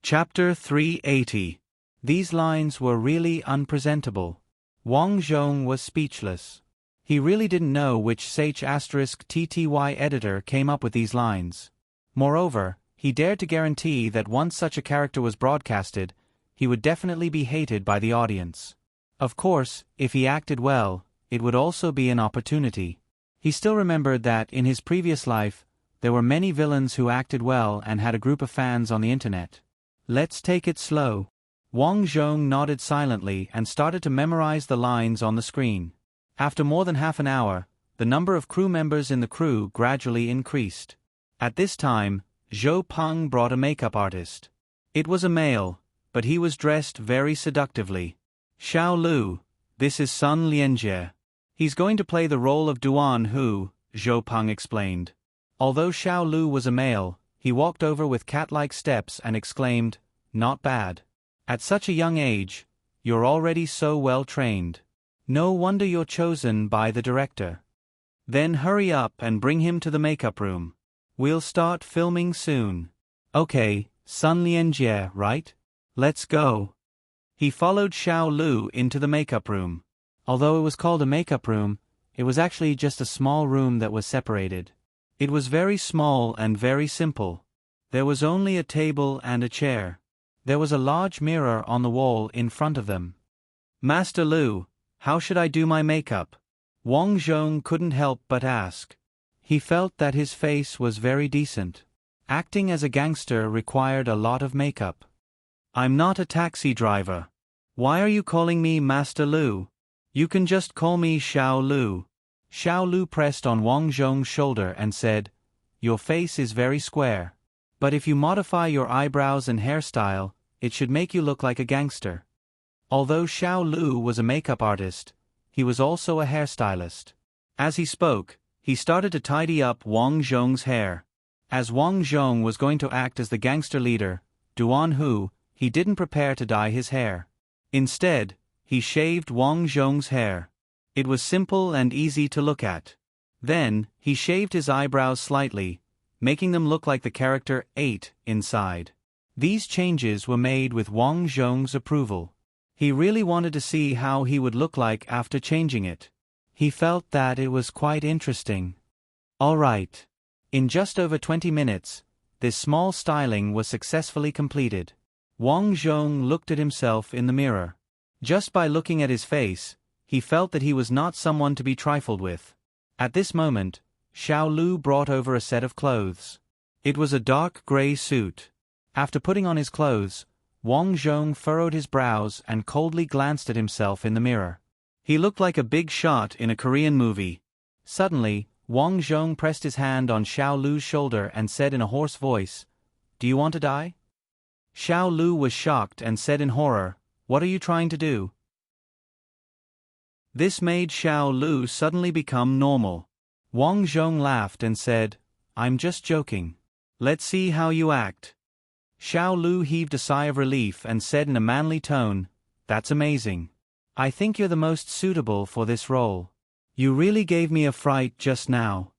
Chapter 380. These lines were really unpresentable. Wang Zhong was speechless. He really didn't know which **TTY editor came up with these lines. Moreover, he dared to guarantee that once such a character was broadcasted, he would definitely be hated by the audience. Of course, if he acted well, it would also be an opportunity. He still remembered that, in his previous life, there were many villains who acted well and had a group of fans on the internet. Let's take it slow. Wang Zhong nodded silently and started to memorize the lines on the screen. After more than half an hour, the number of crew members in the crew gradually increased. At this time, Zhou Peng brought a makeup artist. It was a male, but he was dressed very seductively. Xiao Lu, this is Sun Lianjie. He's going to play the role of Duan Hu, Zhou Peng explained. Although Xiao Lu was a male, he walked over with cat-like steps and exclaimed, "Not bad. At such a young age, you're already so well trained. No wonder you're chosen by the director. Then hurry up and bring him to the makeup room. We'll start filming soon." "Okay, Sun Lianjie, right? Let's go." He followed Xiao Lu into the makeup room. Although it was called a makeup room, it was actually just a small room that was separated. It was very small and very simple. There was only a table and a chair. There was a large mirror on the wall in front of them. "Master Lu, how should I do my makeup?" Wang Zhong couldn't help but ask. He felt that his face was very decent. Acting as a gangster required a lot of makeup. "I'm not a taxi driver. Why are you calling me Master Lu? You can just call me Xiao Lu." Xiao Lu pressed on Wang Zhong's shoulder and said, "Your face is very square. But if you modify your eyebrows and hairstyle, it should make you look like a gangster." Although Xiao Lu was a makeup artist, he was also a hairstylist. As he spoke, he started to tidy up Wang Zhong's hair. As Wang Zhong was going to act as the gangster leader, Duan Hu, he didn't prepare to dye his hair. Instead, he shaved Wang Zhong's hair. It was simple and easy to look at. Then, he shaved his eyebrows slightly, making them look like the character 8 inside. These changes were made with Wang Zhong's approval. He really wanted to see how he would look like after changing it. He felt that it was quite interesting. All right. In just over 20 minutes, this small styling was successfully completed. Wang Zhong looked at himself in the mirror. Just by looking at his face, he felt that he was not someone to be trifled with. At this moment, Xiao Lu brought over a set of clothes. It was a dark gray suit. After putting on his clothes, Wang Zhong furrowed his brows and coldly glanced at himself in the mirror. He looked like a big shot in a Korean movie. Suddenly, Wang Zhong pressed his hand on Xiao Lu's shoulder and said in a hoarse voice, "Do you want to die?" Xiao Lu was shocked and said in horror, "What are you trying to do?" This made Xiao Lu suddenly become normal. Wang Zhong laughed and said, "I'm just joking. Let's see how you act." Xiao Lu heaved a sigh of relief and said in a manly tone, "That's amazing. I think you're the most suitable for this role. You really gave me a fright just now."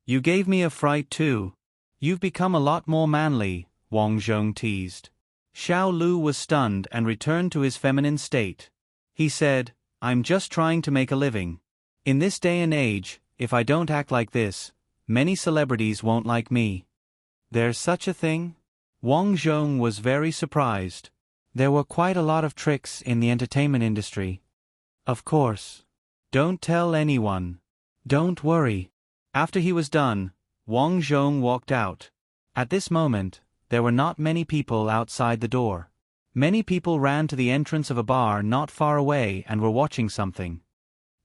"You gave me a fright too. You've become a lot more manly," Wang Zhong teased. Xiao Lu was stunned and returned to his feminine state. He said, "I'm just trying to make a living. In this day and age, if I don't act like this, many celebrities won't like me." "There's such a thing?" Wang Zhong was very surprised. There were quite a lot of tricks in the entertainment industry. "Of course. Don't tell anyone. Don't worry." After he was done, Wang Zhong walked out. At this moment, there were not many people outside the door. Many people ran to the entrance of a bar not far away and were watching something.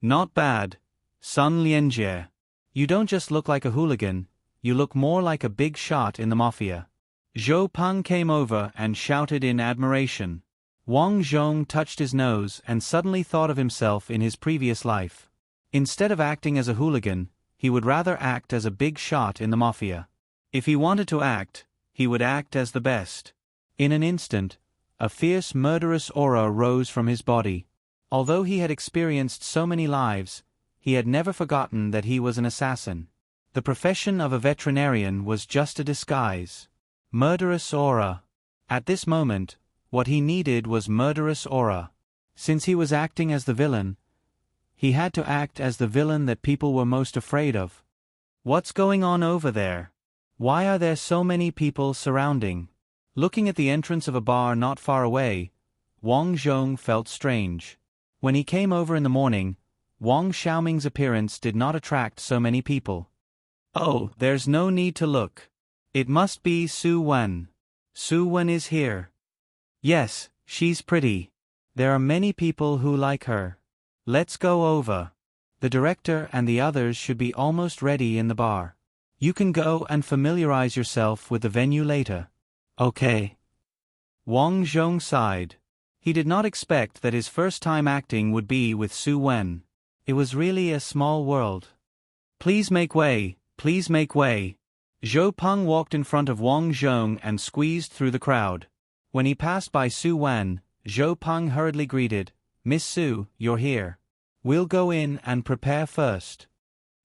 "Not bad, Sun Lianjie. You don't just look like a hooligan, you look more like a big shot in the mafia." Zhou Peng came over and shouted in admiration. Wang Zhong touched his nose and suddenly thought of himself in his previous life. Instead of acting as a hooligan, he would rather act as a big shot in the mafia. If he wanted to act, he would act as the best. In an instant, a fierce murderous aura rose from his body. Although he had experienced so many lives, he had never forgotten that he was an assassin. The profession of a veterinarian was just a disguise. Murderous aura. At this moment, what he needed was murderous aura. Since he was acting as the villain, he had to act as the villain that people were most afraid of. What's going on over there? Why are there so many people surrounding? Looking at the entrance of a bar not far away, Wang Zhong felt strange. When he came over in the morning, Wang Xiaoming's appearance did not attract so many people. Oh, there's no need to look. It must be Su Wen. Su Wen is here. Yes, she's pretty. There are many people who like her. Let's go over. The director and the others should be almost ready in the bar. You can go and familiarize yourself with the venue later. Okay. Wang Zhong sighed. He did not expect that his first time acting would be with Su Wen. It was really a small world. Please make way, please make way. Zhou Peng walked in front of Wang Zhong and squeezed through the crowd. When he passed by Su Wen, Zhou Peng hurriedly greeted, Miss Su, you're here. We'll go in and prepare first.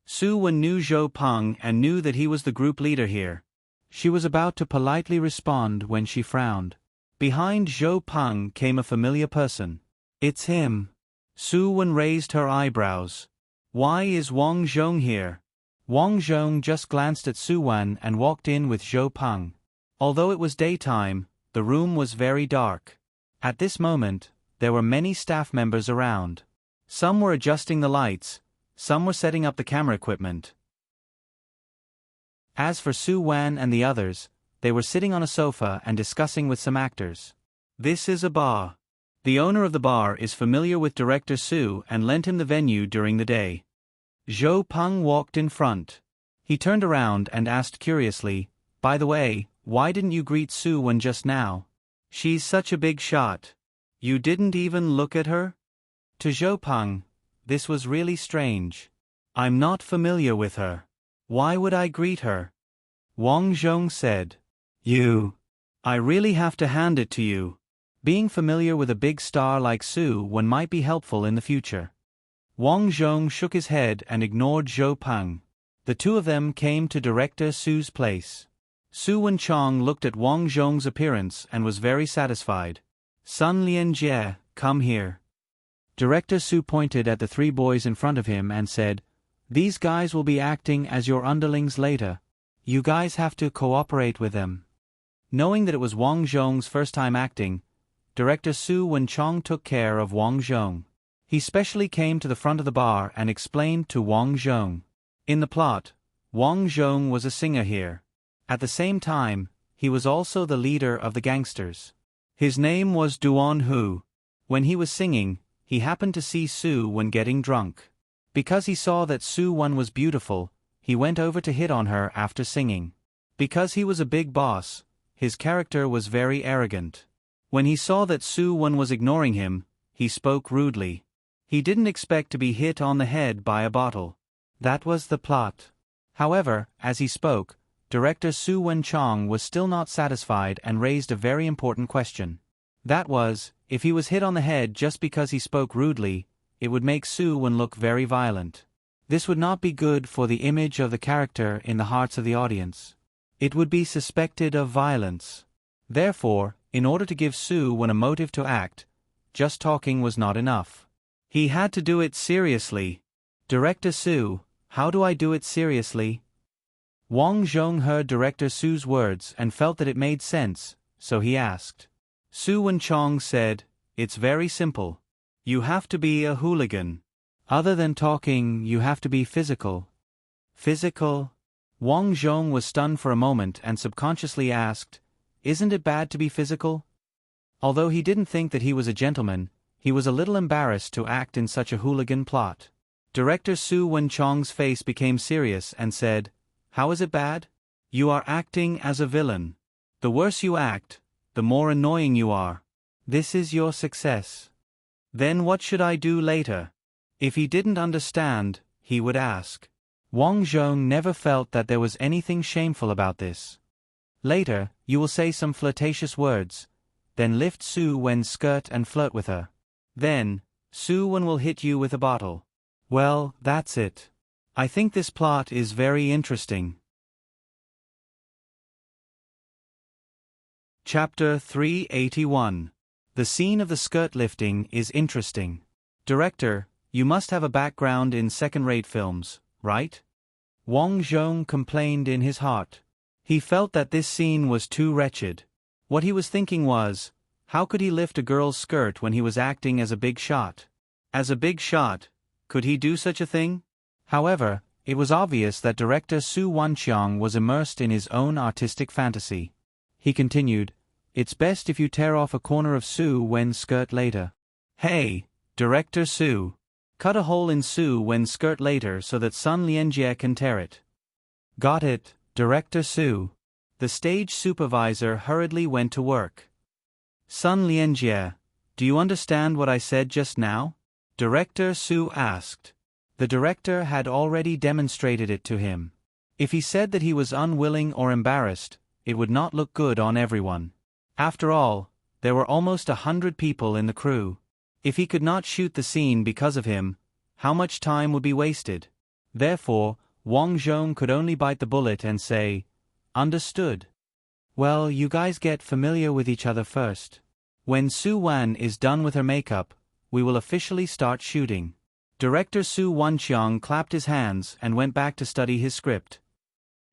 Su Wen knew Zhou Peng and knew that he was the group leader here. She was about to politely respond when she frowned. Behind Zhou Peng came a familiar person. It's him. Su Wen raised her eyebrows. Why is Wang Zhong here? Wang Zhong just glanced at Su Wen and walked in with Zhou Peng. Although it was daytime, the room was very dark. At this moment, there were many staff members around. Some were adjusting the lights, some were setting up the camera equipment. As for Su Wen and the others, they were sitting on a sofa and discussing with some actors. This is a bar. The owner of the bar is familiar with Director Su and lent him the venue during the day. Zhou Peng walked in front. He turned around and asked curiously, by the way, why didn't you greet Su Wen just now? She's such a big shot. You didn't even look at her? To Zhou Peng, this was really strange. I'm not familiar with her. Why would I greet her? Wang Zhong said. I really have to hand it to you. Being familiar with a big star like Su Wen might be helpful in the future. Wang Zhong shook his head and ignored Zhou Peng. The two of them came to Director Su's place. Su Wen Chong looked at Wang Zhong's appearance and was very satisfied. Sun Lianjie, come here. Director Su pointed at the three boys in front of him and said, these guys will be acting as your underlings later. You guys have to cooperate with them. Knowing that it was Wang Zhong's first time acting, Director Su Wen Chong took care of Wang Zhong. He specially came to the front of the bar and explained to Wang Zhong. In the plot, Wang Zhong was a singer here. At the same time, he was also the leader of the gangsters. His name was Duan Hu. When he was singing, he happened to see Su Wen getting drunk. Because he saw that Su Wen was beautiful, he went over to hit on her after singing. Because he was a big boss, his character was very arrogant. When he saw that Su Wen was ignoring him, he spoke rudely. He didn't expect to be hit on the head by a bottle. That was the plot. However, as he spoke, Director Su Wen Chong was still not satisfied and raised a very important question. That was, if he was hit on the head just because he spoke rudely, it would make Su Wen look very violent. This would not be good for the image of the character in the hearts of the audience. It would be suspected of violence. Therefore, in order to give Su Wen a motive to act, just talking was not enough. He had to do it seriously. Director Su, how do I do it seriously? Wang Zhong heard Director Su's words and felt that it made sense, so he asked. Su Wen Chong said, it's very simple. You have to be a hooligan. Other than talking, you have to be physical. Physical? Wang Zhong was stunned for a moment and subconsciously asked, isn't it bad to be physical? Although he didn't think that he was a gentleman, he was a little embarrassed to act in such a hooligan plot. Director Su Wen Chong's face became serious and said, how is it bad? You are acting as a villain. The worse you act, the more annoying you are. This is your success. Then what should I do later? If he didn't understand, he would ask. Wang Zhong never felt that there was anything shameful about this. Later, you will say some flirtatious words, then lift Su Wen's skirt and flirt with her. Then, Su Wen will hit you with a bottle. Well, that's it. I think this plot is very interesting. Chapter 381. The scene of the skirt lifting is interesting. Director, you must have a background in second-rate films, right? Wang Zhong complained in his heart. He felt that this scene was too wretched. What he was thinking was, how could he lift a girl's skirt when he was acting as a big shot? As a big shot, could he do such a thing? However, it was obvious that director Su Wanqiang was immersed in his own artistic fantasy. He continued, "It's best if you tear off a corner of Su Wen's skirt later." Hey, Director Su. Cut a hole in Su Wen's skirt later so that Sun Lianjie can tear it. Got it, Director Su. The stage supervisor hurriedly went to work. Sun Lianjie, do you understand what I said just now? Director Su asked. The director had already demonstrated it to him. If he said that he was unwilling or embarrassed, it would not look good on everyone. After all, there were almost 100 people in the crew. If he could not shoot the scene because of him, how much time would be wasted? Therefore, Wang Zhong could only bite the bullet and say, "Understood." Well, you guys get familiar with each other first. When Su Wan is done with her makeup, we will officially start shooting. Director Su Wanqiang clapped his hands and went back to study his script.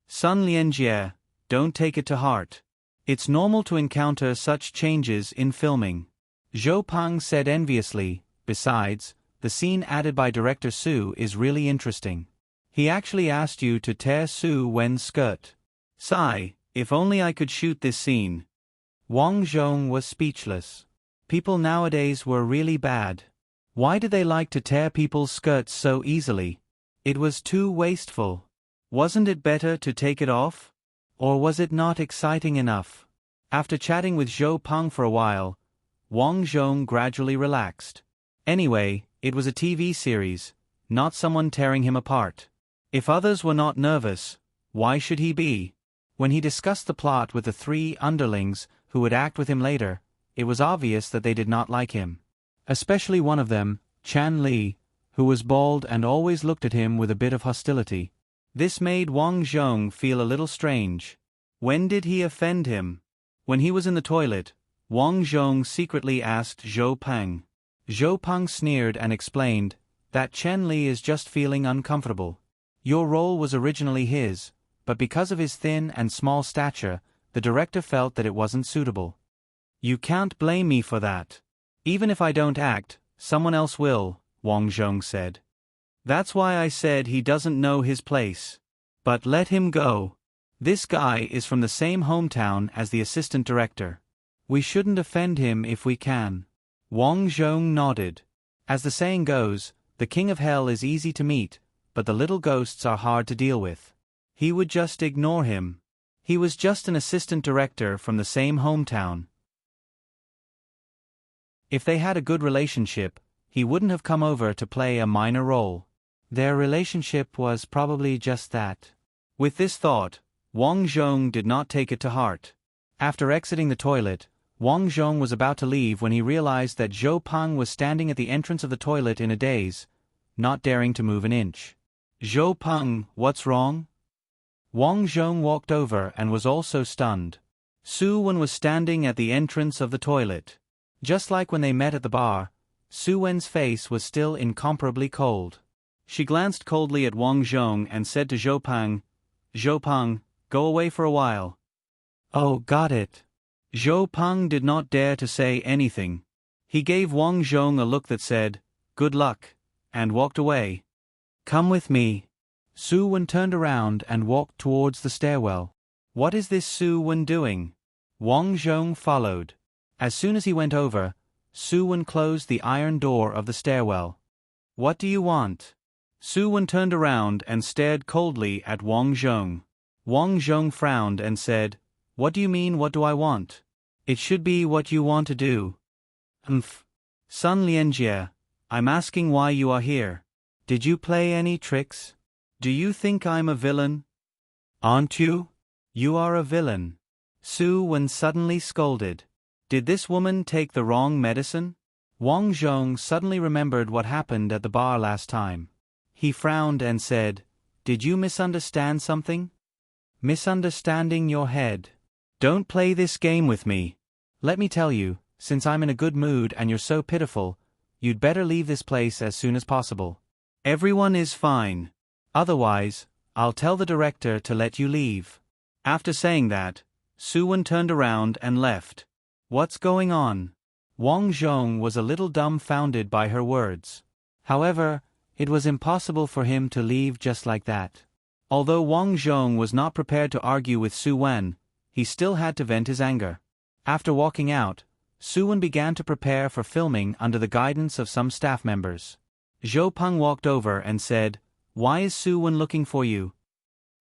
Sun Lianjie, don't take it to heart. It's normal to encounter such changes in filming. Zhou Peng said enviously. Besides, the scene added by Director Su is really interesting. He actually asked you to tear Su Wen's skirt. Sigh, if only I could shoot this scene. Wang Zhong was speechless. People nowadays were really bad. Why did they like to tear people's skirts so easily? It was too wasteful. Wasn't it better to take it off? Or was it not exciting enough? After chatting with Zhou Peng for a while, Wang Zhong gradually relaxed. Anyway, it was a TV series, not someone tearing him apart. If others were not nervous, why should he be? When he discussed the plot with the 3 underlings who would act with him later, it was obvious that they did not like him. Especially one of them, Chan Li, who was bald and always looked at him with a bit of hostility. This made Wang Zhong feel a little strange. When did he offend him? When he was in the toilet, Wang Zhong secretly asked Zhou Peng. Zhou Peng sneered and explained that Chen Li is just feeling uncomfortable. Your role was originally his, but because of his thin and small stature, the director felt that it wasn't suitable. You can't blame me for that. Even if I don't act, someone else will, Wang Zhong said. That's why I said he doesn't know his place. But let him go. This guy is from the same hometown as the assistant director. We shouldn't offend him if we can. Wang Zhong nodded. As the saying goes, the king of hell is easy to meet, but the little ghosts are hard to deal with. He would just ignore him. He was just an assistant director from the same hometown. If they had a good relationship, he wouldn't have come over to play a minor role. Their relationship was probably just that. With this thought, Wang Zhong did not take it to heart. After exiting the toilet, Wang Zhong was about to leave when he realized that Zhou Peng was standing at the entrance of the toilet in a daze, not daring to move an inch. Zhou Peng, what's wrong? Wang Zhong walked over and was also stunned. Su Wen was standing at the entrance of the toilet. Just like when they met at the bar, Su Wen's face was still incomparably cold. She glanced coldly at Wang Zhong and said to Zhou Peng, "Zhou Peng, go away for a while." Oh, got it. Zhou Peng did not dare to say anything. He gave Wang Zhong a look that said, "Good luck," and walked away. Come with me. Su Wen turned around and walked towards the stairwell. What is this Su Wen doing? Wang Zhong followed. As soon as he went over, Su Wen closed the iron door of the stairwell. What do you want? Su Wen turned around and stared coldly at Wang Zhong. Wang Zhong frowned and said, "What do you mean, what do I want? It should be what you want to do." Sun Lianjie, I'm asking why you are here. Did you play any tricks? Do you think I'm a villain? Aren't you? You are a villain. Su Wen suddenly scolded. Did this woman take the wrong medicine? Wang Zhong suddenly remembered what happened at the bar last time. He frowned and said, "Did you misunderstand something?" Misunderstanding your head. Don't play this game with me. Let me tell you, since I'm in a good mood and you're so pitiful, you'd better leave this place as soon as possible. Everyone is fine. Otherwise, I'll tell the director to let you leave. After saying that, Suwon turned around and left. What's going on? Wang Zhong was a little dumbfounded by her words. However, it was impossible for him to leave just like that. Although Wang Zhong was not prepared to argue with Su Wen, he still had to vent his anger. After walking out, Su Wen began to prepare for filming under the guidance of some staff members. Zhou Peng walked over and said, "Why is Su Wen looking for you?"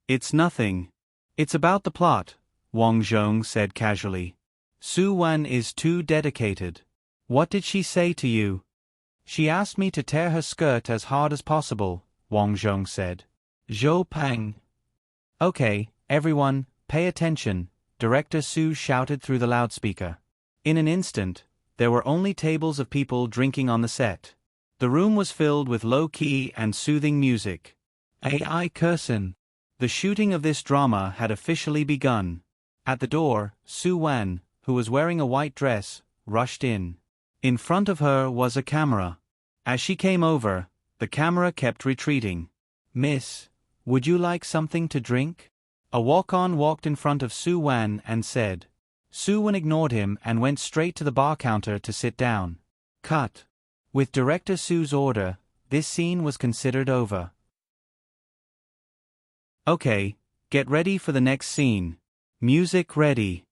"It's nothing. It's about the plot," Wang Zhong said casually. "Su Wen is too dedicated." "What did she say to you?" "She asked me to tear her skirt as hard as possible," Wang Zhong said. Zhou Peng. "Okay, everyone, pay attention," Director Su shouted through the loudspeaker. In an instant, there were only tables of people drinking on the set. The room was filled with low-key and soothing music. AI Curson. The shooting of this drama had officially begun. At the door, Su Wen, who was wearing a white dress, rushed in. In front of her was a camera. As she came over, the camera kept retreating. "Miss, would you like something to drink?" A walk-on walked in front of Su Wen and said. Su Wen ignored him and went straight to the bar counter to sit down. Cut. With Director Su's order, this scene was considered over. "Okay, get ready for the next scene. Music ready."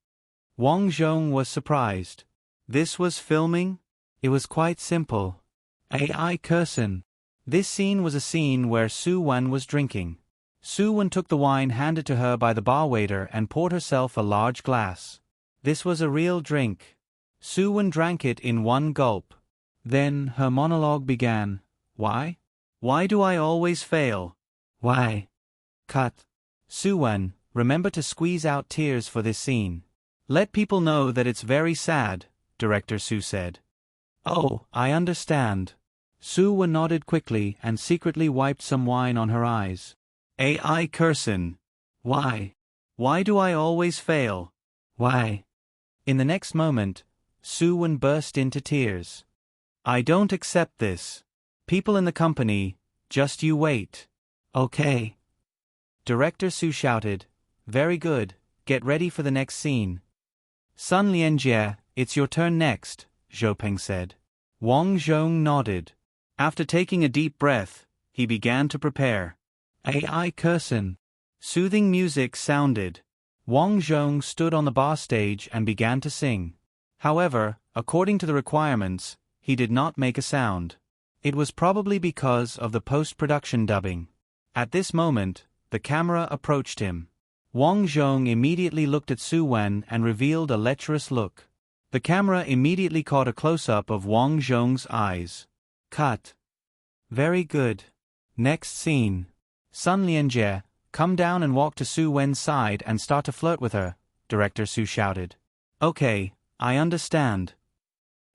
Wang Zhong was surprised. This was filming? It was quite simple. AI Curson. This scene was a scene where Su Wen was drinking. Su Wen took the wine handed to her by the bar waiter and poured herself a large glass. This was a real drink. Su Wen drank it in one gulp. Then her monologue began. "Why? Why do I always fail? Why?" Cut. Su Wen, remember to squeeze out tears for this scene. "Let people know that it's very sad," Director Su said. "Oh, I understand." Su Wen nodded quickly and secretly wiped some wine on her eyes. AI Curson. Why? Why do I always fail? Why? In the next moment, Su Wen burst into tears. "I don't accept this. People in the company, just you wait." "Okay." Director Su shouted, "Very good, get ready for the next scene." "Sun Lianjie, it's your turn next," Zhou Peng said. Wang Zhong nodded. After taking a deep breath, he began to prepare. AI Curson. Soothing music sounded. Wang Zhong stood on the bar stage and began to sing. However, according to the requirements, he did not make a sound. It was probably because of the post-production dubbing. At this moment, the camera approached him. Wang Zhong immediately looked at Su Wen and revealed a lecherous look. The camera immediately caught a close-up of Wang Zhong's eyes. Cut. Very good. Next scene. Sun Lianjie, come down and walk to Su Wen's side and start to flirt with her, Director Su shouted. "Okay, I understand."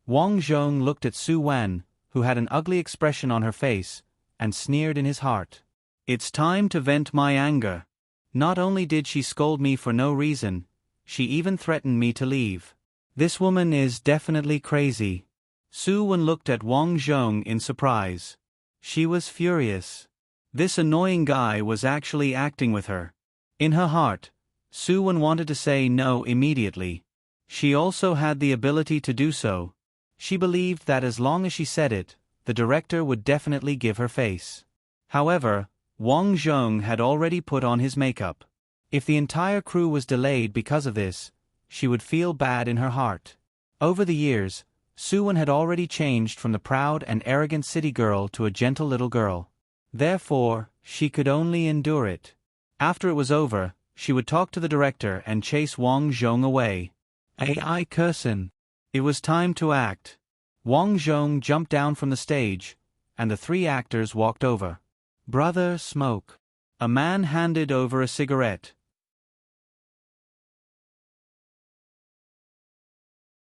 Wang Zhong looked at Su Wen, who had an ugly expression on her face, and sneered in his heart. "It's time to vent my anger. Not only did she scold me for no reason, she even threatened me to leave. This woman is definitely crazy." Su Wen looked at Wang Zhong in surprise. She was furious. This annoying guy was actually acting with her. In her heart, Su Wen wanted to say no immediately. She also had the ability to do so. She believed that as long as she said it, the director would definitely give her face. However, Wang Zhong had already put on his makeup. If the entire crew was delayed because of this, she would feel bad in her heart. Over the years, Su Wen had already changed from the proud and arrogant city girl to a gentle little girl. Therefore, she could only endure it. After it was over, she would talk to the director and chase Wang Zhong away. AI Curson. It was time to act. Wang Zhong jumped down from the stage, and the three actors walked over. "Brother, smoke." A man handed over a cigarette.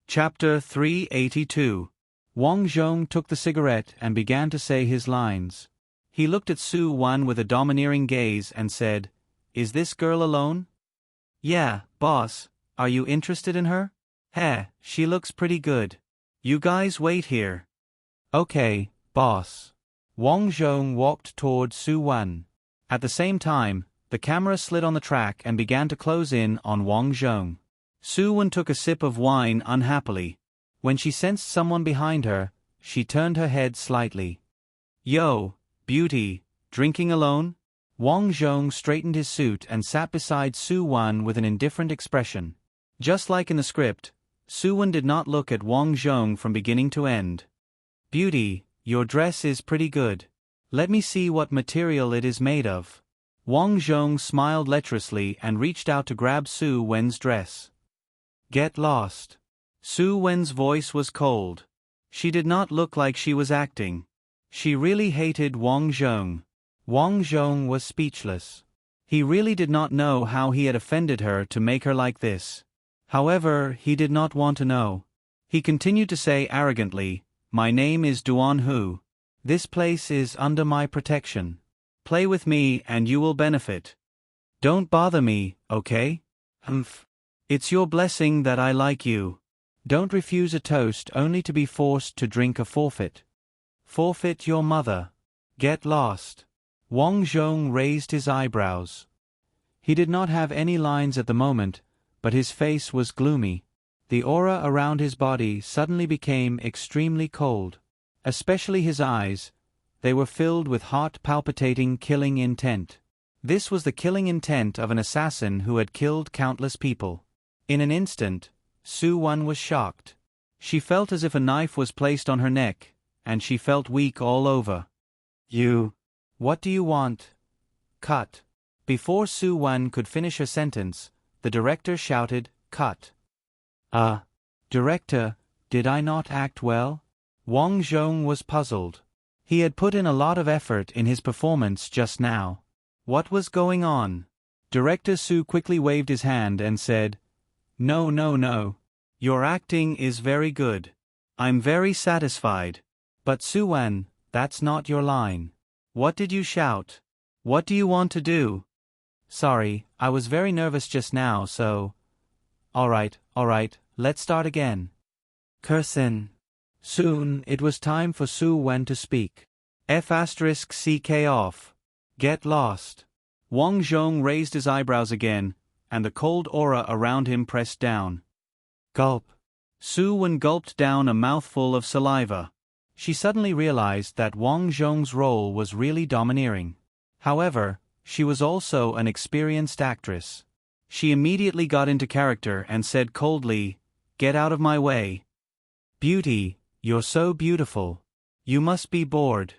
Chapter 382. Wang Zhong took the cigarette and began to say his lines. He looked at Su Wen with a domineering gaze and said, "Is this girl alone?" "Yeah, boss. Are you interested in her? Heh, she looks pretty good. You guys wait here. Okay, boss. Wang Zhong walked toward Su Wan. At the same time, the camera slid on the track and began to close in on Wang Zhong. Su Wan took a sip of wine unhappily. When she sensed someone behind her, she turned her head slightly. Yo, beauty, drinking alone? Wang Zhong straightened his suit and sat beside Su Wan with an indifferent expression. Just like in the script, Su Wan did not look at Wang Zhong from beginning to end. Beauty, your dress is pretty good. Let me see what material it is made of. Wang Zhong smiled lecherously and reached out to grab Su Wen's dress. Get lost. Su Wen's voice was cold. She did not look like she was acting. She really hated Wang Zhong. Wang Zhong was speechless. He really did not know how he had offended her to make her like this. However, he did not want to know. He continued to say arrogantly, "My name is Duan Hu. This place is under my protection. Play with me and you will benefit. Don't bother me, okay? Humph. It's your blessing that I like you. Don't refuse a toast only to be forced to drink a forfeit. Forfeit your mother. Get lost." Wang Zhong raised his eyebrows. He did not have any lines at the moment, but his face was gloomy. The aura around his body suddenly became extremely cold. Especially his eyes. They were filled with hot, palpitating, killing intent. This was the killing intent of an assassin who had killed countless people. In an instant, Su Wan was shocked. She felt as if a knife was placed on her neck, and she felt weak all over. What do you want? Cut. Before Su Wan could finish her sentence, the director shouted, "Cut." Director, did I not act well? Wang Zhong was puzzled. He had put in a lot of effort in his performance just now. What was going on? Director Su quickly waved his hand and said, No. Your acting is very good. I'm very satisfied. But Su Wan, that's not your line. What did you shout? What do you want to do? Sorry, I was very nervous just now, so... Alright, let's start again. Cursin. Soon, it was time for Su Wan to speak. F***ck off. Get lost. Wang Zhong raised his eyebrows again, and the cold aura around him pressed down. Gulp. Su Wan gulped down a mouthful of saliva. She suddenly realized that Wang Zhong's role was really domineering. However, she was also an experienced actress. She immediately got into character and said coldly, "Get out of my way. Beauty, you're so beautiful. You must be bored."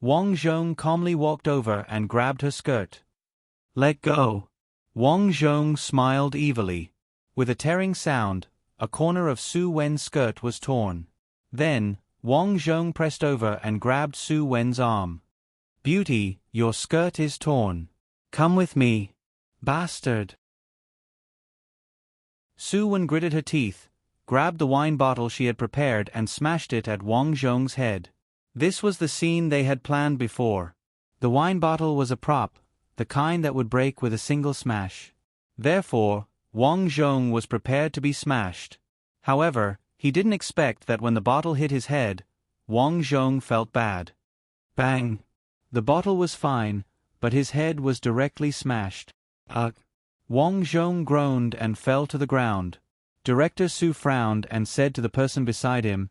Wang Zhong calmly walked over and grabbed her skirt. Let go. Wang Zhong smiled evilly. With a tearing sound, a corner of Su Wen's skirt was torn. Then, Wang Zhong pressed over and grabbed Su Wen's arm. Beauty, your skirt is torn. Come with me. Bastard. Su Wan gritted her teeth, grabbed the wine bottle she had prepared and smashed it at Wang Zhong's head. This was the scene they had planned before. The wine bottle was a prop, the kind that would break with a single smash. Therefore, Wang Zhong was prepared to be smashed. However, he didn't expect that when the bottle hit his head, Wang Zhong felt bad. Bang! The bottle was fine, but his head was directly smashed. Ugh! Wang Zhong groaned and fell to the ground. Director Su frowned and said to the person beside him,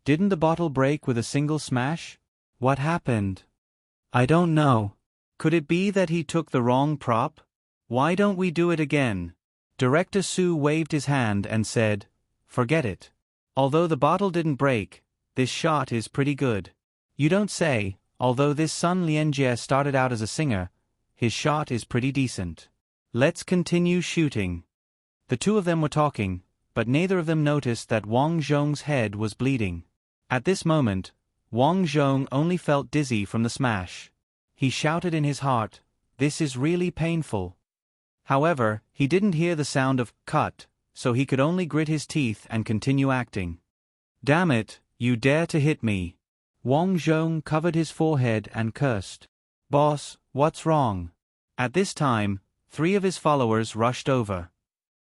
"Didn't the bottle break with a single smash? What happened?" "I don't know. Could it be that he took the wrong prop? Why don't we do it again?" Director Su waved his hand and said, "Forget it. Although the bottle didn't break, this shot is pretty good. You don't say, although this Sun Lianjie started out as a singer, his shot is pretty decent. Let's continue shooting." The two of them were talking, but neither of them noticed that Wang Zhong's head was bleeding. At this moment, Wang Zhong only felt dizzy from the smash. He shouted in his heart, "This is really painful." However, he didn't hear the sound of cut, so he could only grit his teeth and continue acting. "Damn it, you dare to hit me." Wang Zhong covered his forehead and cursed. "Boss, what's wrong?" At this time, 3 of his followers rushed over.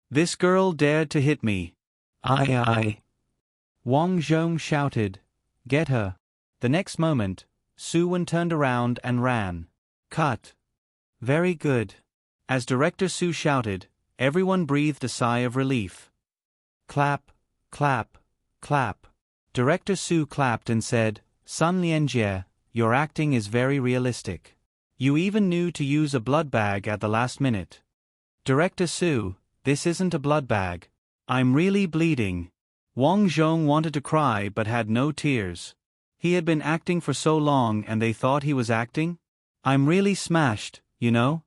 This girl dared to hit me. Aye. Wang Zhong shouted. Get her. The next moment, Su Wen turned around and ran. Cut. Very good. As Director Su shouted, everyone breathed a sigh of relief. Clap, clap, clap. Director Su clapped and said, Sun Lianjie, your acting is very realistic. You even knew to use a blood bag at the last minute. Director Su, this isn't a blood bag. I'm really bleeding. Wang Zhong wanted to cry but had no tears. He had been acting for so long and they thought he was acting? I'm really smashed, you know?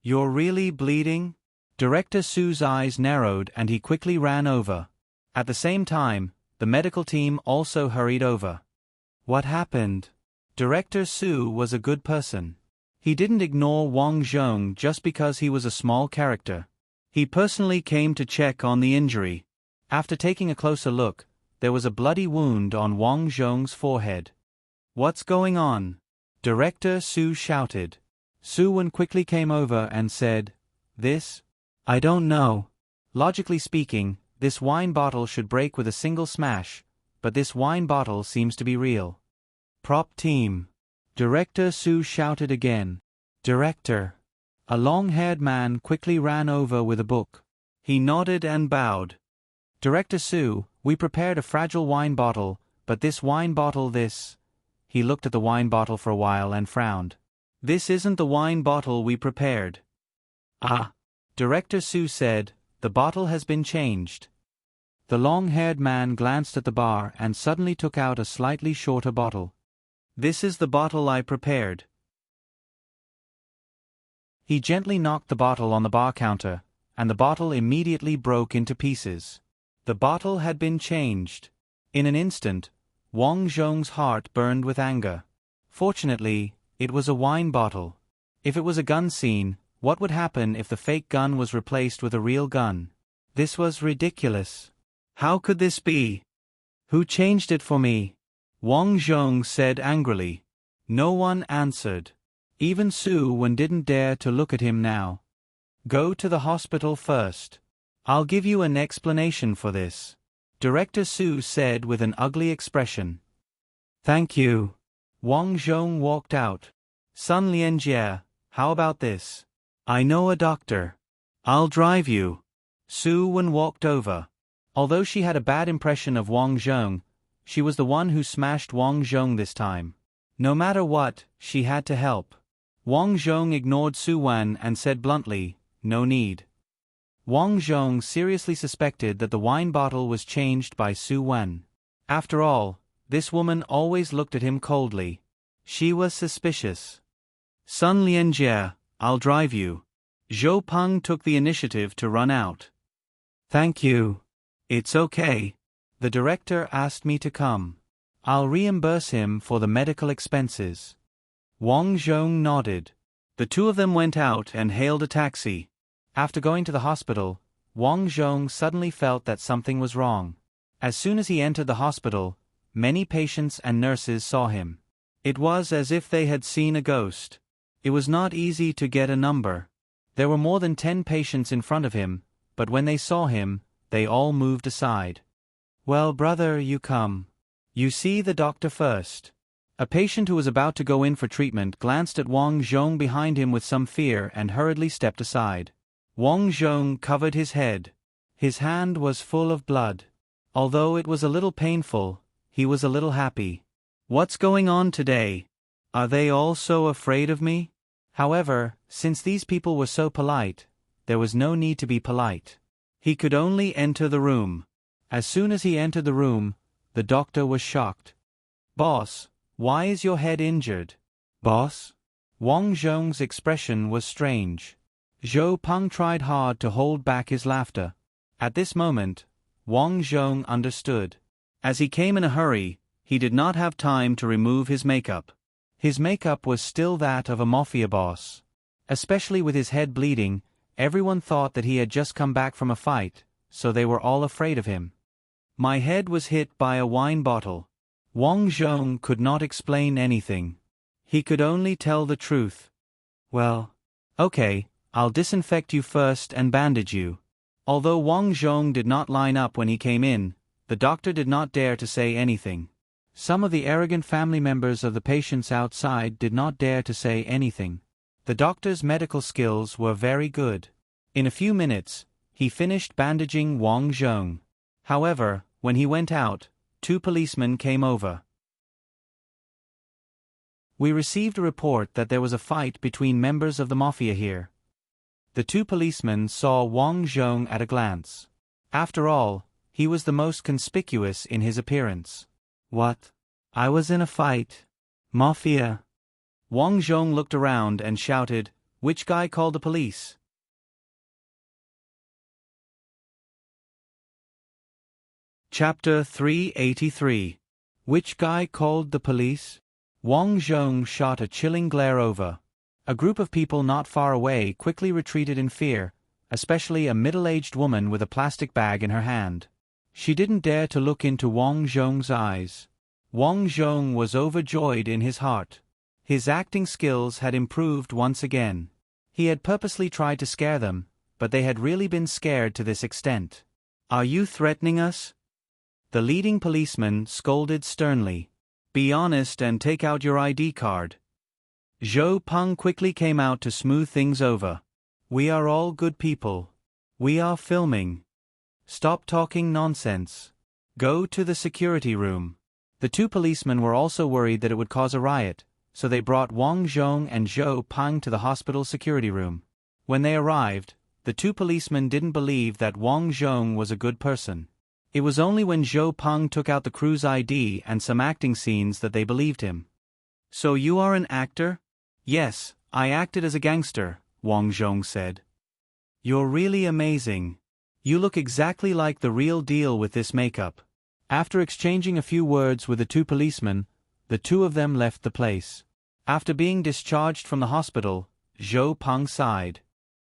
You're really bleeding? Director Su's eyes narrowed and he quickly ran over. At the same time, the medical team also hurried over. What happened? Director Su was a good person. He didn't ignore Wang Zhong just because he was a small character. He personally came to check on the injury. After taking a closer look, there was a bloody wound on Wang Zhong's forehead. What's going on? Director Su shouted. Su Wen quickly came over and said, This? I don't know. Logically speaking, this wine bottle should break with a single smash, but this wine bottle seems to be real. Prop team. Director Su shouted again. Director. A long-haired man quickly ran over with a book. He nodded and bowed. Director Su, we prepared a fragile wine bottle, but this wine bottle this... He looked at the wine bottle for a while and frowned. This isn't the wine bottle we prepared. Ah. Director Su said, the bottle has been changed. The long-haired man glanced at the bar and suddenly took out a slightly shorter bottle. This is the bottle I prepared. He gently knocked the bottle on the bar counter, and the bottle immediately broke into pieces. The bottle had been changed. In an instant, Wang Zhong's heart burned with anger. Fortunately, it was a wine bottle. If it was a gun scene, what would happen if the fake gun was replaced with a real gun? This was ridiculous. How could this be? Who changed it for me? Wang Zhong said angrily. No one answered. Even Su Wen didn't dare to look at him now. Go to the hospital first. I'll give you an explanation for this. Director Su said with an ugly expression. Thank you. Wang Zhong walked out. Sun Lianjie, how about this? I know a doctor. I'll drive you. Su Wen walked over. Although she had a bad impression of Wang Zhong, she was the one who smashed Wang Zhong this time. No matter what, she had to help. Wang Zhong ignored Su Wen and said bluntly, no need. Wang Zhong seriously suspected that the wine bottle was changed by Su Wen. After all, this woman always looked at him coldly. She was suspicious. Sun Lianjie, I'll drive you. Zhou Peng took the initiative to run out. Thank you. It's okay. The director asked me to come. I'll reimburse him for the medical expenses. Wang Zhong nodded. The two of them went out and hailed a taxi. After going to the hospital, Wang Zhong suddenly felt that something was wrong. As soon as he entered the hospital, many patients and nurses saw him. It was as if they had seen a ghost. It was not easy to get a number. There were more than 10 patients in front of him, but when they saw him, they all moved aside. Well, brother, you come. You see the doctor first. A patient who was about to go in for treatment glanced at Wang Zhong behind him with some fear and hurriedly stepped aside. Wang Zhong covered his head. His hand was full of blood. Although it was a little painful, he was a little happy. What's going on today? Are they all so afraid of me? However, since these people were so polite, there was no need to be polite. He could only enter the room. As soon as he entered the room, the doctor was shocked. Boss, why is your head injured? Boss? Wang Zhong's expression was strange. Zhou Peng tried hard to hold back his laughter. At this moment, Wang Zhong understood. As he came in a hurry, he did not have time to remove his makeup. His makeup was still that of a mafia boss. Especially with his head bleeding, everyone thought that he had just come back from a fight, so they were all afraid of him. My head was hit by a wine bottle. Wang Zhong could not explain anything. He could only tell the truth. Well, okay, I'll disinfect you first and bandage you. Although Wang Zhong did not line up when he came in, the doctor did not dare to say anything. Some of the arrogant family members of the patients outside did not dare to say anything. The doctor's medical skills were very good. In a few minutes, he finished bandaging Wang Zhong. However, when he went out, 2 policemen came over. We received a report that there was a fight between members of the mafia here. The 2 policemen saw Wang Zhong at a glance. After all, he was the most conspicuous in his appearance. What? I was in a fight? Mafia? Wang Zhong looked around and shouted, "Which guy called the police?" Chapter 383. Which guy called the police? Wang Zhong shot a chilling glare over. A group of people not far away quickly retreated in fear, especially a middle-aged woman with a plastic bag in her hand. She didn't dare to look into Wang Zhong's eyes. Wang Zhong was overjoyed in his heart. His acting skills had improved once again. He had purposely tried to scare them, but they had really been scared to this extent. "Are you threatening us?" The leading policeman scolded sternly. "Be honest and take out your ID card." Zhou Peng quickly came out to smooth things over. "We are all good people. We are filming. Stop talking nonsense. Go to the security room." The 2 policemen were also worried that it would cause a riot, so they brought Wang Zhong and Zhou Peng to the hospital security room. When they arrived, the 2 policemen didn't believe that Wang Zhong was a good person. It was only when Zhou Peng took out the crew's ID and some acting scenes that they believed him. "So you are an actor?" "Yes, I acted as a gangster," Wang Zhong said. "You're really amazing. You look exactly like the real deal with this makeup." After exchanging a few words with the 2 policemen, the 2 of them left the place. After being discharged from the hospital, Zhou Peng sighed.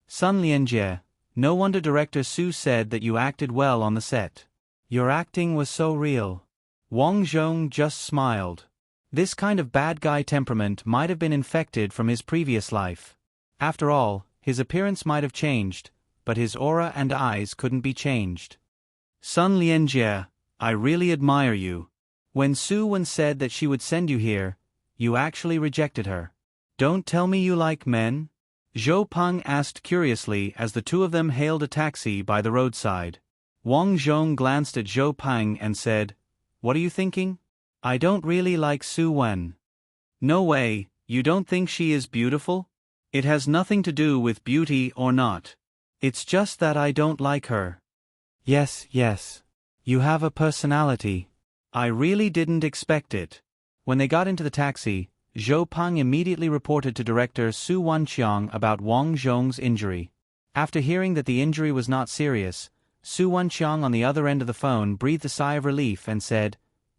"Sun Lianjie, no wonder Director Su said that you acted well on the set. Your acting was so real." Wang Zhong just smiled. This kind of bad guy temperament might have been infected from his previous life. After all, his appearance might have changed, but his aura and eyes couldn't be changed. "Sun Lianjie, I really admire you. When Su Wen said that she would send you here, you actually rejected her. Don't tell me you like men?" Zhou Peng asked curiously as the 2 of them hailed a taxi by the roadside. Wang Zhong glanced at Zhou Peng and said, "What are you thinking?" "I don't really like Su Wen." "No way, you don't think she is beautiful?" "It has nothing to do with beauty or not. It's just that I don't like her." Yes. You have a personality. I really didn't expect it." When they got into the taxi, Zhou Peng immediately reported to Director Su Wanqiang about Wang Zhong's injury. After hearing that the injury was not serious, Su Wanqiang on the other end of the phone breathed a sigh of relief and said,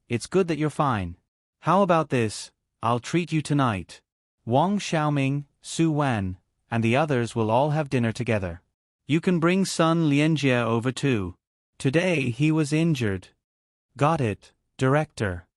"It's good that you're fine. How about this? I'll treat you tonight. Wang Xiaoming, Su Wan, and the others will all have dinner together. You can bring Sun Lianjie over too. Today he was injured." "Got it, Director."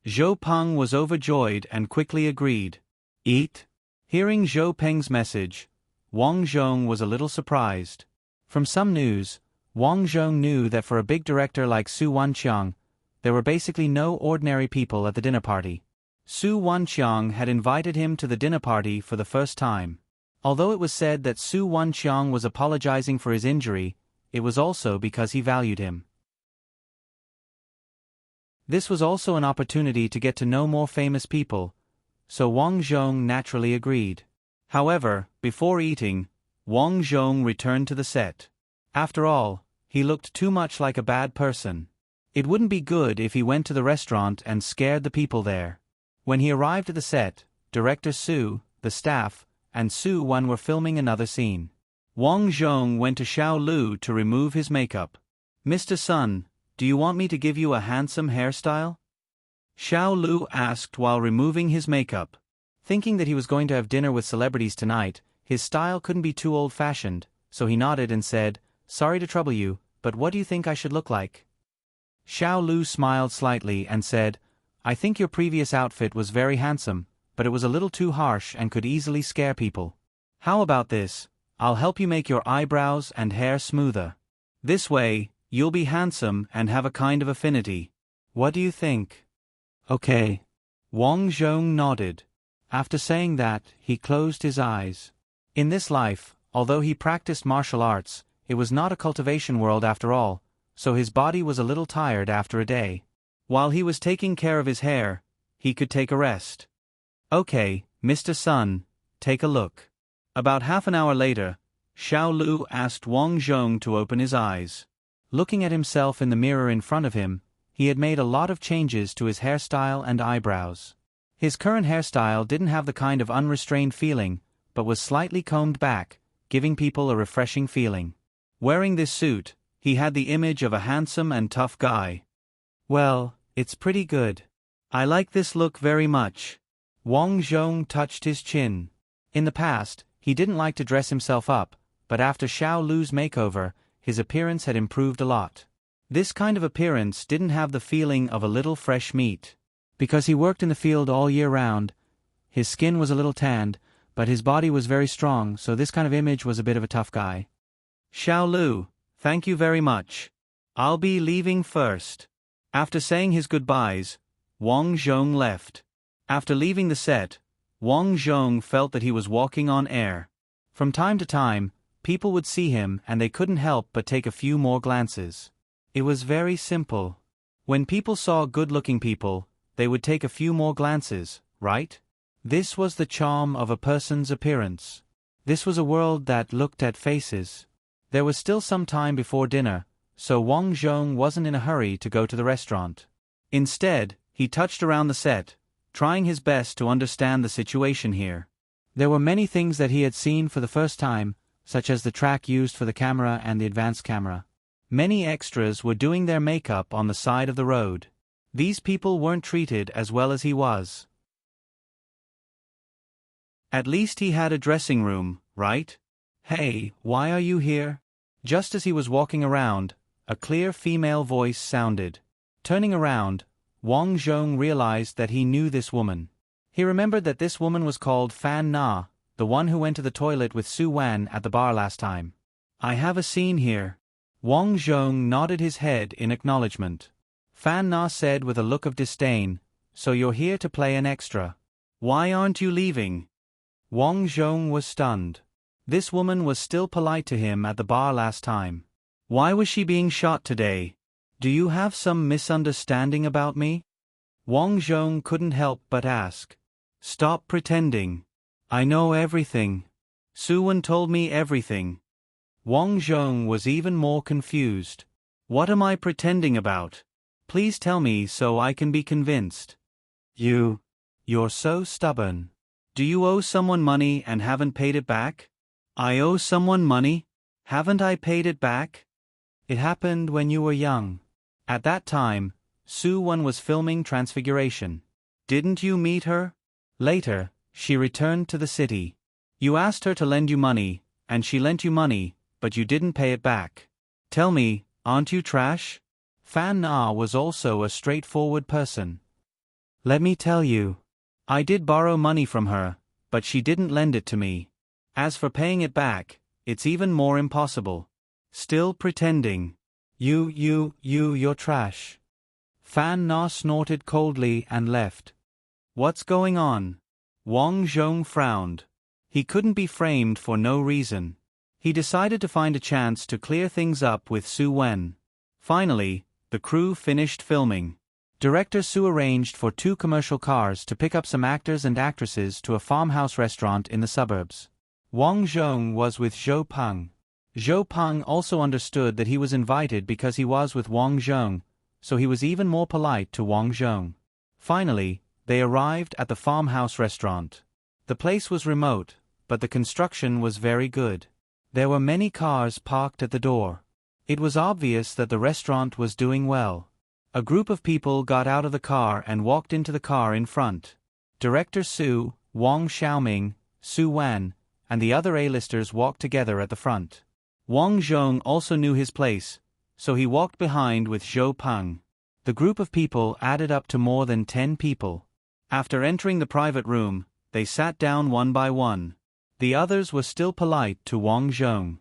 Zhou Peng was overjoyed and quickly agreed. "Eat?" Hearing Zhou Peng's message, Wang Zhong was a little surprised. From some news, Wang Zhong knew that for a big director like Su Wanqiang, there were basically no ordinary people at the dinner party. Su Wanqiang had invited him to the dinner party for the first time. Although it was said that Su Wanqiang was apologizing for his injury, it was also because he valued him. This was also an opportunity to get to know more famous people, so Wang Zhong naturally agreed. However, before eating, Wang Zhong returned to the set. After all, he looked too much like a bad person. It wouldn't be good if he went to the restaurant and scared the people there. When he arrived at the set, Director Su, the staff, and Su Wan were filming another scene. Wang Zhong went to Xiao Lu to remove his makeup. "Mr. Sun, do you want me to give you a handsome hairstyle?" Xiao Lu asked while removing his makeup. Thinking that he was going to have dinner with celebrities tonight, his style couldn't be too old-fashioned, so he nodded and said, "Sorry to trouble you, but what do you think I should look like?" Xiao Lu smiled slightly and said, "I think your previous outfit was very handsome, but it was a little too harsh and could easily scare people. How about this? I'll help you make your eyebrows and hair smoother." This way, you'll be handsome and have a kind of affinity. What do you think? Okay. Wang Zhong nodded. After saying that, he closed his eyes. In this life, although he practiced martial arts, it was not a cultivation world after all, so his body was a little tired after a day. While he was taking care of his hair, he could take a rest. Okay, Mr. Sun, take a look. About half an hour later, Xiao Lu asked Wang Zhong to open his eyes. Looking at himself in the mirror in front of him, he had made a lot of changes to his hairstyle and eyebrows. His current hairstyle didn't have the kind of unrestrained feeling, but was slightly combed back, giving people a refreshing feeling. Wearing this suit, he had the image of a handsome and tough guy. Well, it's pretty good. I like this look very much. Wang Zhong touched his chin. In the past, he didn't like to dress himself up, but after Xiao Lu's makeover, his appearance had improved a lot. This kind of appearance didn't have the feeling of a little fresh meat. Because he worked in the field all year round, his skin was a little tanned, but his body was very strong, so this kind of image was a bit of a tough guy. Xiao Lu, thank you very much. I'll be leaving first. After saying his goodbyes, Wang Zhong left. After leaving the set, Wang Zhong felt that he was walking on air. From time to time, people would see him and they couldn't help but take a few more glances. It was very simple. When people saw good-looking people, they would take a few more glances, right? This was the charm of a person's appearance. This was a world that looked at faces. There was still some time before dinner, so Wang Zhong wasn't in a hurry to go to the restaurant. Instead, he touched around the set, trying his best to understand the situation here. There were many things that he had seen for the first time, such as the track used for the camera and the advanced camera. Many extras were doing their makeup on the side of the road. These people weren't treated as well as he was. At least he had a dressing room, right? Hey, why are you here? Just as he was walking around, a clear female voice sounded. Turning around, Wang Zhong realized that he knew this woman. He remembered that this woman was called Fan Na, the one who went to the toilet with Su Wan at the bar last time. I have a scene here. Wang Zhong nodded his head in acknowledgement. Fan Na said with a look of disdain, "So you're here to play an extra. Why aren't you leaving?" Wang Zhong was stunned. This woman was still polite to him at the bar last time. Why was she being shot today? Do you have some misunderstanding about me? Wang Zhong couldn't help but ask. Stop pretending. I know everything. Su Wan told me everything. Wang Zhong was even more confused. What am I pretending about? Please tell me so I can be convinced. You're so stubborn. Do you owe someone money and haven't paid it back? I owe someone money? Haven't I paid it back? It happened when you were young. At that time, Su Wan was filming Transfiguration. Didn't you meet her? Later, she returned to the city. You asked her to lend you money, and she lent you money, but you didn't pay it back. Tell me, aren't you trash? Fan Na was also a straightforward person. Let me tell you. I did borrow money from her, but she didn't lend it to me. As for paying it back, it's even more impossible. Still pretending. You're trash. Fan Na snorted coldly and left. What's going on? Wang Zhong frowned. He couldn't be framed for no reason. He decided to find a chance to clear things up with Su Wan. Finally, the crew finished filming. Director Su arranged for 2 commercial cars to pick up some actors and actresses to a farmhouse restaurant in the suburbs. Wang Zhong was with Zhou Peng. Zhou Peng also understood that he was invited because he was with Wang Zhong, so he was even more polite to Wang Zhong. Finally, they arrived at the farmhouse restaurant. The place was remote, but the construction was very good. There were many cars parked at the door. It was obvious that the restaurant was doing well. A group of people got out of the car and walked into the car in front. Director Su, Wang Xiaoming, Su Wan, and the other A-listers walked together at the front. Wang Zhong also knew his place, so he walked behind with Zhou Peng. The group of people added up to more than 10 people. After entering the private room, they sat down one by one. The others were still polite to Wang Zhong.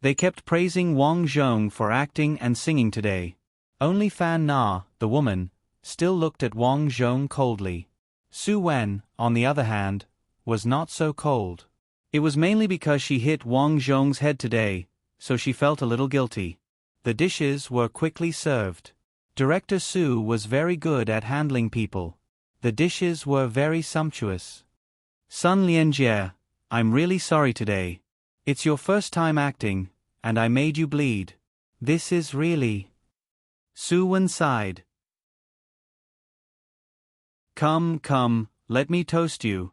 They kept praising Wang Zhong for acting and singing today. Only Fan Na, the woman, still looked at Wang Zhong coldly. Su Wen, on the other hand, was not so cold. It was mainly because she hit Wang Zhong's head today, so she felt a little guilty. The dishes were quickly served. Director Su was very good at handling people. The dishes were very sumptuous. Sun Lianjie, I'm really sorry today. It's your first time acting, and I made you bleed. This is really... Su Wen sighed. Come, let me toast you.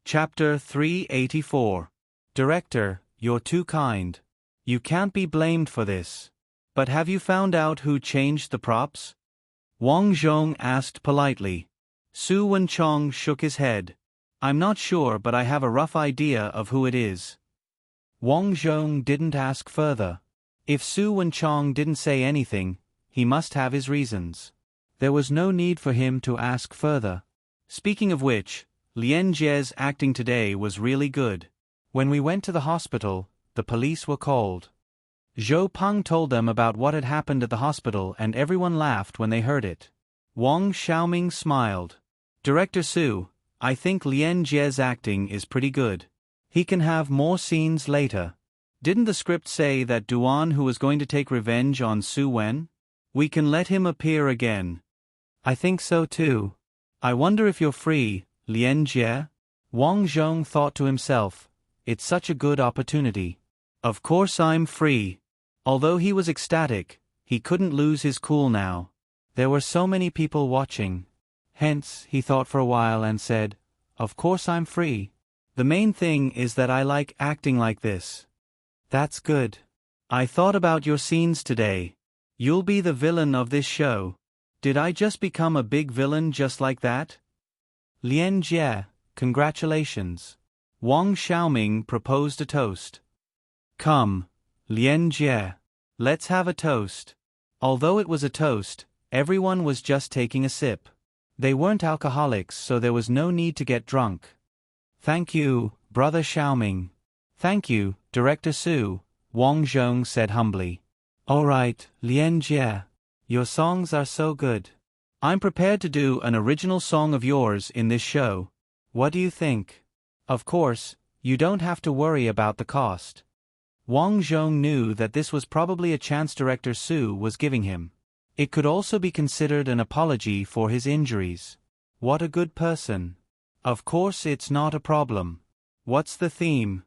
Chapter 384. Director, you're too kind. You can't be blamed for this. But have you found out who changed the props? Wang Zhong asked politely. Su Wenchong shook his head. I'm not sure, but I have a rough idea of who it is. Wang Zhong didn't ask further. If Su Wenchong didn't say anything, he must have his reasons. There was no need for him to ask further. Speaking of which, Lian Jie's acting today was really good. When we went to the hospital, the police were called. Zhou Peng told them about what had happened at the hospital and everyone laughed when they heard it. Wang Xiaoming smiled. Director Su, I think Lian Jie's acting is pretty good. He can have more scenes later. Didn't the script say that Duan who was going to take revenge on Su Wen? We can let him appear again. I think so too. I wonder if you're free, Lian Jie? Wang Zhong thought to himself, it's such a good opportunity. Of course I'm free. Although he was ecstatic, he couldn't lose his cool now. There were so many people watching. Hence, he thought for a while and said, of course I'm free. The main thing is that I like acting like this. That's good. I thought about your scenes today. You'll be the villain of this show. Did I just become a big villain just like that? Lian Jie, congratulations. Wang Xiaoming proposed a toast. Come, Lian Jie. Let's have a toast. Although it was a toast, everyone was just taking a sip. They weren't alcoholics, so there was no need to get drunk. Thank you, Brother Xiaoming. Thank you, Director Su, Wang Zhong said humbly. All right, Lian Jie. Your songs are so good. I'm prepared to do an original song of yours in this show. What do you think? Of course, you don't have to worry about the cost. Wang Zhong knew that this was probably a chance Director Su was giving him. It could also be considered an apology for his injuries. What a good person. Of course it's not a problem. What's the theme?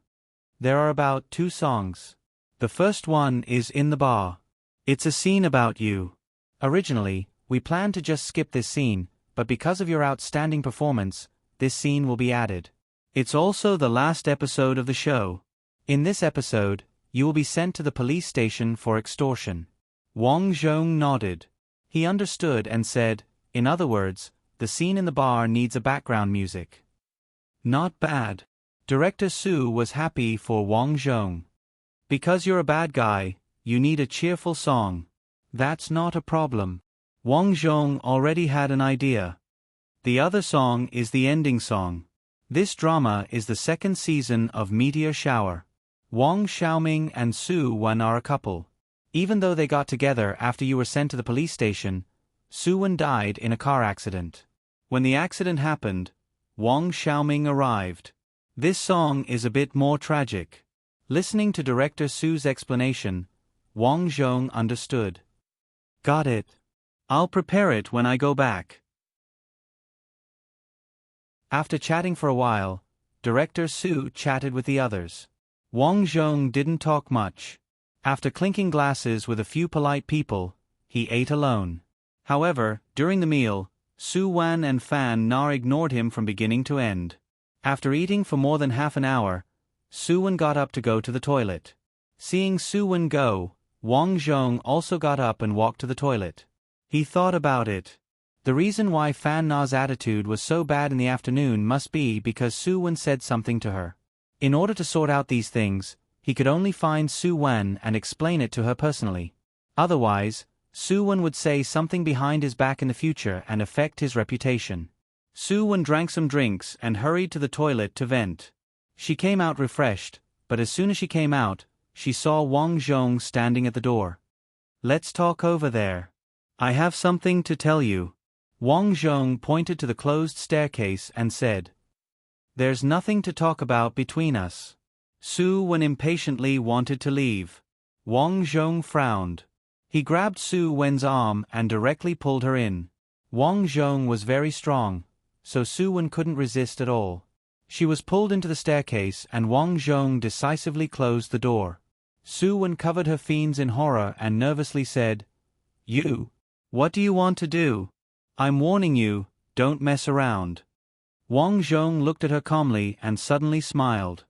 There are about 2 songs. The first one is In the Bar. It's a scene about you. Originally, we planned to just skip this scene, but because of your outstanding performance, this scene will be added. It's also the last episode of the show. In this episode, you will be sent to the police station for extortion. Wang Zhong nodded. He understood and said, in other words, the scene in the bar needs a background music. Not bad. Director Su was happy for Wang Zhong. Because you're a bad guy, you need a cheerful song. That's not a problem. Wang Zhong already had an idea. The other song is the ending song. This drama is the 2nd season of Meteor Shower. Wang Xiaoming and Su Wen are a couple. Even though they got together after you were sent to the police station, Su Wen died in a car accident. When the accident happened, Wang Xiaoming arrived. This song is a bit more tragic. Listening to Director Su's explanation, Wang Zhong understood. Got it. I'll prepare it when I go back. After chatting for a while, Director Su chatted with the others. Wang Zhong didn't talk much. After clinking glasses with a few polite people, he ate alone. However, during the meal, Su Wan and Fan Na ignored him from beginning to end. After eating for more than half an hour, Su Wan got up to go to the toilet. Seeing Su Wan go, Wang Zhong also got up and walked to the toilet. He thought about it. The reason why Fan Na's attitude was so bad in the afternoon must be because Su Wan said something to her. In order to sort out these things, he could only find Su Wan and explain it to her personally. Otherwise, Su Wan would say something behind his back in the future and affect his reputation. Su-Wen drank some drinks and hurried to the toilet to vent. She came out refreshed, but as soon as she came out, she saw Wang Zhong standing at the door. "Let's talk over there. I have something to tell you." Wang Zhong pointed to the closed staircase and said, "There's nothing to talk about between us." Su-Wen impatiently wanted to leave. Wang Zhong frowned. He grabbed Su-Wen's arm and directly pulled her in. Wang Zhong was very strong, so Su-Wen couldn't resist at all. She was pulled into the staircase and Wang Zhong decisively closed the door. Su-Wen covered her fiends in horror and nervously said, "You. What do you want to do? I'm warning you, don't mess around." Wang Zhong looked at her calmly and suddenly smiled.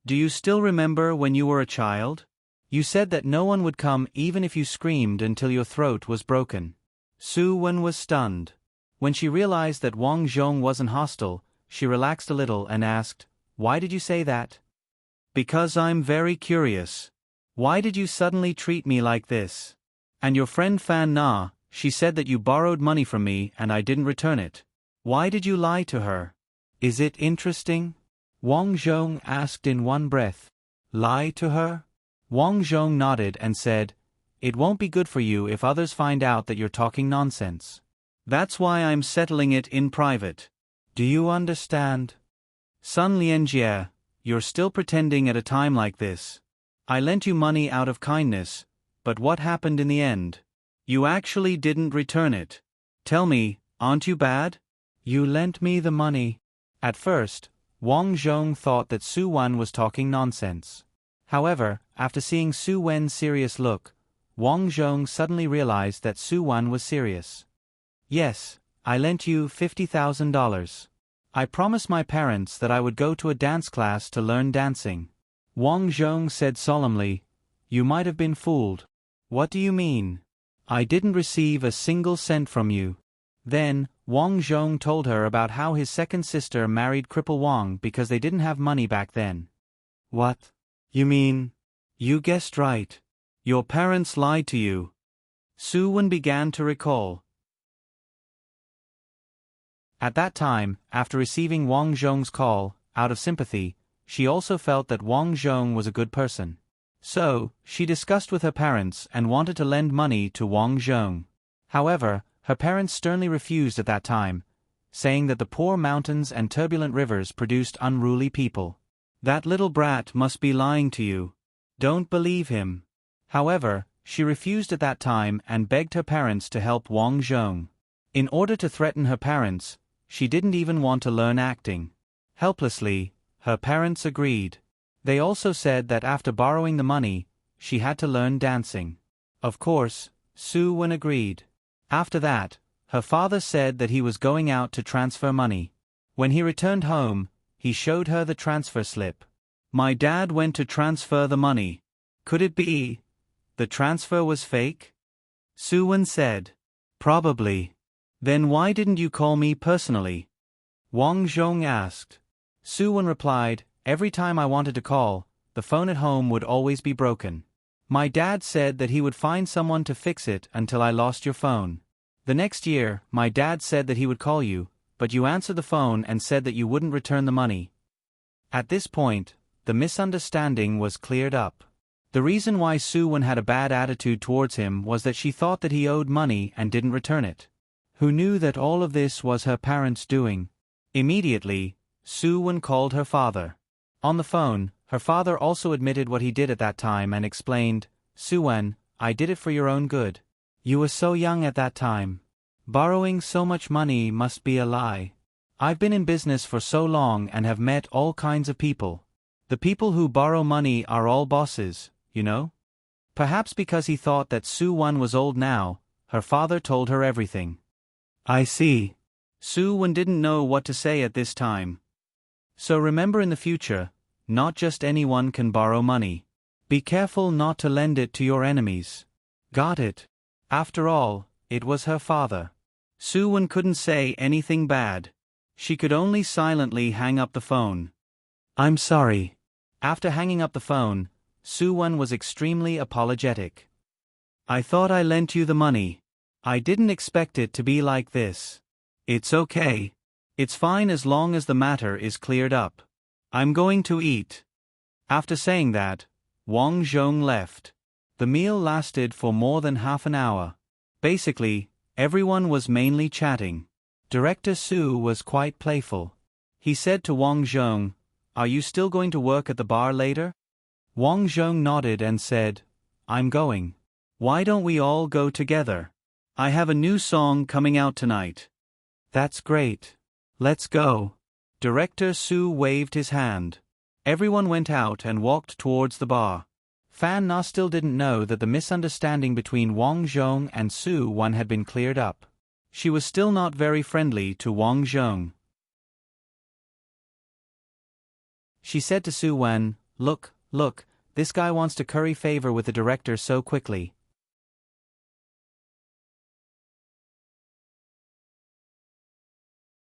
"Do you still remember when you were a child? You said that no one would come even if you screamed until your throat was broken." Su-Wen was stunned. When she realized that Wang Zhong wasn't hostile, she relaxed a little and asked, "Why did you say that?" "Because I'm very curious. Why did you suddenly treat me like this? And your friend Fan Na, she said that you borrowed money from me and I didn't return it. Why did you lie to her? Is it interesting?" Wang Zhong asked in one breath. "Lie to her?" Wang Zhong nodded and said, "It won't be good for you if others find out that you're talking nonsense. That's why I'm settling it in private. Do you understand? Sun Lianjie, you're still pretending at a time like this. I lent you money out of kindness, but what happened in the end? You actually didn't return it. Tell me, aren't you bad?" "You lent me the money." At first, Wang Zhong thought that Su-Wen was talking nonsense. However, after seeing Su-Wen's serious look, Wang Zhong suddenly realized that Su-Wen was serious. "Yes, I lent you $50,000. I promised my parents that I would go to a dance class to learn dancing." Wang Zhong said solemnly, "You might have been fooled." "What do you mean? I didn't receive a single cent from you." Then, Wang Zhong told her about how his second sister married Cripple Wang because they didn't have money back then. "What? You mean? You guessed right. Your parents lied to you." Su-Wen began to recall. At that time, after receiving Wang Zhong's call, out of sympathy, she also felt that Wang Zhong was a good person. So, she discussed with her parents and wanted to lend money to Wang Zhong. However, her parents sternly refused at that time, saying that the poor mountains and turbulent rivers produced unruly people. "That little brat must be lying to you. Don't believe him." However, she refused at that time and begged her parents to help Wang Zhong. In order to threaten her parents, she didn't even want to learn acting. Helplessly, her parents agreed. They also said that after borrowing the money, she had to learn dancing. Of course, Su-Wen agreed. After that, her father said that he was going out to transfer money. When he returned home, he showed her the transfer slip. "My dad went to transfer the money. Could it be the transfer was fake?" Su-Wen said. "Probably." "Then why didn't you call me personally?" Wang Zhong asked. Su-Wen replied, "Every time I wanted to call, the phone at home would always be broken. My dad said that he would find someone to fix it until I lost your phone. The next year, my dad said that he would call you, but you answered the phone and said that you wouldn't return the money." At this point, the misunderstanding was cleared up. The reason why Su-Wen had a bad attitude towards him was that she thought that he owed money and didn't return it. Who knew that all of this was her parents' doing? Immediately, Su-Wen called her father. On the phone, her father also admitted what he did at that time and explained, "Su-Wen, I did it for your own good. You were so young at that time. Borrowing so much money must be a lie. I've been in business for so long and have met all kinds of people. The people who borrow money are all bosses, you know?" Perhaps because he thought that Su-Wen was old now, her father told her everything. "I see." Su-Wen didn't know what to say at this time. "So remember in the future, not just anyone can borrow money. Be careful not to lend it to your enemies." Got it. After all, it was her father. Su-Wen couldn't say anything bad. She could only silently hang up the phone. "I'm sorry." After hanging up the phone, Su-Wen was extremely apologetic. "I thought I lent you the money. I didn't expect it to be like this." "It's okay. It's fine as long as the matter is cleared up. I'm going to eat. After saying that, Wang Zhong left. The meal lasted for more than half an hour. Basically, everyone was mainly chatting. Director Su was quite playful. He said to Wang Zhong, "Are you still going to work at the bar later?" Wang Zhong nodded and said, "I'm going. Why don't we all go together? I have a new song coming out tonight." "That's great. Let's go." Director Su waved his hand. Everyone went out and walked towards the bar. Fan Na still didn't know that the misunderstanding between Wang Zhong and Su Wan had been cleared up. She was still not very friendly to Wang Zhong. She said to Su Wan, Look, this guy wants to curry favor with the director so quickly."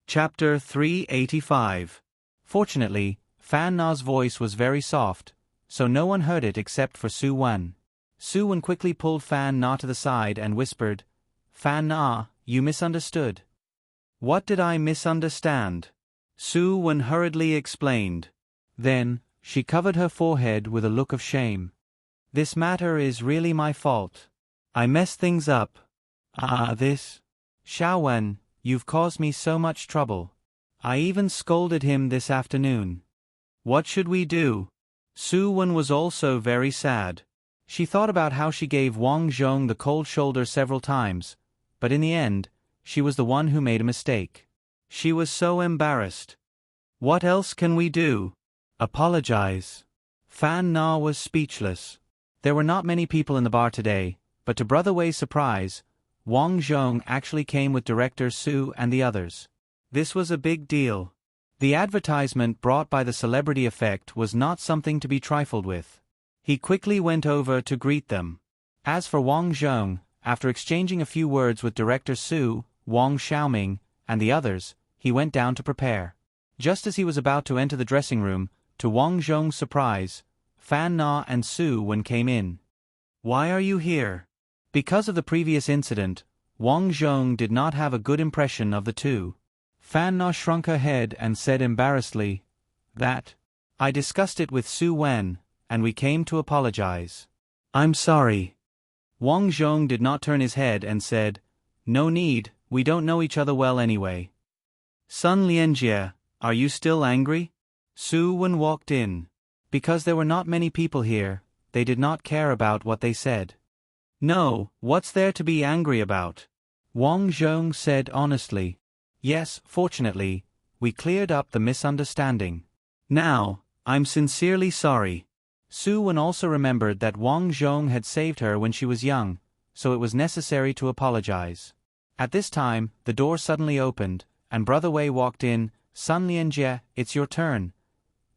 Chapter 385. Fortunately, Fan Na's voice was very soft, so no one heard it except for Su Wan. Su Wan quickly pulled Fan Na to the side and whispered, "Fan Na, you misunderstood." "What did I misunderstand?" Su Wan hurriedly explained. Then, she covered her forehead with a look of shame. "This matter is really my fault. I messed things up. This. Xiao Wen, you've caused me so much trouble. I even scolded him this afternoon. What should we do?" Su Wan was also very sad. She thought about how she gave Wang Zhong the cold shoulder several times, but in the end, she was the one who made a mistake. She was so embarrassed. What else can we do? Apologize. Fan Na was speechless. There were not many people in the bar today, but to Brother Wei's surprise, Wang Zhong actually came with Director Su and the others. This was a big deal. The advertisement brought by the celebrity effect was not something to be trifled with. He quickly went over to greet them. As for Wang Zhong, after exchanging a few words with Director Su, Wang Xiaoming, and the others, he went down to prepare. Just as he was about to enter the dressing room, to Wang Zhong's surprise, Fan Na and Su Wan came in. "Why are you here?" Because of the previous incident, Wang Zhong did not have a good impression of the two. Fan Na shrunk her head and said embarrassedly, "That. I discussed it with Su Wan, and we came to apologize." "I'm sorry." Wang Zhong did not turn his head and said, "No need, we don't know each other well anyway." "Sun Lianjie, are you still angry?" Su Wan walked in. Because there were not many people here, they did not care about what they said. "No, what's there to be angry about?" Wang Zhong said honestly. "Yes, fortunately, we cleared up the misunderstanding. Now, I'm sincerely sorry." Su Wan also remembered that Wang Zhong had saved her when she was young, so it was necessary to apologize. At this time, the door suddenly opened, and Brother Wei walked in. "Sun Lianjie, it's your turn."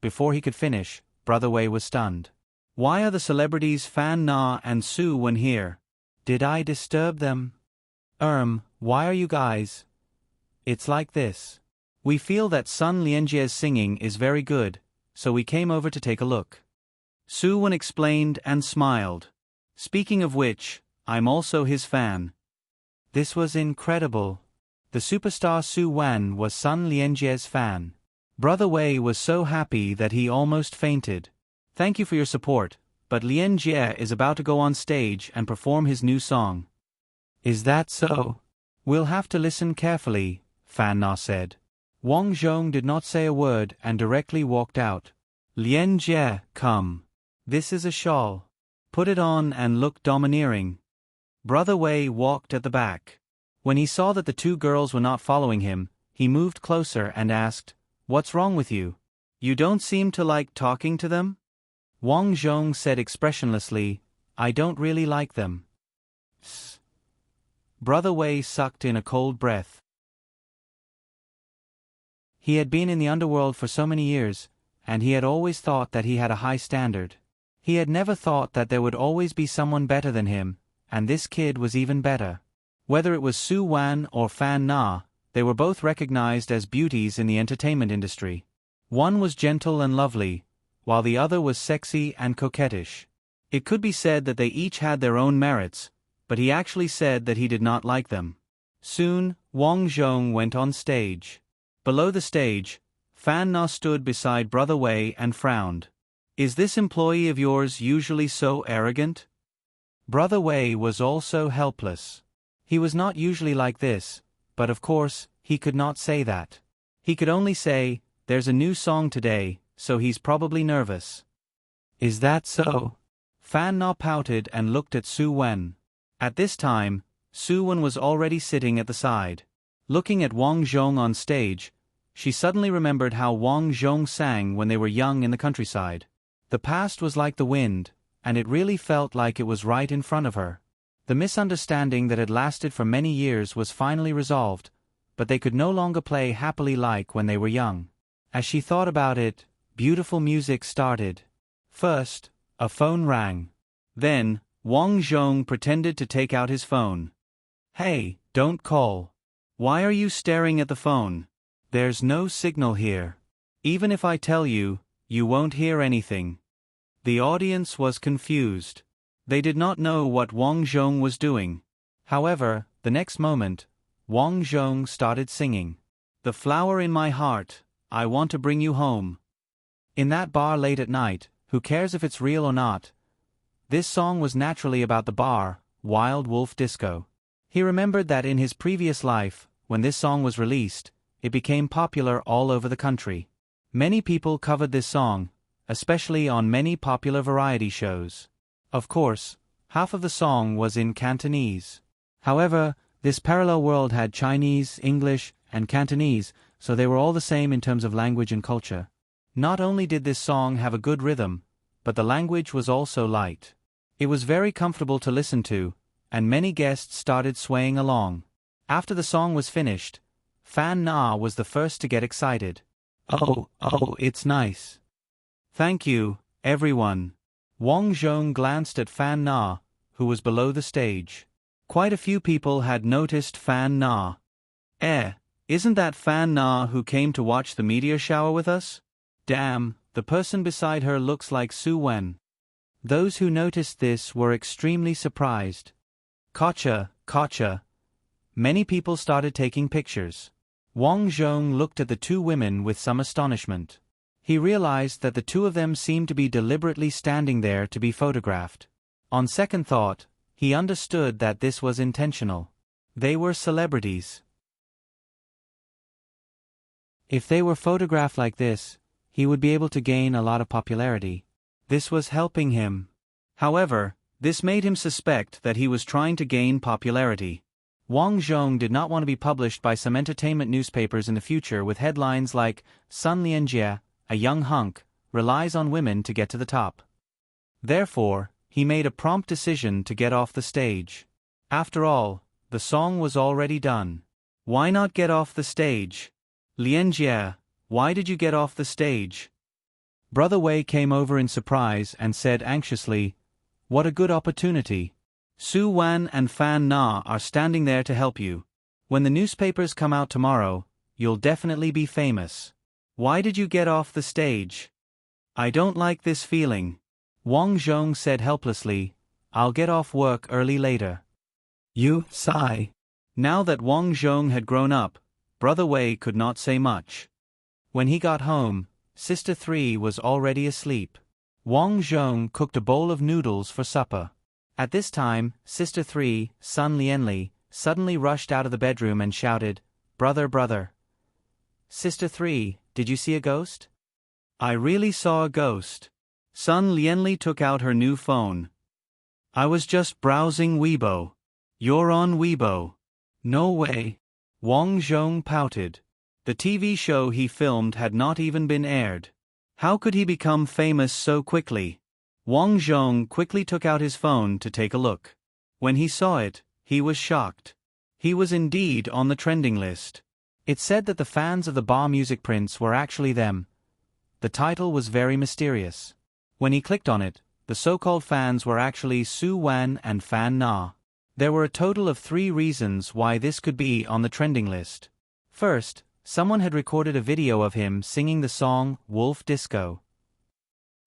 Before he could finish, Brother Wei was stunned. "Why are the celebrities Fan Na and Su Wan here? Did I disturb them?" Why are you guys? It's like this. We feel that Sun Lianjie's singing is very good, so we came over to take a look." Su Wan explained and smiled. "Speaking of which, I'm also his fan." This was incredible. The superstar Su Wan was Sun Lianjie's fan. Brother Wei was so happy that he almost fainted. "Thank you for your support, but Lianjie is about to go on stage and perform his new song." "Is that so? We'll have to listen carefully," Fan Na said. Wang Zhong did not say a word and directly walked out. "Lianjie, come. This is a shawl. Put it on and look domineering." Brother Wei walked at the back. When he saw that the two girls were not following him, he moved closer and asked, "What's wrong with you? You don't seem to like talking to them?" Wang Zhong said expressionlessly, "I don't really like them." Brother Wei sucked in a cold breath. He had been in the underworld for so many years, and he had always thought that he had a high standard. He had never thought that there would always be someone better than him, and this kid was even better. Whether it was Su Wan or Fan Na, they were both recognized as beauties in the entertainment industry. One was gentle and lovely, while the other was sexy and coquettish. It could be said that they each had their own merits, but he actually said that he did not like them. Soon, Wang Zhong went on stage. Below the stage, Fan Na stood beside Brother Wei and frowned. Is this employee of yours usually so arrogant? Brother Wei was also helpless. He was not usually like this, but of course, he could not say that. He could only say, there's a new song today, so he's probably nervous. Is that so? Fan Na pouted and looked at Su Wen. At this time, Su Wen was already sitting at the side. Looking at Wang Zhong on stage, she suddenly remembered how Wang Zhong sang when they were young in the countryside. The past was like the wind, and it really felt like it was right in front of her. The misunderstanding that had lasted for many years was finally resolved, but they could no longer play happily like when they were young. As she thought about it, beautiful music started. First, a phone rang. Then, Wang Zhong pretended to take out his phone. Hey, don't call. Why are you staring at the phone? There's no signal here. Even if I tell you, you won't hear anything. The audience was confused. They did not know what Wang Zhong was doing. However, the next moment, Wang Zhong started singing. The flower in my heart, I want to bring you home. In that bar late at night, who cares if it's real or not? This song was naturally about the bar, Wild Wolf Disco. He remembered that in his previous life, when this song was released, it became popular all over the country. Many people covered this song, especially on many popular variety shows. Of course, half of the song was in Cantonese. However, this parallel world had Chinese, English, and Cantonese, so they were all the same in terms of language and culture. Not only did this song have a good rhythm, but the language was also light. It was very comfortable to listen to, and many guests started swaying along. After the song was finished, Fan Na was the first to get excited. Oh, it's nice. Thank you, everyone. Wang Zhong glanced at Fan Na, who was below the stage. Quite a few people had noticed Fan Na. Isn't that Fan Na who came to watch the meteor shower with us? Damn, the person beside her looks like Su Wen. Those who noticed this were extremely surprised. Gotcha. Many people started taking pictures. Wang Zhong looked at the two women with some astonishment. He realized that the two of them seemed to be deliberately standing there to be photographed. On second thought, he understood that this was intentional. They were celebrities. If they were photographed like this, he would be able to gain a lot of popularity. This was helping him. However, this made him suspect that he was trying to gain popularity. Wang Zhong did not want to be published by some entertainment newspapers in the future with headlines like, Sun Lianjie, a young hunk, relies on women to get to the top. Therefore, he made a prompt decision to get off the stage. After all, the song was already done. Why not get off the stage? Lianjie, why did you get off the stage? Brother Wei came over in surprise and said anxiously, What a good opportunity. Su Wan and Fan Na are standing there to help you. When the newspapers come out tomorrow, you'll definitely be famous. Why did you get off the stage? I don't like this feeling. Wang Zhong said helplessly, I'll get off work early later. You sigh. Now that Wang Zhong had grown up, Brother Wei could not say much. When he got home, Sister 3 was already asleep. Wang Zhong cooked a bowl of noodles for supper. At this time, Sister 3, Sun Lianli, suddenly rushed out of the bedroom and shouted, Brother. Sister 3, did you see a ghost? I really saw a ghost. Sun Lianli took out her new phone. I was just browsing Weibo. You're on Weibo. No way. Wang Zhong pouted. The TV show he filmed had not even been aired. How could he become famous so quickly? Wang Zhong quickly took out his phone to take a look. When he saw it, he was shocked. He was indeed on the trending list. It said that the fans of the Bar Music Prince were actually them. The title was very mysterious. When he clicked on it, the so-called fans were actually Su Wan and Fan Na. There were a total of 3 reasons why this could be on the trending list. First, someone had recorded a video of him singing the song Wolf Disco.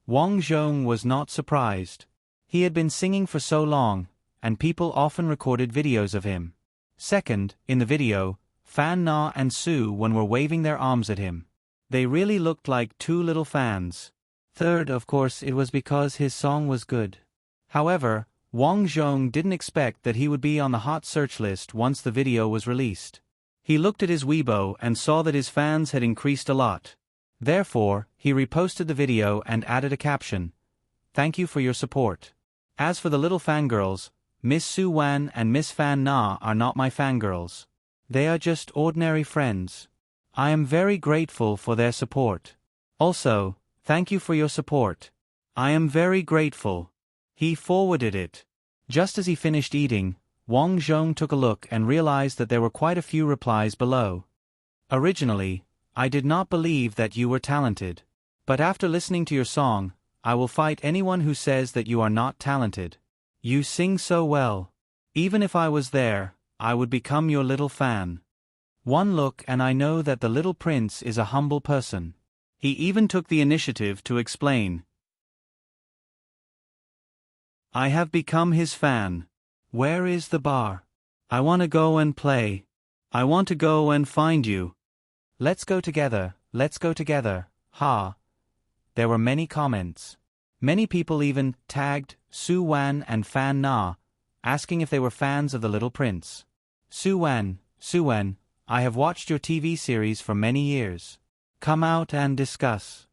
Wang Zhong was not surprised. He had been singing for so long, and people often recorded videos of him. Second, in the video, Fan Na and Su Wen were waving their arms at him. They really looked like two little fans. Third, of course, it was because his song was good. However, Wang Zhong didn't expect that he would be on the hot search list once the video was released. He looked at his Weibo and saw that his fans had increased a lot. Therefore, he reposted the video and added a caption, "Thank you for your support. As for the little fangirls, Miss Su Wan and Miss Fan Na are not my fangirls. They are just ordinary friends. I am very grateful for their support. Also, thank you for your support. I am very grateful." He forwarded it. Just as he finished eating, Wang Zhong took a look and realized that there were quite a few replies below. "Originally, I did not believe that you were talented. But after listening to your song, I will fight anyone who says that you are not talented. You sing so well. Even if I was there, I would become your little fan. One look and I know that the little prince is a humble person." He even took the initiative to explain. "I have become his fan. Where is the bar? I want to go and play. I want to go and find you. Let's go together, ha." There were many comments. Many people even tagged Su Wan and Fan Na, asking if they were fans of the little prince. Su Wan, I have watched your TV series for many years. Come out and discuss.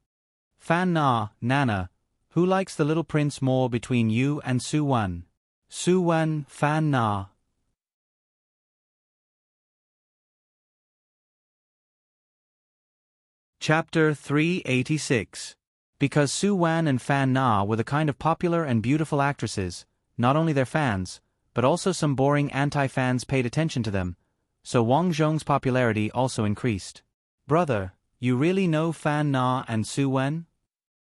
Fan Na, Nana, who likes the little prince more between you and Su Wan? Su Wan, Fan Na. Chapter 386. Because Su Wan and Fan Na were the kind of popular and beautiful actresses, not only their fans, but also some boring anti-fans paid attention to them, so Wang Zhong's popularity also increased. "Brother, you really know Fan Na and Su Wan?"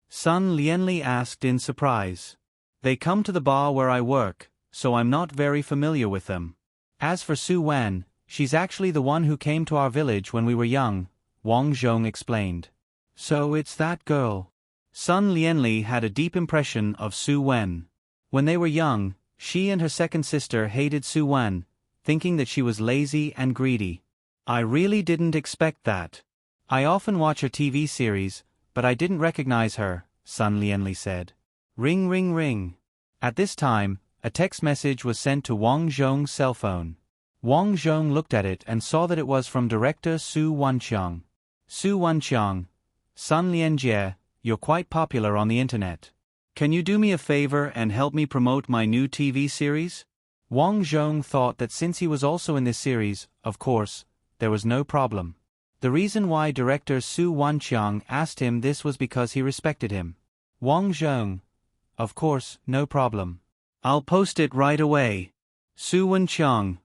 Sun Lianli asked in surprise. "They come to the bar where I work, so I'm not very familiar with them. As for Su Wan, she's actually the one who came to our village when we were young," Wang Zhong explained. "So it's that girl." Sun Lianli had a deep impression of Su Wan. When they were young, she and her second sister hated Su Wan, thinking that she was lazy and greedy. "I really didn't expect that. I often watch her TV series, but I didn't recognize her," Sun Lianli said. Ring ring ring. At this time, a text message was sent to Wang Zhong's cell phone. Wang Zhong looked at it and saw that it was from director Su Wanqiang. "Su Wanqiang, Sun Lianjie, you're quite popular on the internet. Can you do me a favor and help me promote my new TV series?" Wang Zhong thought that since he was also in this series, of course, there was no problem. The reason why director Su Wanqiang asked him this was because he respected him. Wang Zhong, "Of course, no problem. I'll post it right away." Su Wanqiang,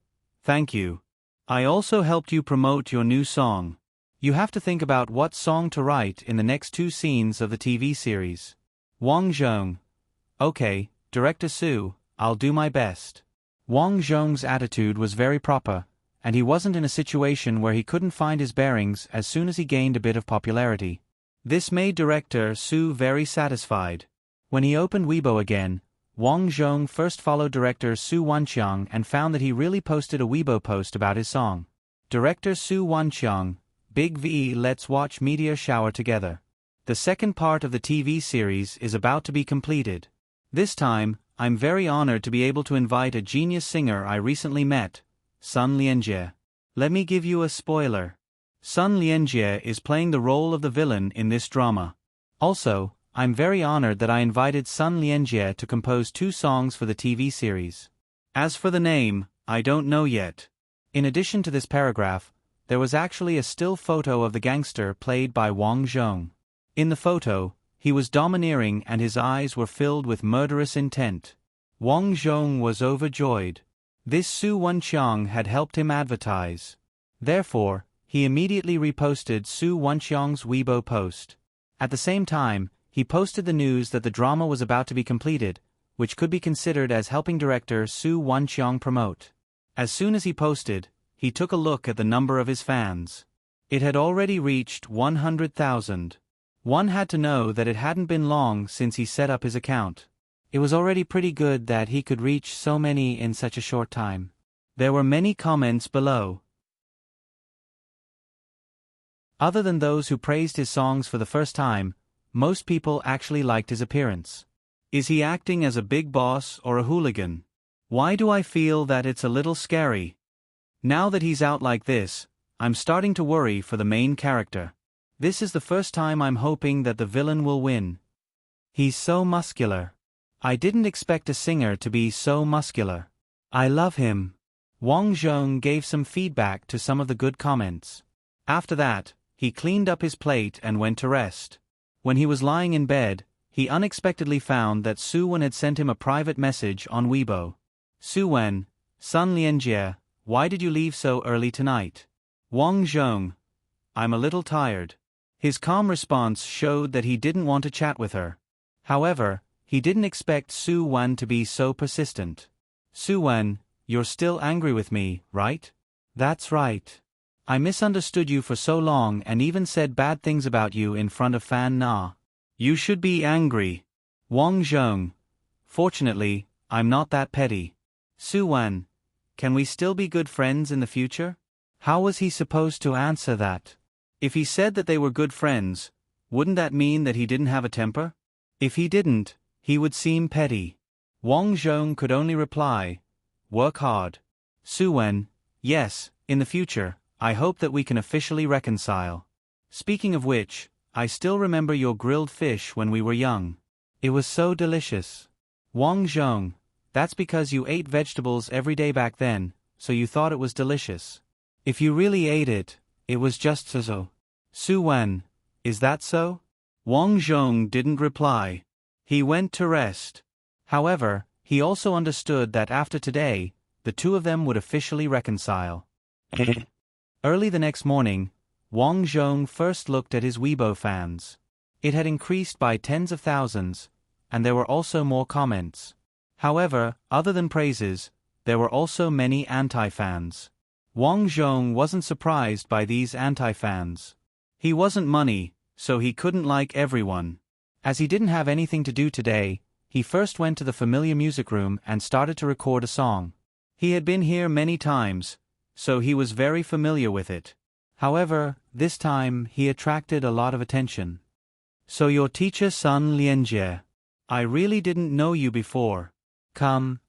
"Thank you. I also helped you promote your new song. You have to think about what song to write in the next 2 scenes of the TV series." Wang Zhong, "Okay, Director Su, I'll do my best." Wang Zhong's attitude was very proper, and he wasn't in a situation where he couldn't find his bearings as soon as he gained a bit of popularity. This made Director Su very satisfied. When he opened Weibo again, Wang Zhong first followed Director Su Wanqiang and found that he really posted a Weibo post about his song. Director Su Wanqiang, Big V, let's watch Meteor Shower together. The second part of the TV series is about to be completed. This time, I'm very honored to be able to invite a genius singer I recently met, Sun Lianjie. Let me give you a spoiler. Sun Lianjie is playing the role of the villain in this drama. Also, I'm very honored that I invited Sun Lianjie to compose 2 songs for the TV series. As for the name, I don't know yet. In addition to this paragraph, there was actually a still photo of the gangster played by Wang Zhong. In the photo, he was domineering and his eyes were filled with murderous intent. Wang Zhong was overjoyed. This Su Wanqiang had helped him advertise. Therefore, he immediately reposted Su Wanqiang's Weibo post. At the same time, he posted the news that the drama was about to be completed, which could be considered as helping director Su Wanqiang promote. As soon as he posted, he took a look at the number of his fans. It had already reached 100,000. One had to know that it hadn't been long since he set up his account. It was already pretty good that he could reach so many in such a short time. There were many comments below. Other than those who praised his songs for the first time, most people actually liked his appearance. Is he acting as a big boss or a hooligan? Why do I feel that it's a little scary? Now that he's out like this, I'm starting to worry for the main character. This is the first time I'm hoping that the villain will win. He's so muscular. I didn't expect a singer to be so muscular. I love him. Wang Zhong gave some feedback to some of the good comments. After that, he cleaned up his plate and went to rest. When he was lying in bed, he unexpectedly found that Su Wen had sent him a private message on Weibo. Su Wen, Sun Lianjie, why did you leave so early tonight? Wang Zhong, I'm a little tired. His calm response showed that he didn't want to chat with her. However, he didn't expect Su Wen to be so persistent. Su Wen, you're still angry with me, right? That's right. I misunderstood you for so long and even said bad things about you in front of Fan Na. You should be angry. Wang Zhong. Fortunately, I'm not that petty. Su Wen, can we still be good friends in the future? How was he supposed to answer that? If he said that they were good friends, wouldn't that mean that he didn't have a temper? If he didn't, he would seem petty. Wang Zhong could only reply, work hard. Su Wen, yes, in the future, I hope that we can officially reconcile. Speaking of which, I still remember your grilled fish when we were young. It was so delicious. Wang Zhong, that's because you ate vegetables every day back then, so you thought it was delicious. If you really ate it, it was just so. Su Wen, is that so? Wang Zhong didn't reply. He went to rest. However, he also understood that after today, the two of them would officially reconcile. Early the next morning, Wang Zhong first looked at his Weibo fans. It had increased by tens of thousands, and there were also more comments. However, other than praises, there were also many anti-fans. Wang Zhong wasn't surprised by these anti-fans. He wasn't money, so he couldn't like everyone. As he didn't have anything to do today, he first went to the familiar music room and started to record a song. He had been here many times, so he was very familiar with it. However, this time he attracted a lot of attention. So your teacher Sun Lianjie. I really didn't know you before. Come,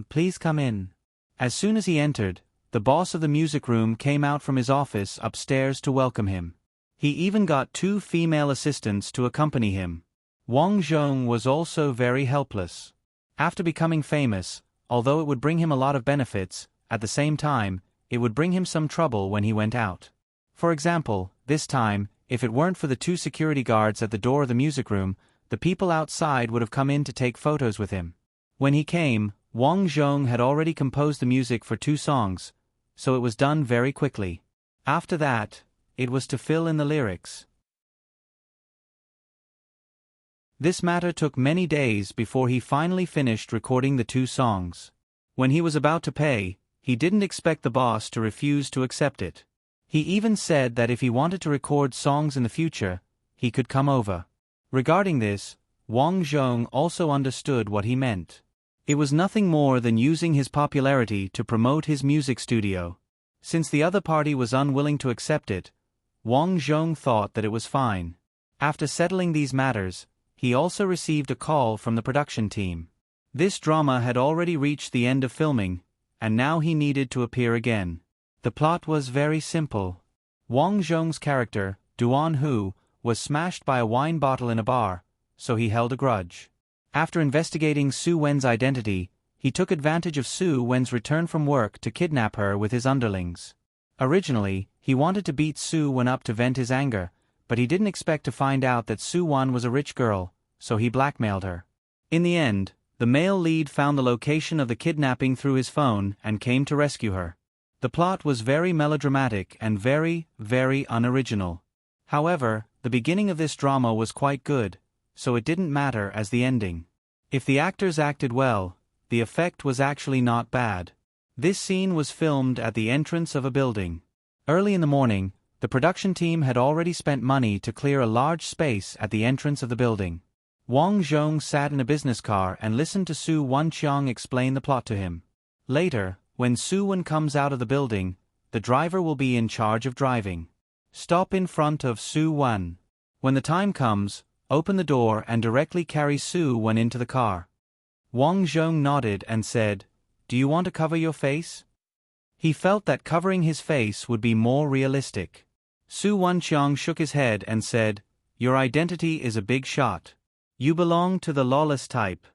please come in. As soon as he entered, the boss of the music room came out from his office upstairs to welcome him. He even got 2 female assistants to accompany him. Wang Zhong was also very helpless. After becoming famous, although it would bring him a lot of benefits, at the same time, it would bring him some trouble when he went out. For example, this time, if it weren't for the 2 security guards at the door of the music room, the people outside would have come in to take photos with him. When he came, Wang Zhong had already composed the music for 2 songs, so it was done very quickly. After that, it was to fill in the lyrics. This matter took many days before he finally finished recording the 2 songs. When he was about to pay, he didn't expect the boss to refuse to accept it. He even said that if he wanted to record songs in the future, he could come over. Regarding this, Wang Zhong also understood what he meant. It was nothing more than using his popularity to promote his music studio. Since the other party was unwilling to accept it, Wang Zhong thought that it was fine. After settling these matters, he also received a call from the production team. This drama had already reached the end of filming, and now he needed to appear again. The plot was very simple. Wang Zhong's character, Duan Hu, was smashed by a wine bottle in a bar, so he held a grudge. After investigating Su Wen's identity, he took advantage of Su Wen's return from work to kidnap her with his underlings. Originally, he wanted to beat Su Wen up to vent his anger, but he didn't expect to find out that Su Wen was a rich girl, so he blackmailed her. In the end, the male lead found the location of the kidnapping through his phone and came to rescue her. The plot was very melodramatic and very, very unoriginal. However, the beginning of this drama was quite good, so it didn't matter as the ending. If the actors acted well, the effect was actually not bad. This scene was filmed at the entrance of a building. Early in the morning, the production team had already spent money to clear a large space at the entrance of the building. Wang Zhong sat in a business car and listened to Su Wenqiang explain the plot to him. Later, when Su Wen comes out of the building, the driver will be in charge of driving. Stop in front of Su Wan. When the time comes, open the door and directly carry Su Wan into the car. Wang Zhong nodded and said, "Do you want to cover your face?" He felt that covering his face would be more realistic. Su Wanqiang shook his head and said, "Your identity is a big shot. You belong to the lawless type.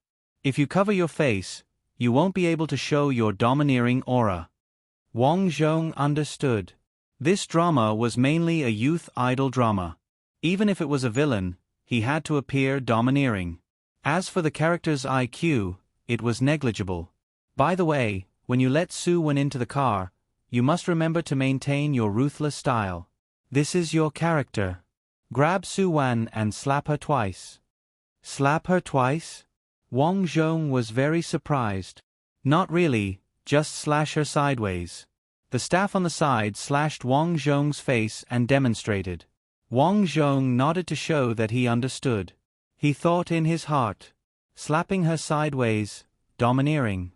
If you cover your face, you won't be able to show your domineering aura." Wang Zhong understood. This drama was mainly a youth idol drama. Even if it was a villain, he had to appear domineering. As for the character's IQ, it was negligible. By the way, when you let Su Wan into the car, you must remember to maintain your ruthless style. This is your character. Grab Su Wan and slap her twice. Slap her twice? Wang Zhong was very surprised. Not really, just slash her sideways. The staff on the side slashed Wang Zhong's face and demonstrated. Wang Zhong nodded to show that he understood. He thought in his heart, slapping her sideways, domineering.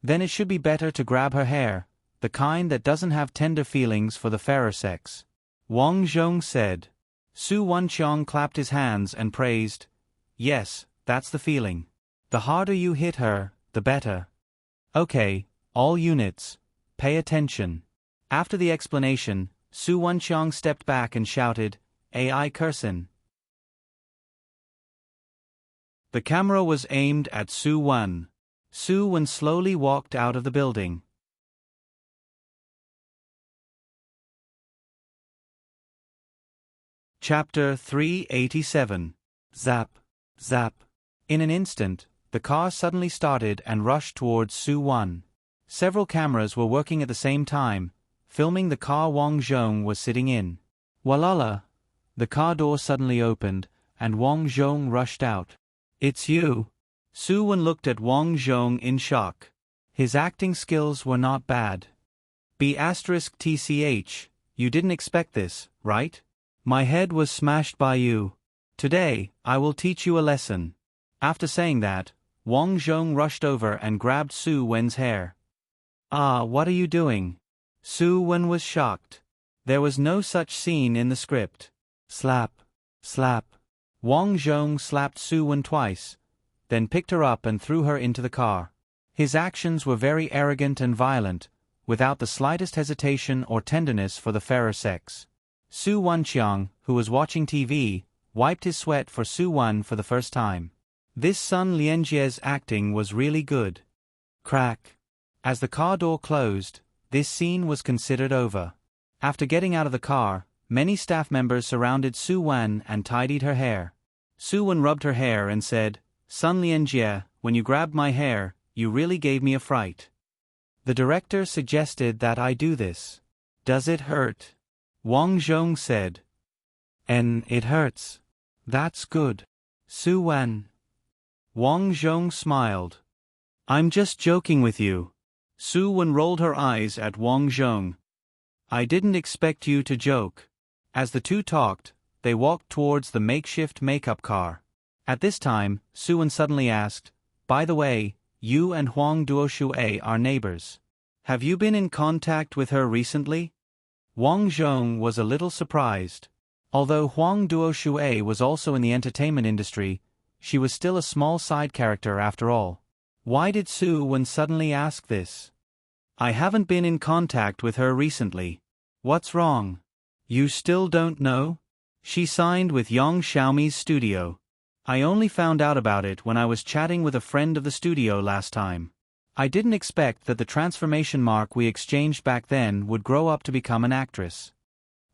Then it should be better to grab her hair, the kind that doesn't have tender feelings for the fairer sex. Wang Zhong said. Su Wanqiang clapped his hands and praised, "Yes, that's the feeling. The harder you hit her, the better. Okay, all units, pay attention." After the explanation, Su Wanqiang stepped back and shouted, "AI Cursin." The camera was aimed at Su Wan. Su Wan slowly walked out of the building. Chapter 387. Zap. Zap. In an instant, the car suddenly started and rushed towards Su Wan. Several cameras were working at the same time, filming the car Wang Zhong was sitting in. Walala! The car door suddenly opened, and Wang Zhong rushed out. "It's you." Su Wan looked at Wang Zhong in shock. His acting skills were not bad. B*TCH, you didn't expect this, right? My head was smashed by you. Today, I will teach you a lesson. After saying that, Wang Zhong rushed over and grabbed Su Wan's hair. "Ah, what are you doing?" Su Wan was shocked. There was no such scene in the script. Slap. Slap. Wang Zhong slapped Su Wan twice, then picked her up and threw her into the car. His actions were very arrogant and violent, without the slightest hesitation or tenderness for the fairer sex. Su Wanqiang, who was watching TV, wiped his sweat for Su Wan for the first time. This Sun Lianjie's acting was really good. Crack. As the car door closed, this scene was considered over. After getting out of the car, many staff members surrounded Su Wan and tidied her hair. Su Wan rubbed her hair and said, "Sun Lianjie, when you grabbed my hair, you really gave me a fright. The director suggested that I do this. Does it hurt?" Wang Zhong said. It hurts. That's good. Su Wan. Wang Zhong smiled. "I'm just joking with you." Su Wan rolled her eyes at Wang Zhong. "I didn't expect you to joke." As the two talked, they walked towards the makeshift makeup car. At this time, Su Wan suddenly asked, "By the way, you and Huang Duoshui are neighbors. Have you been in contact with her recently?" Wang Zhong was a little surprised. Although Huang Duoshui was also in the entertainment industry, she was still a small side character after all. Why did Su Wan suddenly ask this? "I haven't been in contact with her recently." "What's wrong? You still don't know?" "She signed with Yang Xiaomi's studio. I only found out about it when I was chatting with a friend of the studio last time. I didn't expect that the transformation mark we exchanged back then would grow up to become an actress."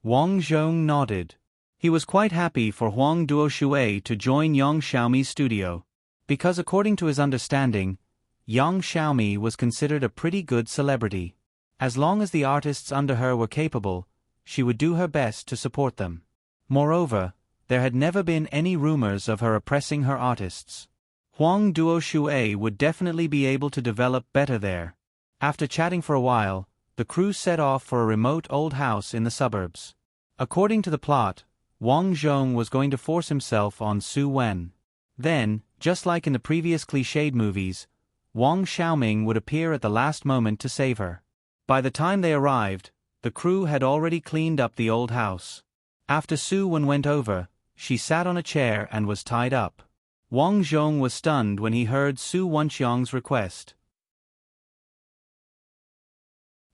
Wang Zhong nodded. He was quite happy for Huang Duoshui to join Yang Xiaomi's studio, because according to his understanding, Yang Xiaomi was considered a pretty good celebrity. As long as the artists under her were capable, she would do her best to support them. Moreover, there had never been any rumors of her oppressing her artists. Huang Duoshui would definitely be able to develop better there. After chatting for a while, the crew set off for a remote old house in the suburbs. According to the plot, Wang Zhong was going to force himself on Su Wan. Then, just like in the previous cliched movies, Wang Xiaoming would appear at the last moment to save her. By the time they arrived, The crew had already cleaned up the old house. After Su Wen went over, she sat on a chair and was tied up. Wang Zhong was stunned when he heard Su Wenxiang's request,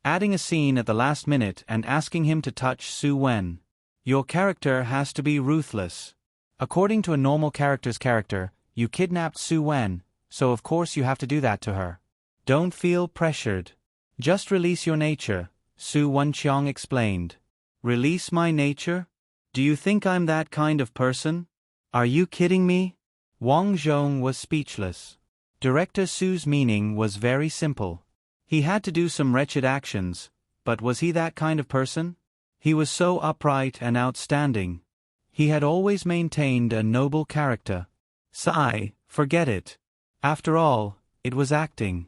adding a scene at the last minute and asking him to touch Su Wen. Your character has to be ruthless. According to a normal character's character, you kidnapped Su Wen, so of course you have to do that to her. Don't feel pressured. Just release your nature, Su Wenxiang explained. Release my nature? Do you think I'm that kind of person? Are you kidding me? Wang Zhong was speechless. Director Su's meaning was very simple. He had to do some wretched actions, but was he that kind of person? He was so upright and outstanding. He had always maintained a noble character. Sigh, forget it. After all, it was acting.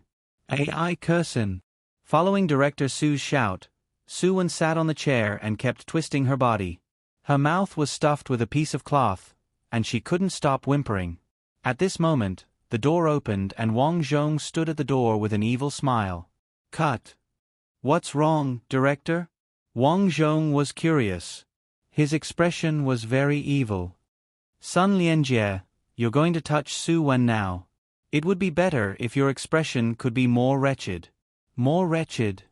AI Cursin. Following Director Su's shout, Su Wen sat on the chair and kept twisting her body. Her mouth was stuffed with a piece of cloth, and she couldn't stop whimpering. At this moment, the door opened and Wang Zhong stood at the door with an evil smile. Cut. What's wrong, director? Wang Zhong was curious. His expression was very evil. Sun Lianjie, you're going to touch Su Wen now. It would be better if your expression could be more wretched. More wretched?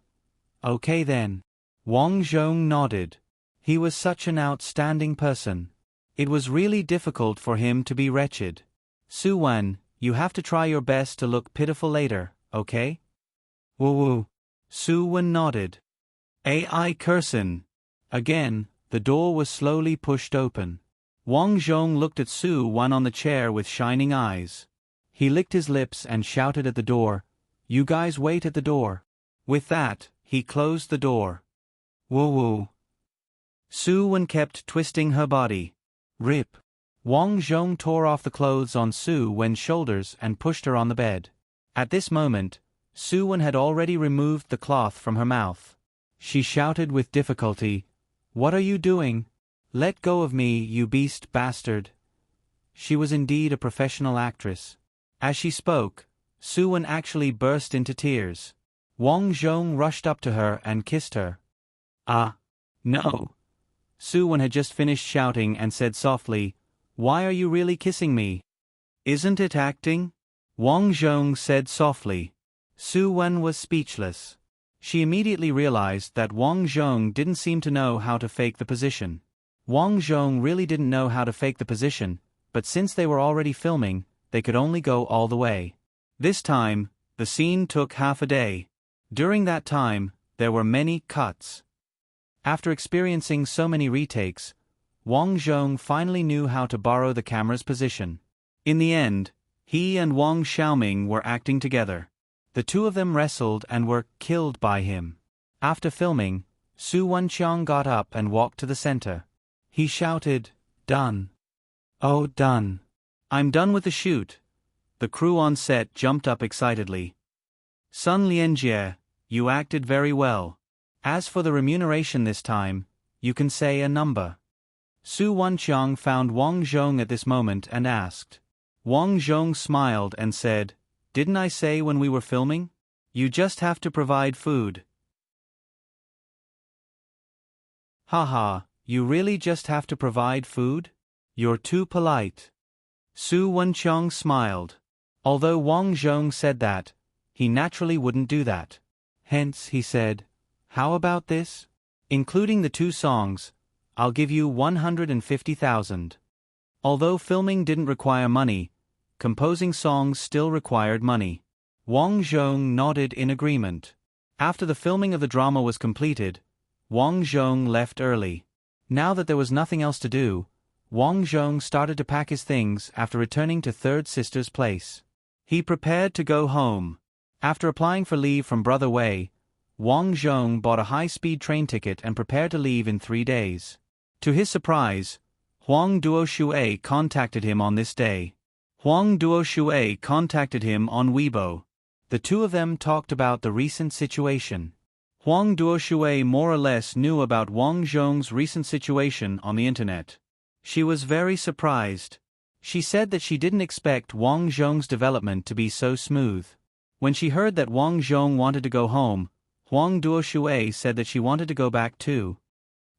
Okay then. Wang Zhong nodded. He was such an outstanding person. It was really difficult for him to be wretched. Su Wen, you have to try your best to look pitiful later, okay? Woo-woo. Su Wen nodded. AI Cursin. Again, the door was slowly pushed open. Wang Zhong looked at Su Wen on the chair with shining eyes. He licked his lips and shouted at the door, "You guys wait at the door." With that, he closed the door. Woo-woo. Su Wen kept twisting her body. Rip. Wang Zhong tore off the clothes on Su Wen's shoulders and pushed her on the bed. At this moment, Su Wen had already removed the cloth from her mouth. She shouted with difficulty, "What are you doing? Let go of me, you beast bastard." She was indeed a professional actress. As she spoke, Su Wen actually burst into tears. Wang Zhong rushed up to her and kissed her. Ah, no. Su Wen had just finished shouting and said softly, "Why are you really kissing me? Isn't it acting?" Wang Zhong said softly. Su Wen was speechless. She immediately realized that Wang Zhong didn't seem to know how to fake the position. Wang Zhong really didn't know how to fake the position, but since they were already filming, they could only go all the way. This time, the scene took half a day. During that time, there were many cuts. After experiencing so many retakes, Wang Zhong finally knew how to borrow the camera's position. In the end, he and Wang Xiaoming were acting together. The two of them wrestled and were killed by him. After filming, Su Wenxiang got up and walked to the center. He shouted, "Done. Oh, done. I'm done with the shoot." The crew on set jumped up excitedly. Sun Lianjie, you acted very well. As for the remuneration this time, you can say a number. Su Wenxiang found Wang Zhong at this moment and asked. Wang Zhong smiled and said, "Didn't I say when we were filming? You just have to provide food." Haha, you really just have to provide food? You're too polite. Su Wenxiang smiled. Although Wang Zhong said that, he naturally wouldn't do that. Hence, he said, "How about this? Including the 2 songs, I'll give you 150,000. Although filming didn't require money, composing songs still required money. Wang Zhong nodded in agreement. After the filming of the drama was completed, Wang Zhong left early. Now that there was nothing else to do, Wang Zhong started to pack his things after returning to Third Sister's place. He prepared to go home. After applying for leave from Brother Wei, Wang Zhong bought a high-speed train ticket and prepared to leave in 3 days. To his surprise, Huang Duoshui contacted him on this day. Huang Duoshui contacted him on Weibo. The two of them talked about the recent situation. Huang Duoshui more or less knew about Wang Zhong's recent situation on the internet. She was very surprised. She said that she didn't expect Wang Zhong's development to be so smooth. When she heard that Wang Zhong wanted to go home, Huang Duoshui said that she wanted to go back too.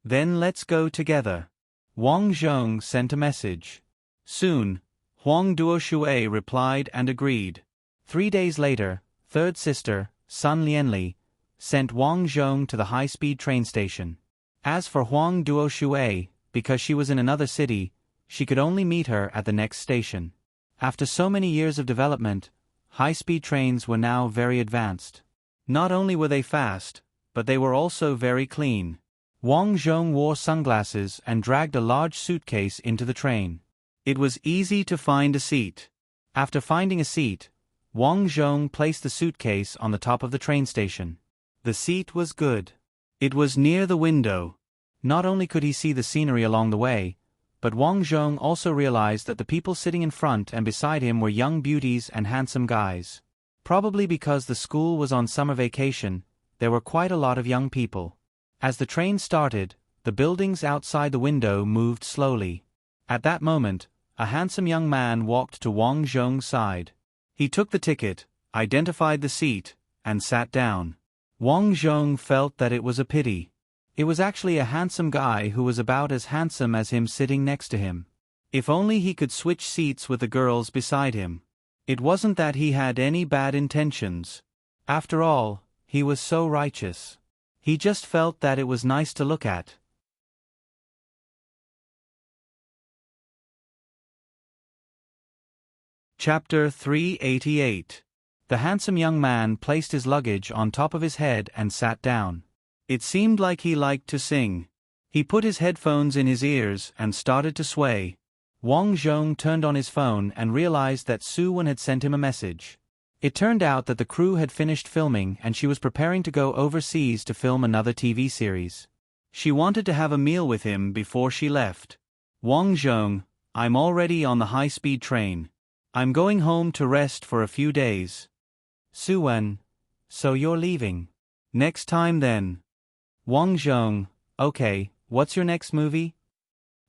Then let's go together. Wang Zhong sent a message. Soon, Huang Duoshui replied and agreed. 3 days later, third sister, Sun Lianli, sent Wang Zhong to the high-speed train station. As for Huang Duoshui, because she was in another city, she could only meet her at the next station. After so many years of development, high-speed trains were now very advanced. Not only were they fast, but they were also very clean. Wang Zhong wore sunglasses and dragged a large suitcase into the train. It was easy to find a seat. After finding a seat, Wang Zhong placed the suitcase on the top of the train station. The seat was good. It was near the window. Not only could he see the scenery along the way, but Wang Zhong also realized that the people sitting in front and beside him were young beauties and handsome guys. Probably because the school was on summer vacation, there were quite a lot of young people. As the train started, the buildings outside the window moved slowly. At that moment, a handsome young man walked to Wang Zhong's side. He took the ticket, identified the seat, and sat down. Wang Zhong felt that it was a pity. It was actually a handsome guy who was about as handsome as him sitting next to him. If only he could switch seats with the girls beside him. It wasn't that he had any bad intentions. After all, he was so righteous. He just felt that it was nice to look at. Chapter 388. The handsome young man placed his luggage on top of his head and sat down. It seemed like he liked to sing. He put his headphones in his ears and started to sway. Wang Zhong turned on his phone and realized that Su Wen had sent him a message. It turned out that the crew had finished filming and she was preparing to go overseas to film another TV series. She wanted to have a meal with him before she left. Wang Zhong, I'm already on the high-speed train. I'm going home to rest for a few days. Su Wen, so you're leaving. Next time then. Wang Zhong, okay, what's your next movie?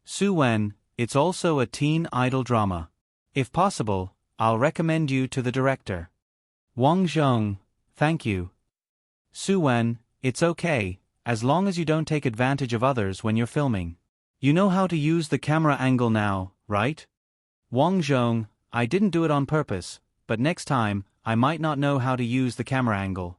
Su Wen, it's also a teen idol drama. If possible, I'll recommend you to the director. Wang Zhong, thank you. Su Wen, it's okay, as long as you don't take advantage of others when you're filming. You know how to use the camera angle now, right? Wang Zhong, I didn't do it on purpose, but next time, I might not know how to use the camera angle.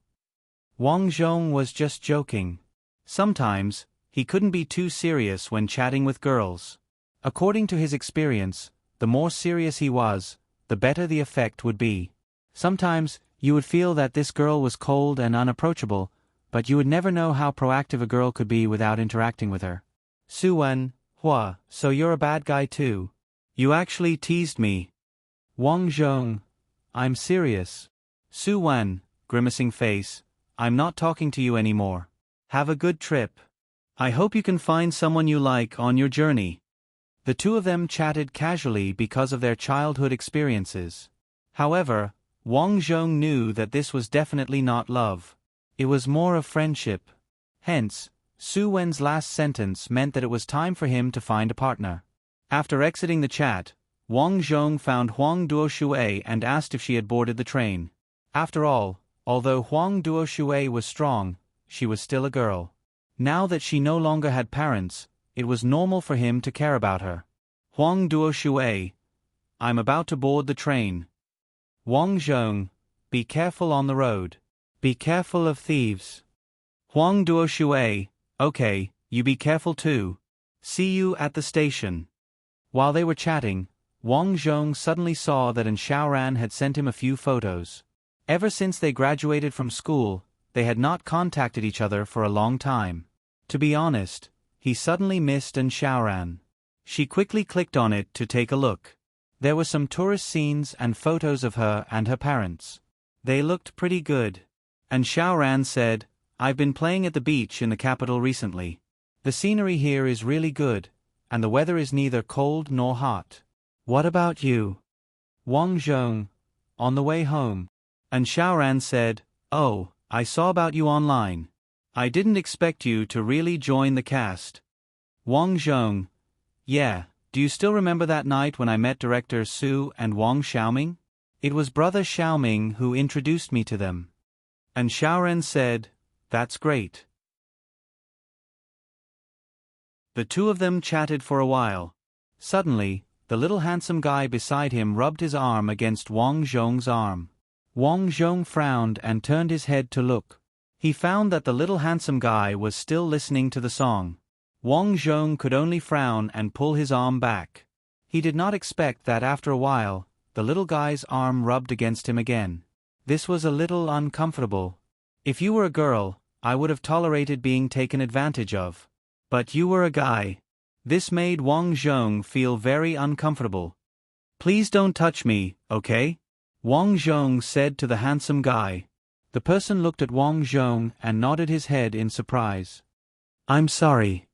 Wang Zhong was just joking. Sometimes, he couldn't be too serious when chatting with girls. According to his experience, the more serious he was, the better the effect would be. Sometimes, you would feel that this girl was cold and unapproachable, but you would never know how proactive a girl could be without interacting with her. Su Wen, Hua, so you're a bad guy too. You actually teased me. Wang Zhong, I'm serious. Su Wen, grimacing face, I'm not talking to you anymore. Have a good trip. I hope you can find someone you like on your journey. The two of them chatted casually because of their childhood experiences. However, Wang Zhong knew that this was definitely not love. It was more of friendship. Hence, Su Wen's last sentence meant that it was time for him to find a partner. After exiting the chat, Wang Zhong found Huang Duoshui and asked if she had boarded the train. After all, although Huang Duoshui was strong, she was still a girl. Now that she no longer had parents, it was normal for him to care about her. Huang Duoshui, I'm about to board the train. Wang Zhong, be careful on the road. Be careful of thieves. Huang Duoshui, okay, you be careful too. See you at the station. While they were chatting, Wang Zhong suddenly saw that An Xiaoran had sent him a few photos. Ever since they graduated from school, they had not contacted each other for a long time. To be honest, he suddenly missed An Xiaoran. She quickly clicked on it to take a look. There were some tourist scenes and photos of her and her parents. They looked pretty good. An Xiaoran said, I've been playing at the beach in the capital recently. The scenery here is really good, and the weather is neither cold nor hot. What about you? Wang Zhong, on the way home. An Xiaoran said, oh, I saw about you online. I didn't expect you to really join the cast. Wang Zhong, yeah, do you still remember that night when I met director Su and Wang Xiaoming? It was brother Xiaoming who introduced me to them. An Xiaoran said, That's great. The two of them chatted for a while. Suddenly, the little handsome guy beside him rubbed his arm against Wang Zhong's arm. Wang Zhong frowned and turned his head to look. He found that the little handsome guy was still listening to the song. Wang Zhong could only frown and pull his arm back. He did not expect that after a while, the little guy's arm rubbed against him again. This was a little uncomfortable. If you were a girl, I would have tolerated being taken advantage of. But you were a guy. This made Wang Zhong feel very uncomfortable. Please don't touch me, okay? Wang Zhong said to the handsome guy. The person looked at Wang Zhong and nodded his head in surprise. I'm sorry.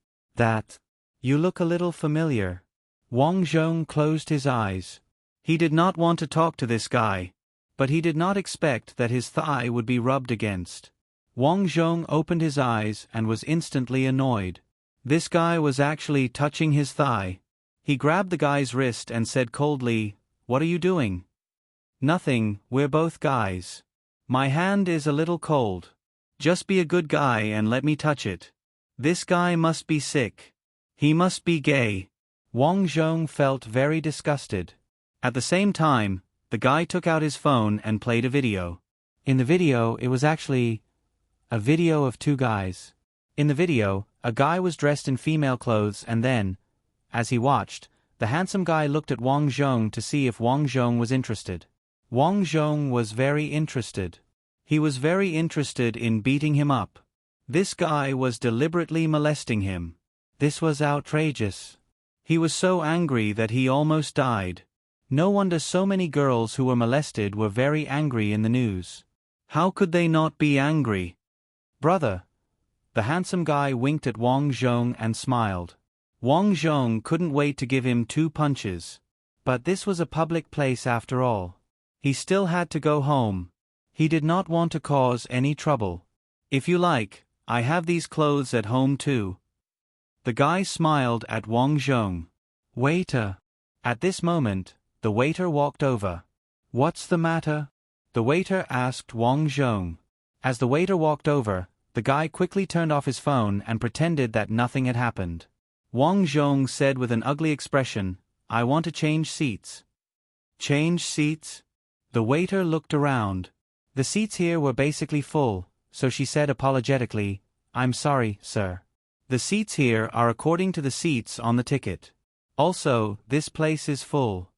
You look a little familiar. Wang Zhong closed his eyes. He did not want to talk to this guy, but he did not expect that his thigh would be rubbed against. Wang Zhong opened his eyes and was instantly annoyed. This guy was actually touching his thigh. He grabbed the guy's wrist and said coldly, "What are you doing?" "Nothing, we're both guys. My hand is a little cold. Just be a good guy and let me touch it." This guy must be sick. He must be gay. Wang Zhong felt very disgusted. At the same time, the guy took out his phone and played a video. In the video, it was actually a video of two guys. In the video, a guy was dressed in female clothes and then, as he watched, the handsome guy looked at Wang Zhong to see if Wang Zhong was interested. Wang Zhong was very interested. He was very interested in beating him up. This guy was deliberately molesting him. This was outrageous. He was so angry that he almost died. No wonder so many girls who were molested were very angry in the news. How could they not be angry? Brother. The handsome guy winked at Wang Zhong and smiled. Wang Zhong couldn't wait to give him 2 punches. But this was a public place after all. He still had to go home. He did not want to cause any trouble. If you like, I have these clothes at home too. The guy smiled at Wang Zhong. Waiter. At this moment, the waiter walked over. What's the matter? The waiter asked Wang Zhong. As the waiter walked over, the guy quickly turned off his phone and pretended that nothing had happened. Wang Zhong said with an ugly expression, "I want to change seats." Change seats? The waiter looked around. The seats here were basically full, so she said apologetically, "I'm sorry, sir. The seats here are according to the seats on the ticket. Also, this place is full."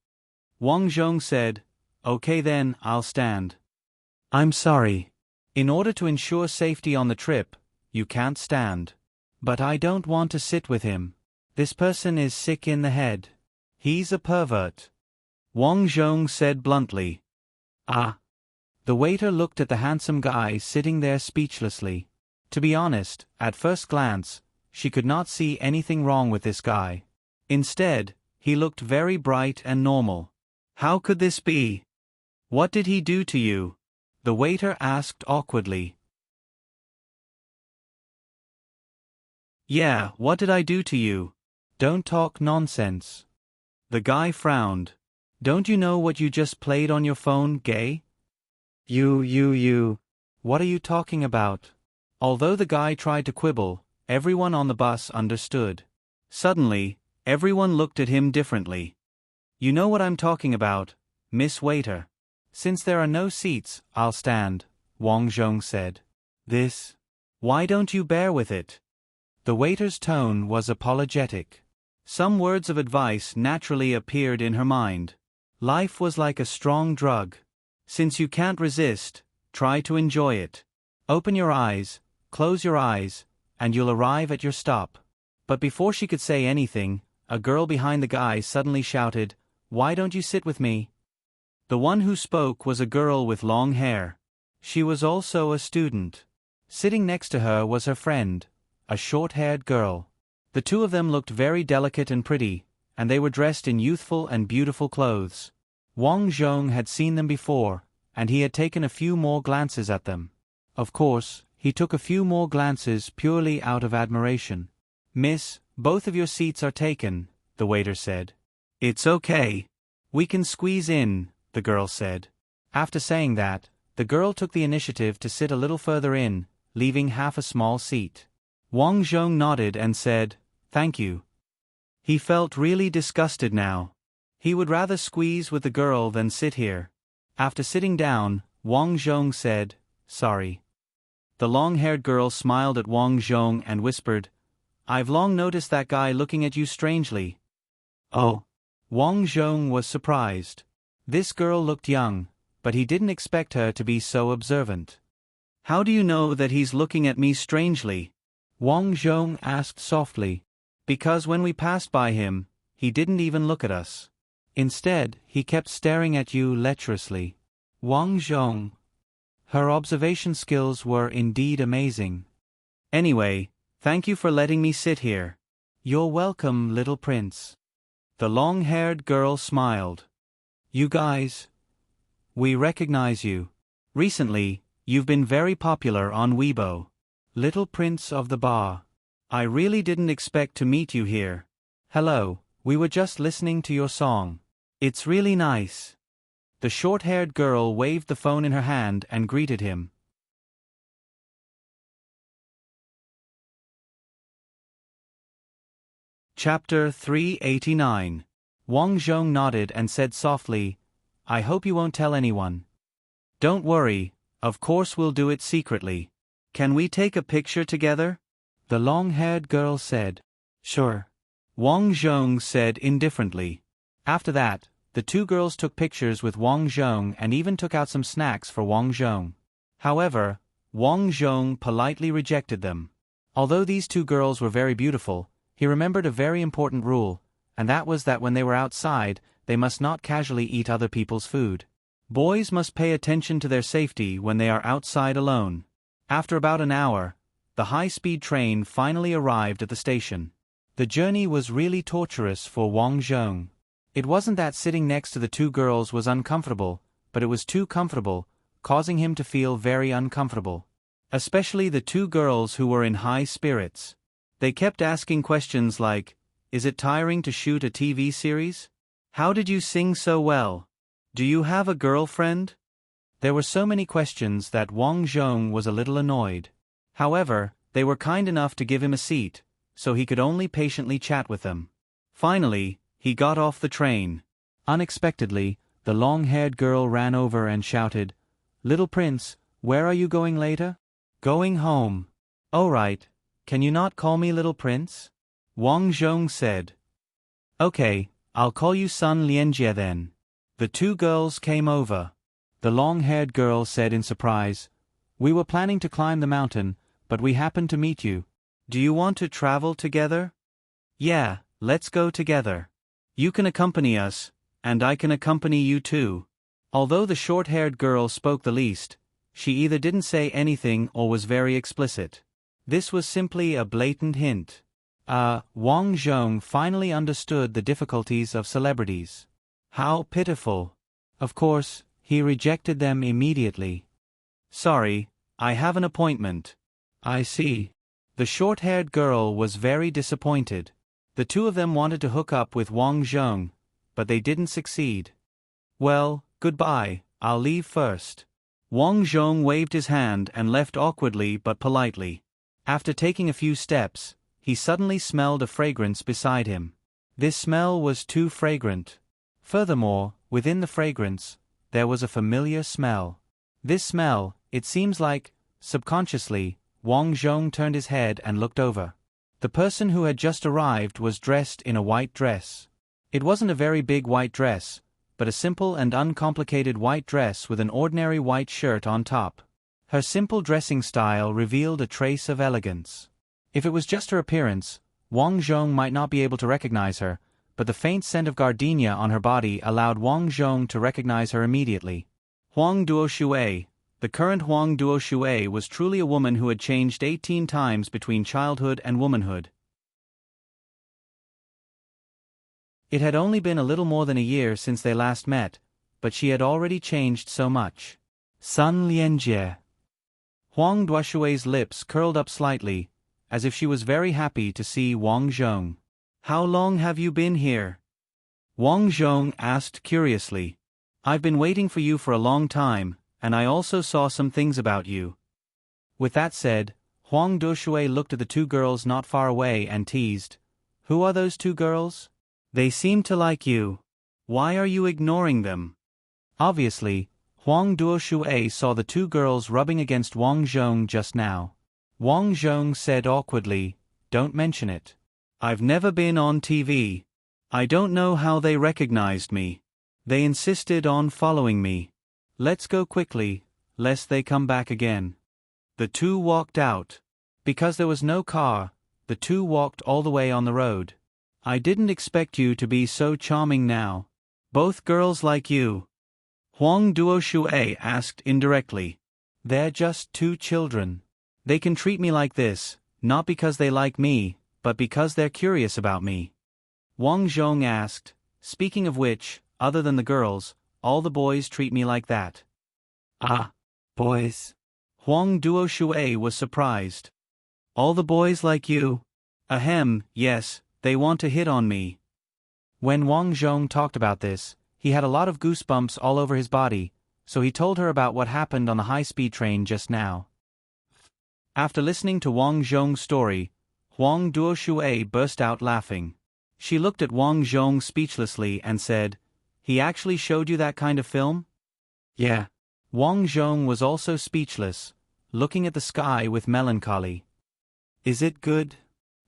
Wang Zhong said, "Okay then, I'll stand." "I'm sorry. In order to ensure safety on the trip, you can't stand. But I don't want to sit with him. This person is sick in the head. He's a pervert." Wang Zhong said bluntly. "Ah." The waiter looked at the handsome guy sitting there speechlessly. To be honest, at first glance, she could not see anything wrong with this guy. Instead, he looked very bright and normal. How could this be? What did he do to you? The waiter asked awkwardly. Yeah, what did I do to you? Don't talk nonsense. The guy frowned. Don't you know what you just played on your phone, gay? You. What are you talking about? Although the guy tried to quibble, everyone on the bus understood. Suddenly, everyone looked at him differently. You know what I'm talking about, Miss Waiter. Since there are no seats, I'll stand, Wang Zhong said. This? Why don't you bear with it? The waiter's tone was apologetic. Some words of advice naturally appeared in her mind. Life was like a strong drug. Since you can't resist, try to enjoy it. Open your eyes, close your eyes, and you'll arrive at your stop. But before she could say anything, a girl behind the guy suddenly shouted, "Why don't you sit with me?" The one who spoke was a girl with long hair. She was also a student. Sitting next to her was her friend, a short-haired girl. The two of them looked very delicate and pretty, and they were dressed in youthful and beautiful clothes. Wang Zhong had seen them before, and he had taken a few more glances at them. Of course, he took a few more glances purely out of admiration. "Miss, both of your seats are taken," the waiter said. "It's okay. We can squeeze in," the girl said. After saying that, the girl took the initiative to sit a little further in, leaving half a small seat. Wang Zhong nodded and said, "Thank you." He felt really disgusted now. He would rather squeeze with the girl than sit here. After sitting down, Wang Zhong said, "Sorry." The long-haired girl smiled at Wang Zhong and whispered, "I've long noticed that guy looking at you strangely." "Oh." Wang Zhong was surprised. This girl looked young, but he didn't expect her to be so observant. "How do you know that he's looking at me strangely?" Wang Zhong asked softly. "Because when we passed by him, he didn't even look at us. Instead, he kept staring at you lecherously." Wang Zhong. Her observation skills were indeed amazing. "Anyway, thank you for letting me sit here." "You're welcome, little prince." The long-haired girl smiled. "You guys. We recognize you. Recently, you've been very popular on Weibo. Little Prince of the Bar. I really didn't expect to meet you here. Hello, we were just listening to your song. It's really nice." The short-haired girl waved the phone in her hand and greeted him. Chapter 389. Wang Zhong nodded and said softly, "I hope you won't tell anyone." "Don't worry, of course we'll do it secretly. Can we take a picture together?" The long-haired girl said. "Sure." Wang Zhong said indifferently. After that, the two girls took pictures with Wang Zhong and even took out some snacks for Wang Zhong. However, Wang Zhong politely rejected them. Although these two girls were very beautiful, he remembered a very important rule, and that was that when they were outside, they must not casually eat other people's food. Boys must pay attention to their safety when they are outside alone. After about an hour, the high-speed train finally arrived at the station. The journey was really torturous for Wang Zhong. It wasn't that sitting next to the two girls was uncomfortable, but it was too comfortable, causing him to feel very uncomfortable. Especially the two girls who were in high spirits. They kept asking questions like, "Is it tiring to shoot a TV series? How did you sing so well? Do you have a girlfriend?" There were so many questions that Wang Zhong was a little annoyed. However, they were kind enough to give him a seat, so he could only patiently chat with them. Finally, he got off the train. Unexpectedly, the long-haired girl ran over and shouted, "Little Prince, where are you going later?" "Going home." "Oh right, can you not call me Little Prince?" Wang Zhong said. "Okay, I'll call you Sun Lianjie then." The two girls came over. The long-haired girl said in surprise, "We were planning to climb the mountain, but we happened to meet you. Do you want to travel together?" "Yeah, let's go together. You can accompany us, and I can accompany you too." Although the short-haired girl spoke the least, she either didn't say anything or was very explicit. This was simply a blatant hint. Wang Zhong finally understood the difficulties of celebrities. How pitiful. Of course, he rejected them immediately. "Sorry, I have an appointment." "I see." The short-haired girl was very disappointed. The two of them wanted to hook up with Wang Zhong, but they didn't succeed. "Well, goodbye, I'll leave first." Wang Zhong waved his hand and left awkwardly but politely. After taking a few steps, he suddenly smelled a fragrance beside him. This smell was too fragrant. Furthermore, within the fragrance, there was a familiar smell. This smell, it seems like, subconsciously, Wang Zhong turned his head and looked over. The person who had just arrived was dressed in a white dress. It wasn't a very big white dress, but a simple and uncomplicated white dress with an ordinary white shirt on top. Her simple dressing style revealed a trace of elegance. If it was just her appearance, Wang Zhong might not be able to recognize her, but the faint scent of gardenia on her body allowed Wang Zhong to recognize her immediately. Huang Duoshui. The current Huang Duoshui was truly a woman who had changed 18 times between childhood and womanhood. It had only been a little more than a year since they last met, but she had already changed so much. Sun Lianjie. Huang Duoshui's lips curled up slightly, as if she was very happy to see Wang Zhong. "How long have you been here?" Wang Zhong asked curiously. "I've been waiting for you for a long time, and I also saw some things about you." With that said, Huang Duoshui looked at the two girls not far away and teased, "Who are those two girls? They seem to like you. Why are you ignoring them?" Obviously, Huang Duoshui saw the two girls rubbing against Wang Zhong just now. Wang Zhong said awkwardly, "Don't mention it. I've never been on TV. I don't know how they recognized me. They insisted on following me. Let's go quickly, lest they come back again." The two walked out. Because there was no car, the two walked all the way on the road. "I didn't expect you to be so charming now. Both girls like you?" Huang Duoshui asked indirectly. "They're just two children. They can treat me like this, not because they like me, but because they're curious about me." Wang Zhong asked, "Speaking of which, other than the girls, all the boys treat me like that?" "Ah, boys?" Huang Duoshui was surprised. "All the boys like you?" "Ahem, yes, they want to hit on me." When Wang Zhong talked about this, he had a lot of goosebumps all over his body, so he told her about what happened on the high-speed train just now. After listening to Wang Zhong's story, Huang Duoshui burst out laughing. She looked at Wang Zhong speechlessly and said, "He actually showed you that kind of film?" "Yeah." Wang Zhong was also speechless, looking at the sky with melancholy. "Is it good?"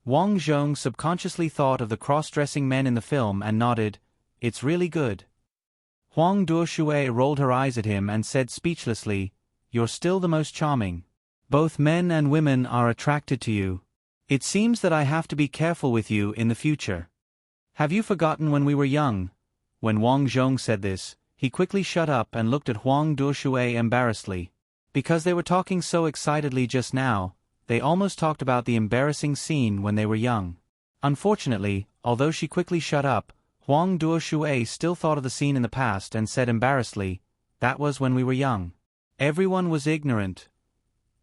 Wang Zhong subconsciously thought of the cross-dressing men in the film and nodded, "It's really good." Huang Duoshui rolled her eyes at him and said speechlessly, "You're still the most charming. Both men and women are attracted to you. It seems that I have to be careful with you in the future. Have you forgotten when we were young?" When Wang Zhong said this, he quickly shut up and looked at Huang Duoshui embarrassedly. Because they were talking so excitedly just now, they almost talked about the embarrassing scene when they were young. Unfortunately, although she quickly shut up, Huang Duoshui still thought of the scene in the past and said embarrassedly, "That was when we were young. Everyone was ignorant.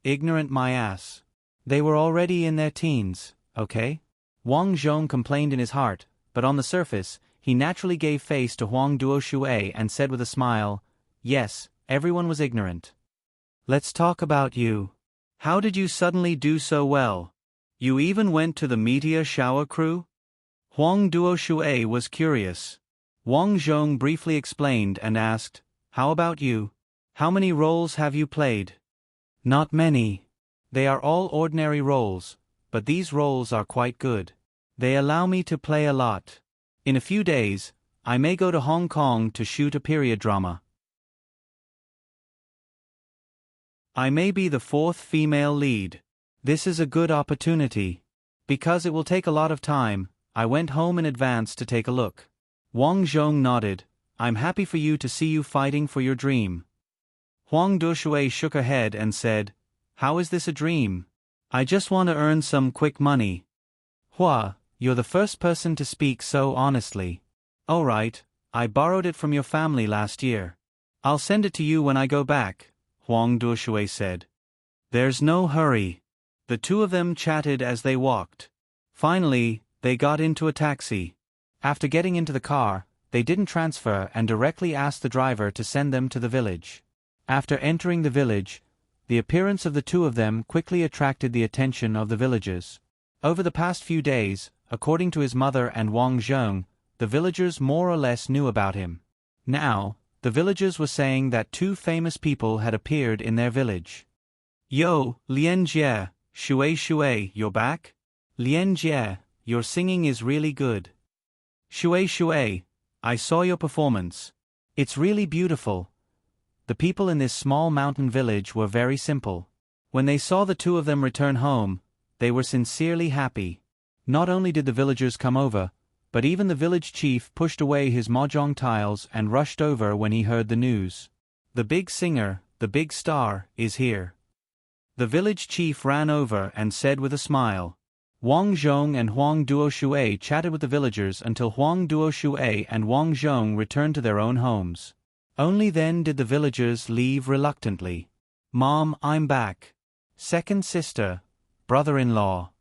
Ignorant my ass. They were already in their teens, okay?" Wang Zhong complained in his heart, but on the surface, he naturally gave face to Huang Duoshui and said with a smile, "Yes, everyone was ignorant. Let's talk about you. How did you suddenly do so well? You even went to the meteor shower crew?" Huang Duoshui was curious. Wang Zhong briefly explained and asked, "How about you? How many roles have you played?" "Not many. They are all ordinary roles, but these roles are quite good. They allow me to play a lot. In a few days, I may go to Hong Kong to shoot a period drama. I may be the fourth female lead. This is a good opportunity. Because it will take a lot of time, I went home in advance to take a look." Wang Zhong nodded, "I'm happy for you to see you fighting for your dream." Huang Duoshui shook her head and said, "How is this a dream? I just want to earn some quick money." "Hua, you're the first person to speak so honestly." "Oh right, I borrowed it from your family last year. I'll send it to you when I go back," Huang Duoshui said. "There's no hurry." The two of them chatted as they walked. Finally, they got into a taxi. After getting into the car, they didn't transfer and directly asked the driver to send them to the village. After entering the village, the appearance of the two of them quickly attracted the attention of the villagers. Over the past few days, according to his mother and Wang Zhong, the villagers more or less knew about him. Now, the villagers were saying that two famous people had appeared in their village. "Yo, Lian Jie, Shui, you're back? Lian Jie, your singing is really good. Shui, I saw your performance. It's really beautiful." The people in this small mountain village were very simple. When they saw the two of them return home, they were sincerely happy. Not only did the villagers come over, but even the village chief pushed away his mahjong tiles and rushed over when he heard the news. "The big singer, the big star, is here." The village chief ran over and said with a smile. Wang Zhong and Huang Duoshui chatted with the villagers until Huang Duoshui and Wang Zhong returned to their own homes. Only then did the villagers leave reluctantly. "Mom, I'm back. Second sister, brother-in-law."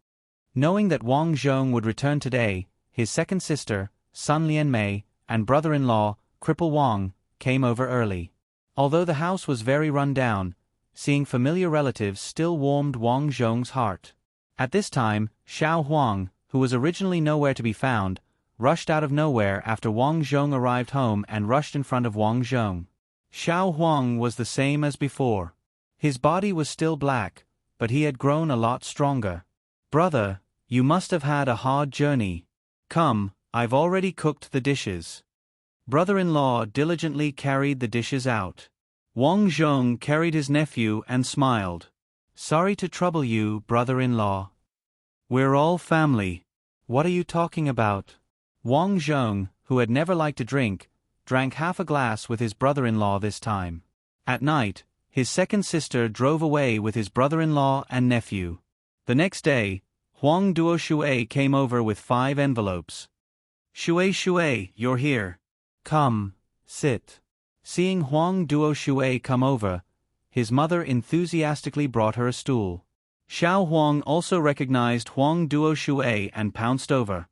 Knowing that Wang Zhong would return today, his second sister, Sun Lianmei, and brother-in-law, Cripple Wang, came over early. Although the house was very run down, seeing familiar relatives still warmed Wang Zhong's heart. At this time, Xiao Huang, who was originally nowhere to be found, rushed out of nowhere after Wang Zhong arrived home and rushed in front of Wang Zhong. Xiao Huang was the same as before. His body was still black, but he had grown a lot stronger. "Brother, you must have had a hard journey. Come, I've already cooked the dishes." Brother-in-law diligently carried the dishes out. Wang Zhong carried his nephew and smiled. "Sorry to trouble you, brother-in-law. We're all family." "What are you talking about?" Wang Zhong, who had never liked to drink, drank half a glass with his brother-in-law this time. At night, his second sister drove away with his brother-in-law and nephew. The next day, Huang Duoshui came over with 5 envelopes. Shui, you're here. Come, sit." Seeing Huang Duoshui come over, his mother enthusiastically brought her a stool. Xiao Huang also recognized Huang Duoshui and pounced over.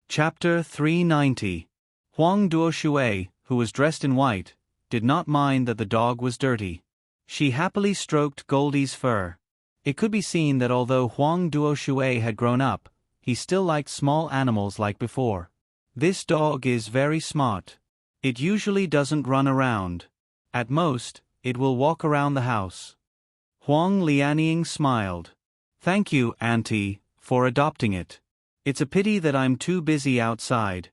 Chapter 390. Huang Duoshui, who was dressed in white, did not mind that the dog was dirty. She happily stroked Goldie's fur. It could be seen that although Huang Duoshui had grown up, he still liked small animals like before. "This dog is very smart. It usually doesn't run around. At most, it will walk around the house." Huang Lianying smiled. "Thank you, Auntie, for adopting it. It's a pity that I'm too busy outside."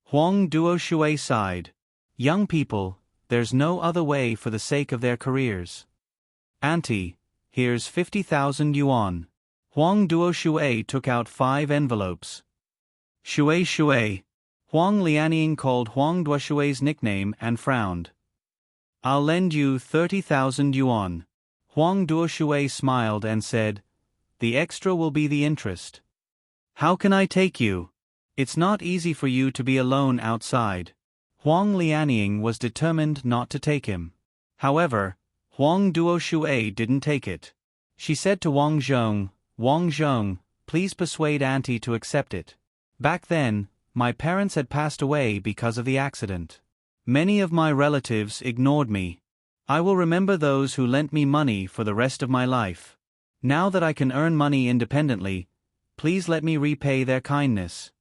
Huang Duoshui sighed. "Young people, there's no other way for the sake of their careers. Auntie, here's 50,000 yuan. Huang Duoshui took out 5 envelopes. Shui. Huang Lianying called Huang Duoshui's nickname and frowned. "I'll lend you 30,000 yuan. Huang Duoshui smiled and said, "The extra will be the interest." "How can I take you? It's not easy for you to be alone outside." Huang Lianying was determined not to take him. However, Huang Duoshui didn't take it. She said to Wang Zhong, "Wang Zhong, please persuade Auntie to accept it. Back then, my parents had passed away because of the accident. Many of my relatives ignored me. I will remember those who lent me money for the rest of my life. Now that I can earn money independently, please let me repay their kindness."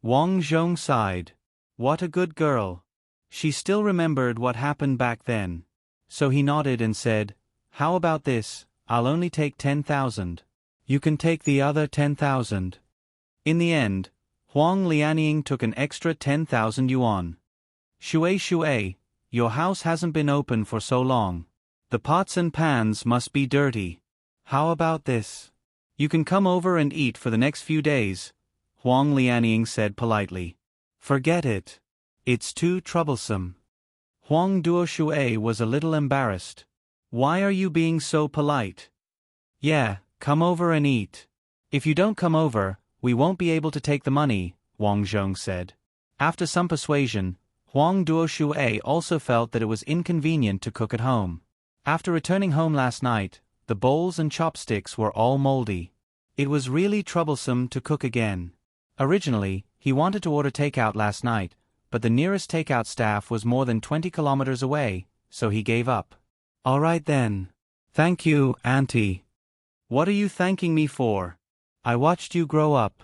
Wang Zhong sighed. What a good girl. She still remembered what happened back then. So he nodded and said, "How about this? I'll only take 10,000. You can take the other 10,000. In the end, Huang Lianying took an extra 10,000 yuan. Shui, your house hasn't been open for so long. The pots and pans must be dirty. How about this? You can come over and eat for the next few days," Huang Lianying said politely. "Forget it. It's too troublesome." Huang Duoshui was a little embarrassed. "Why are you being so polite?" "Yeah, come over and eat. If you don't come over, we won't be able to take the money," Wang Zhong said. After some persuasion, Huang Duoshui also felt that it was inconvenient to cook at home. After returning home last night, the bowls and chopsticks were all moldy. It was really troublesome to cook again. Originally, he wanted to order takeout last night, but the nearest takeout staff was more than 20 kilometers away, so he gave up. "All right then. Thank you, Auntie." "What are you thanking me for? I watched you grow up.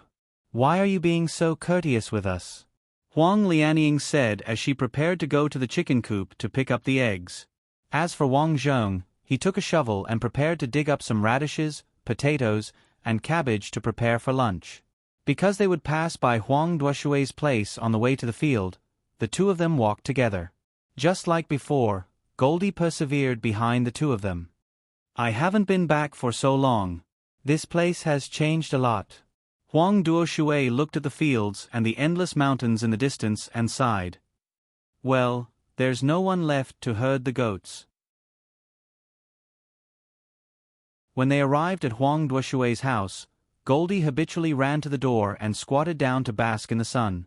Why are you being so courteous with us?" Huang Lianying said as she prepared to go to the chicken coop to pick up the eggs. As for Wang Zhong, he took a shovel and prepared to dig up some radishes, potatoes, and cabbage to prepare for lunch. Because they would pass by Huang Duoshui's place on the way to the field, the two of them walked together. Just like before, Goldie persevered behind the two of them. "I haven't been back for so long. This place has changed a lot." Huang Duoshui looked at the fields and the endless mountains in the distance and sighed. "Well, there's no one left to herd the goats." When they arrived at Huang Duoshui's house, Goldie habitually ran to the door and squatted down to bask in the sun.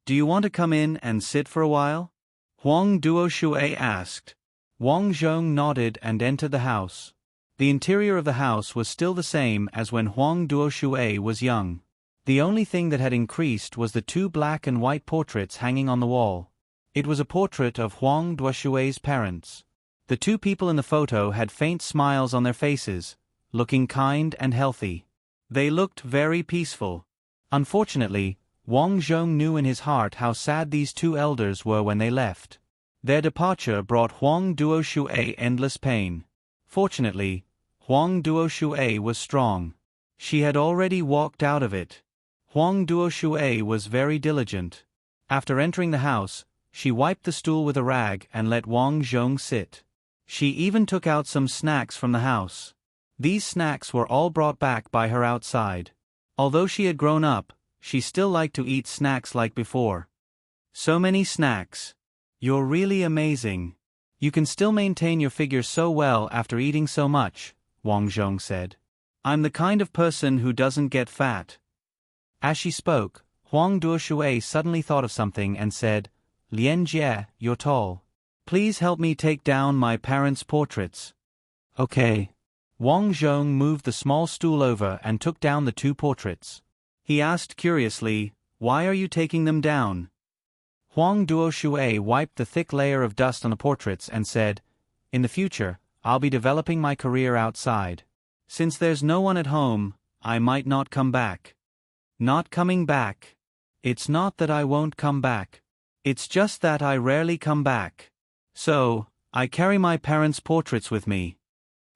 "Do you want to come in and sit for a while?" Huang Duoshui asked. Wang Zhong nodded and entered the house. The interior of the house was still the same as when Huang Duoshui was young. The only thing that had increased was the two black and white portraits hanging on the wall. It was a portrait of Huang Duoshui's parents. The two people in the photo had faint smiles on their faces, looking kind and healthy. They looked very peaceful. Unfortunately, Wang Zhong knew in his heart how sad these two elders were when they left. Their departure brought Huang Duoshui endless pain. Fortunately, Huang Duoshui was strong. She had already walked out of it. Huang Duoshui was very diligent. After entering the house, she wiped the stool with a rag and let Wang Zhong sit. She even took out some snacks from the house. These snacks were all brought back by her outside. Although she had grown up, she still liked to eat snacks like before. So many snacks. You're really amazing. You can still maintain your figure so well after eating so much, Wang Zhong said. I'm the kind of person who doesn't get fat. As she spoke, Huang Duoshui suddenly thought of something and said, Lian Jie, you're tall. Please help me take down my parents' portraits. Okay. Wang Zhong moved the small stool over and took down the two portraits. He asked curiously, why are you taking them down? Huang Duoshui wiped the thick layer of dust on the portraits and said, in the future, I'll be developing my career outside. Since there's no one at home, I might not come back. Not coming back. It's not that I won't come back. It's just that I rarely come back. So, I carry my parents' portraits with me.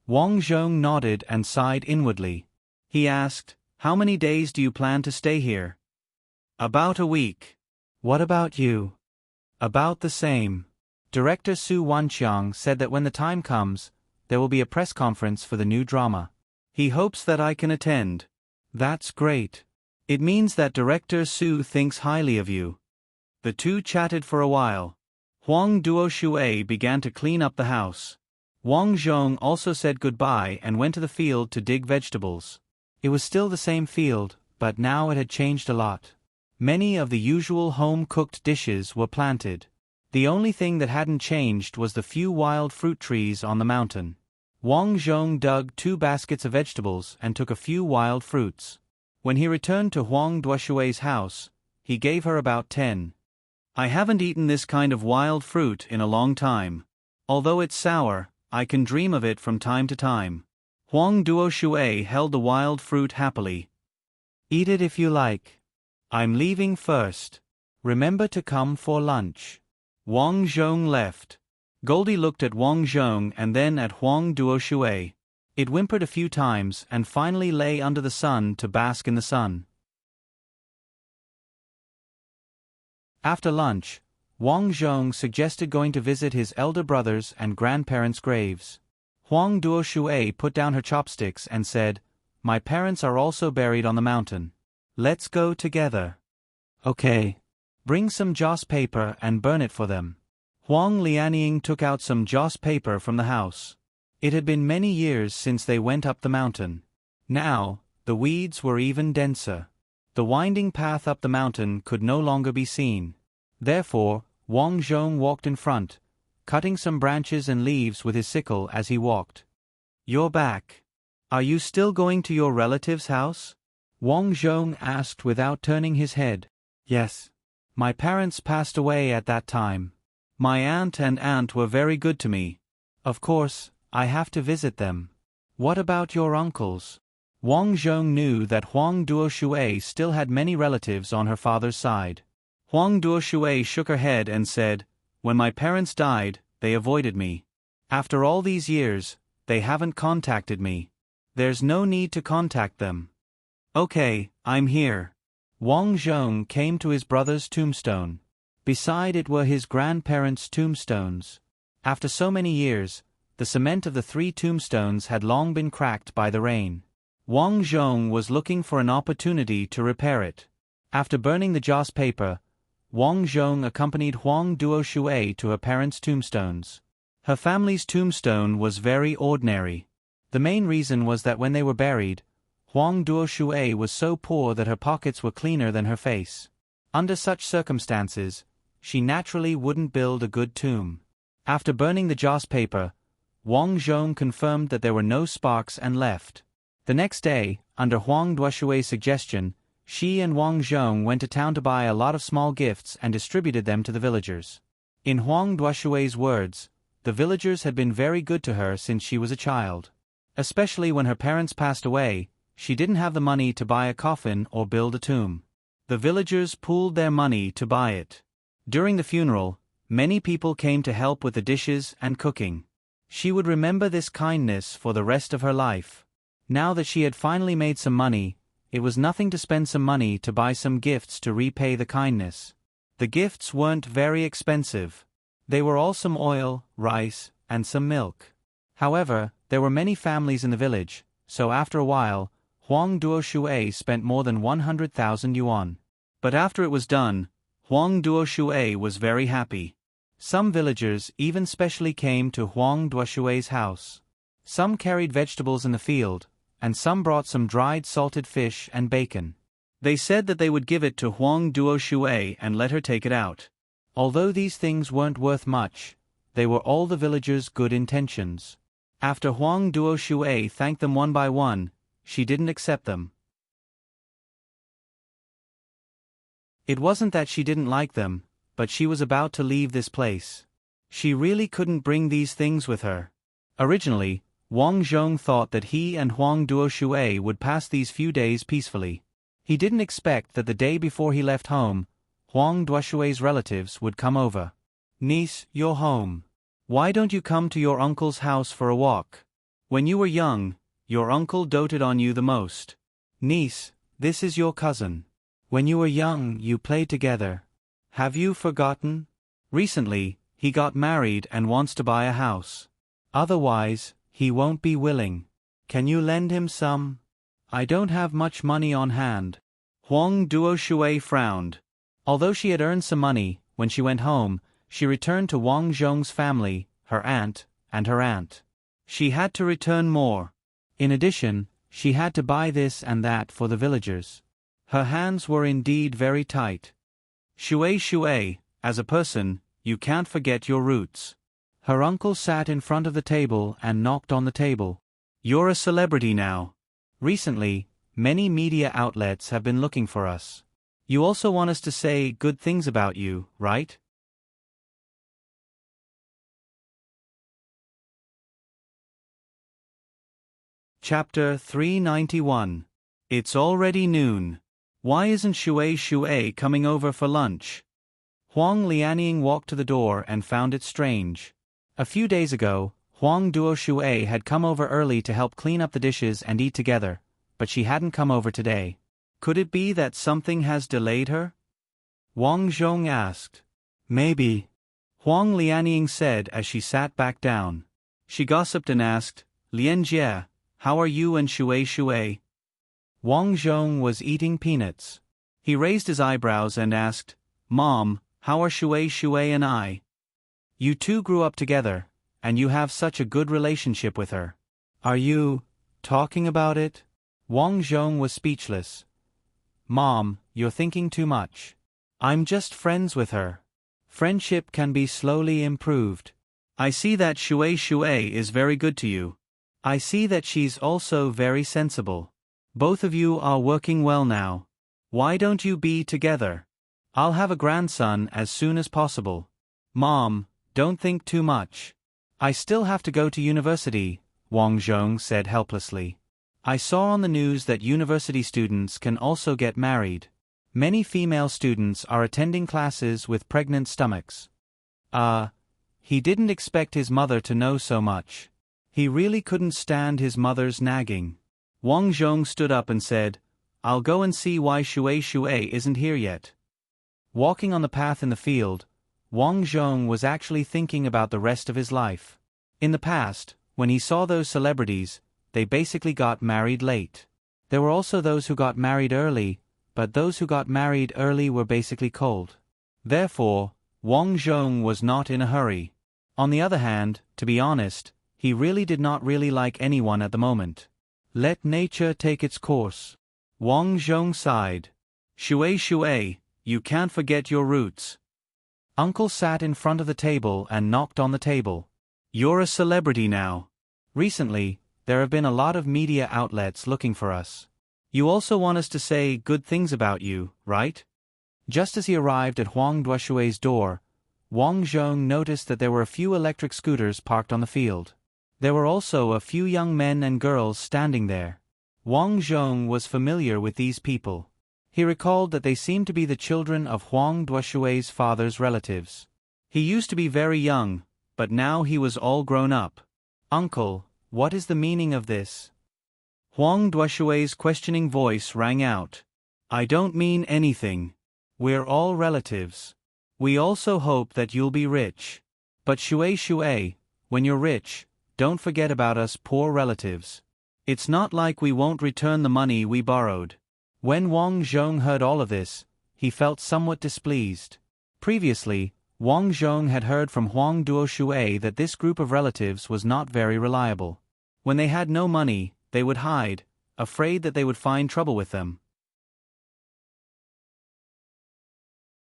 Wang Zhong nodded and sighed inwardly. He asked, how many days do you plan to stay here? About a week. What about you? About the same. Director Su Wanqiang said that when the time comes, there will be a press conference for the new drama. He hopes that I can attend. That's great. It means that Director Su thinks highly of you. The two chatted for a while. Huang Duoshui began to clean up the house. Wang Zhong also said goodbye and went to the field to dig vegetables. It was still the same field, but now it had changed a lot. Many of the usual home-cooked dishes were planted. The only thing that hadn't changed was the few wild fruit trees on the mountain. Wang Zhong dug 2 baskets of vegetables and took a few wild fruits. When he returned to Huang Duoshui's house, he gave her about 10. I haven't eaten this kind of wild fruit in a long time. Although it's sour, I can dream of it from time to time. Huang Duoshui held the wild fruit happily. Eat it if you like. I'm leaving first. Remember to come for lunch. Wang Zhong left. Goldie looked at Wang Zhong and then at Huang Duoshui. It whimpered a few times and finally lay under the sun to bask in the sun. After lunch, Wang Zhong suggested going to visit his elder brothers and grandparents' graves. Huang Duoshui put down her chopsticks and said, my parents are also buried on the mountain. Let's go together. Okay. Bring some joss paper and burn it for them. Huang Lianying took out some joss paper from the house. It had been many years since they went up the mountain. Now, the weeds were even denser. The winding path up the mountain could no longer be seen. Therefore, Wang Zhong walked in front, cutting some branches and leaves with his sickle as he walked. You're back. Are you still going to your relative's house? Wang Zhong asked without turning his head. Yes. My parents passed away at that time. My aunt and aunt were very good to me. Of course, I have to visit them. What about your uncles? Wang Zhong knew that Huang Duoshui still had many relatives on her father's side. Huang Duoshui shook her head and said, when my parents died, they avoided me. After all these years, they haven't contacted me. There's no need to contact them. Okay, I'm here. Wang Zhong came to his brother's tombstone. Beside it were his grandparents' tombstones. After so many years, the cement of the 3 tombstones had long been cracked by the rain. Wang Zhong was looking for an opportunity to repair it. After burning the joss paper, Wang Zhong accompanied Huang Duoshui to her parents' tombstones. Her family's tombstone was very ordinary. The main reason was that when they were buried, Huang Duoshui was so poor that her pockets were cleaner than her face. Under such circumstances, she naturally wouldn't build a good tomb. After burning the joss paper, Wang Zhong confirmed that there were no sparks and left. The next day, under Huang Duoshui's suggestion, She and Wang Zhong went to town to buy a lot of small gifts and distributed them to the villagers. In Huang Duoshui's words, the villagers had been very good to her since she was a child. Especially when her parents passed away, she didn't have the money to buy a coffin or build a tomb. The villagers pooled their money to buy it. During the funeral, many people came to help with the dishes and cooking. She would remember this kindness for the rest of her life. Now that she had finally made some money, it was nothing to spend some money to buy some gifts to repay the kindness. The gifts weren't very expensive. They were all some oil, rice, and some milk. However, there were many families in the village, so after a while, Huang Duoshui spent more than 100,000 yuan. But after it was done, Huang Duoshui was very happy. Some villagers even specially came to Huang Duoshui's house. Some carried vegetables in the field, and some brought some dried salted fish and bacon. They said that they would give it to Huang Duoshui and let her take it out. Although these things weren't worth much, they were all the villagers' good intentions. After Huang Duoshui thanked them one by one, she didn't accept them. It wasn't that she didn't like them, but she was about to leave this place. She really couldn't bring these things with her. Originally, Wang Zhong thought that he and Huang Duoshui would pass these few days peacefully. He didn't expect that the day before he left home, Huang Duoshui's relatives would come over. "Niece, you're home. Why don't you come to your uncle's house for a walk? When you were young, your uncle doted on you the most. Niece, this is your cousin. When you were young, you played together. Have you forgotten? Recently, he got married and wants to buy a house. Otherwise, he won't be willing. Can you lend him some?" "I don't have much money on hand." Huang Duoshui frowned. Although she had earned some money, when she went home, she returned to Wang Zhong's family, her aunt, and her aunt. She had to return more. In addition, she had to buy this and that for the villagers. Her hands were indeed very tight. Shui, as a person, you can't forget your roots." Her uncle sat in front of the table and knocked on the table. "You're a celebrity now. Recently, many media outlets have been looking for us. You also want us to say good things about you, right?" Chapter 391. It's already noon. Why isn't Shui coming over for lunch? Huang Lianying walked to the door and found it strange. A few days ago, Huang Duoshui had come over early to help clean up the dishes and eat together, but she hadn't come over today. Could it be that something has delayed her? Wang Zhong asked. "Maybe," Huang Lianying said as she sat back down. She gossiped and asked, "Lianjie, how are you and Shui?" Wang Zhong was eating peanuts. He raised his eyebrows and asked, "Mom, how are Shui and I?" "You two grew up together, and you have such a good relationship with her. Are you talking about it?" Wang Zhong was speechless. "Mom, you're thinking too much. I'm just friends with her. Friendship can be slowly improved. I see that Shui is very good to you. I see that she's also very sensible. Both of you are working well now. Why don't you be together? I'll have a grandson as soon as possible. Mom, don't think too much. I still have to go to university," Wang Zhong said helplessly. "I saw on the news that university students can also get married. Many female students are attending classes with pregnant stomachs." He didn't expect his mother to know so much. He really couldn't stand his mother's nagging. Wang Zhong stood up and said, "I'll go and see why Shui isn't here yet." Walking on the path in the field, Wang Zhong was actually thinking about the rest of his life. In the past, when he saw those celebrities, they basically got married late. There were also those who got married early, but those who got married early were basically cold. Therefore, Wang Zhong was not in a hurry. On the other hand, to be honest, he really did not really like anyone at the moment. Let nature take its course. Wang Zhong sighed. Shui, you can't forget your roots." Uncle sat in front of the table and knocked on the table. "You're a celebrity now. Recently, there have been a lot of media outlets looking for us. You also want us to say good things about you, right? Just as he arrived at Huang Duoshui's door, Wang Zhong noticed that there were a few electric scooters parked on the field. There were also a few young men and girls standing there. Wang Zhong was familiar with these people. He recalled that they seemed to be the children of Huang Duoshui's father's relatives. He used to be very young, but now he was all grown up. Uncle, what is the meaning of this? Huang Duoshui's questioning voice rang out. I don't mean anything. We're all relatives. We also hope that you'll be rich. But Shui, when you're rich, don't forget about us poor relatives. It's not like we won't return the money we borrowed. When Wang Zhong heard all of this, he felt somewhat displeased. Previously, Wang Zhong had heard from Huang Duoshui that this group of relatives was not very reliable. When they had no money, they would hide, afraid that they would find trouble with them.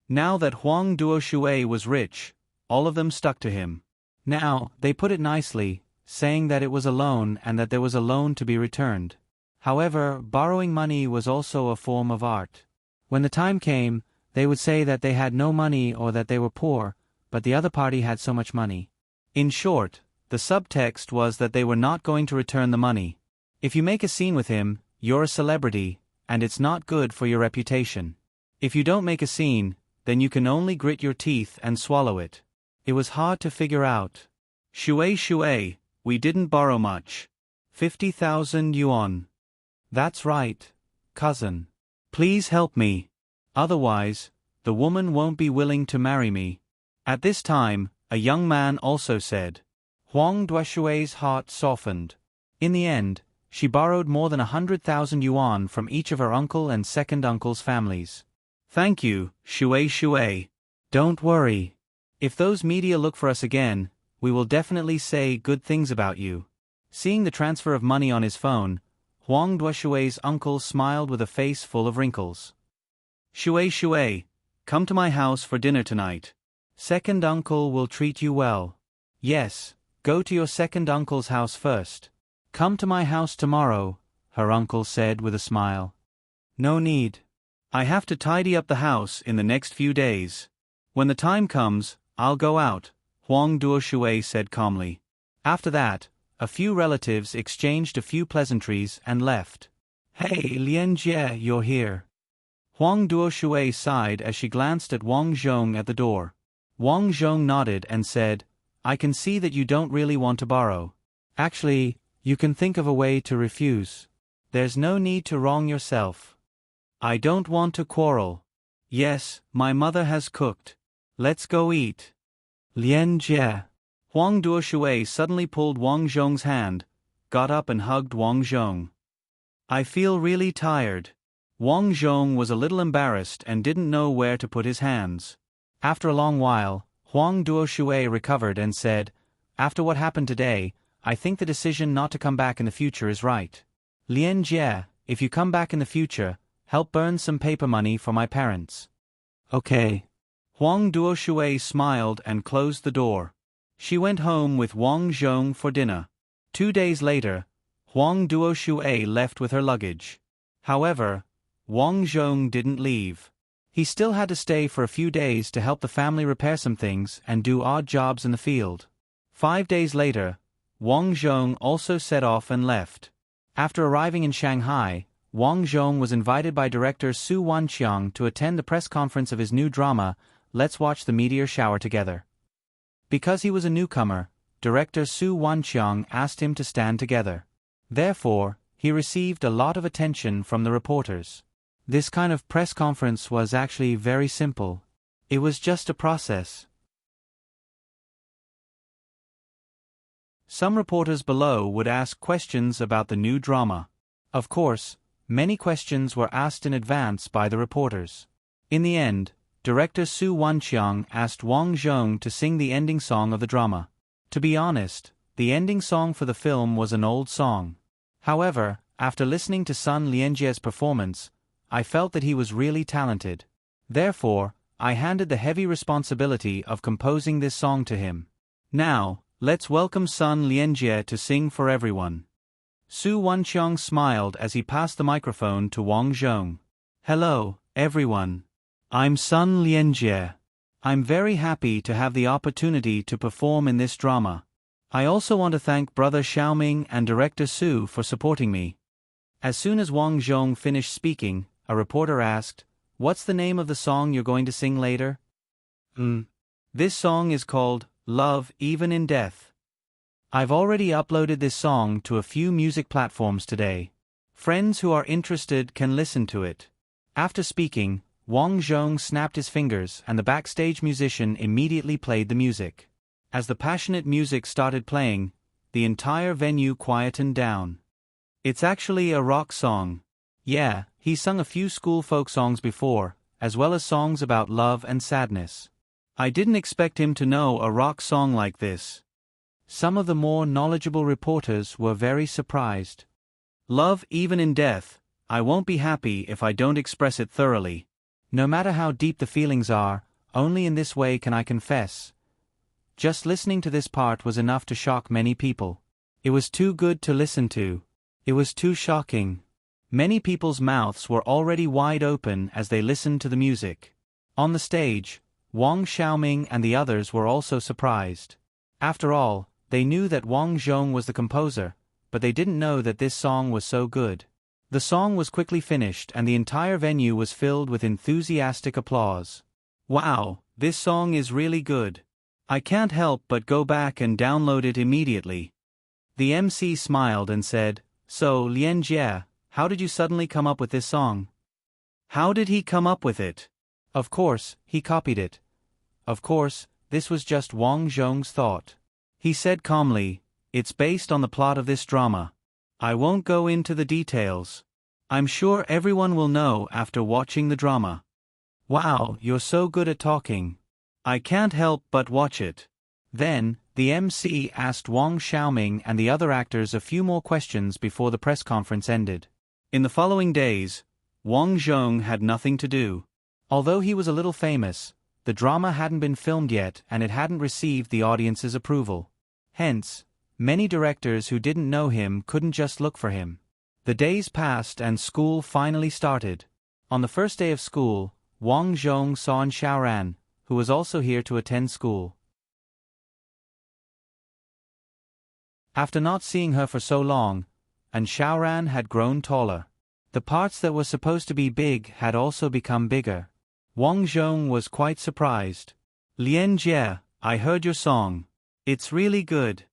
Now that Huang Duoshui was rich, all of them stuck to him. Now, they put it nicely, saying that it was a loan and that there was a loan to be returned. However, borrowing money was also a form of art. When the time came, they would say that they had no money or that they were poor, but the other party had so much money. In short, the subtext was that they were not going to return the money. If you make a scene with him, you're a celebrity, and it's not good for your reputation. If you don't make a scene, then you can only grit your teeth and swallow it. It was hard to figure out. Shui, we didn't borrow much. 50,000 yuan. That's right, cousin. Please help me. Otherwise, the woman won't be willing to marry me. At this time, a young man also said. Huang Duoshui's heart softened. In the end, she borrowed more than 100,000 yuan from each of her uncle and second uncle's families. Thank you, Shui. Don't worry. If those media look for us again, we will definitely say good things about you. Seeing the transfer of money on his phone, Huang Duoshui's uncle smiled with a face full of wrinkles. Shui, come to my house for dinner tonight. Second uncle will treat you well. Yes, go to your second uncle's house first. Come to my house tomorrow, her uncle said with a smile. No need. I have to tidy up the house in the next few days. When the time comes, I'll go out, Huang Duoshui said calmly. After that, a few relatives exchanged a few pleasantries and left. Hey Lianjie, you're here. Huang Duoshui sighed as she glanced at Wang Zhong at the door. Wang Zhong nodded and said, I can see that you don't really want to borrow. Actually, you can think of a way to refuse. There's no need to wrong yourself. I don't want to quarrel. Yes, my mother has cooked. Let's go eat. Lianjie. Huang Duoshui suddenly pulled Wang Zhong's hand, got up and hugged Wang Zhong. I feel really tired. Wang Zhong was a little embarrassed and didn't know where to put his hands. After a long while, Huang Duoshui recovered and said, After what happened today, I think the decision not to come back in the future is right. Lianjie, if you come back in the future, help burn some paper money for my parents. Okay. Huang Duoshui smiled and closed the door. She went home with Wang Zhong for dinner. 2 days later, Huang Duoshui left with her luggage. However, Wang Zhong didn't leave. He still had to stay for a few days to help the family repair some things and do odd jobs in the field. 5 days later, Wang Zhong also set off and left. After arriving in Shanghai, Wang Zhong was invited by director Su Wanqiang to attend the press conference of his new drama, Let's Watch the Meteor Shower Together. Because he was a newcomer, director Su Wanqiang asked him to stand together. Therefore, he received a lot of attention from the reporters. This kind of press conference was actually very simple. It was just a process. Some reporters below would ask questions about the new drama. Of course, many questions were asked in advance by the reporters. In the end, director Su Wanqiang asked Wang Zhong to sing the ending song of the drama. To be honest, the ending song for the film was an old song. However, after listening to Sun Lianjie's performance, I felt that he was really talented. Therefore, I handed the heavy responsibility of composing this song to him. Now, let's welcome Sun Lianjie to sing for everyone. Su Wenqiang smiled as he passed the microphone to Wang Zhong. Hello, everyone. I'm Sun Lianjie. I'm very happy to have the opportunity to perform in this drama. I also want to thank Brother Xiaoming and Director Su for supporting me. As soon as Wang Zhong finished speaking, a reporter asked, "What's the name of the song you're going to sing later?" This song is called Love Even in Death. I've already uploaded this song to a few music platforms today. Friends who are interested can listen to it. After speaking, Wang Zhong snapped his fingers and the backstage musician immediately played the music. As the passionate music started playing, the entire venue quietened down. It's actually a rock song. Yeah, he's sung a few school folk songs before, as well as songs about love and sadness. I didn't expect him to know a rock song like this. Some of the more knowledgeable reporters were very surprised. Love even in death, I won't be happy if I don't express it thoroughly. No matter how deep the feelings are, only in this way can I confess. Just listening to this part was enough to shock many people. It was too good to listen to. It was too shocking. Many people's mouths were already wide open as they listened to the music. On the stage, Wang Xiaoming and the others were also surprised. After all, they knew that Wang Zhong was the composer, but they didn't know that this song was so good. The song was quickly finished and the entire venue was filled with enthusiastic applause. Wow, this song is really good. I can't help but go back and download it immediately. The MC smiled and said, "So, Lianjie, how did you suddenly come up with this song?" How did he come up with it? Of course, he copied it. Of course, this was just Wang Zhong's thought. He said calmly, "It's based on the plot of this drama. I won't go into the details. I'm sure everyone will know after watching the drama." Wow, you're so good at talking. I can't help but watch it. Then, the MC asked Wang Xiaoming and the other actors a few more questions before the press conference ended. In the following days, Wang Zhong had nothing to do. Although he was a little famous, the drama hadn't been filmed yet and it hadn't received the audience's approval. Hence, many directors who didn't know him couldn't just look for him. The days passed and school finally started. On the first day of school, Wang Zhong saw An Xiaoran, who was also here to attend school. After not seeing her for so long, An Xiaoran had grown taller. The parts that were supposed to be big had also become bigger. Wang Zhong was quite surprised. "Lianjie, I heard your song. It's really good."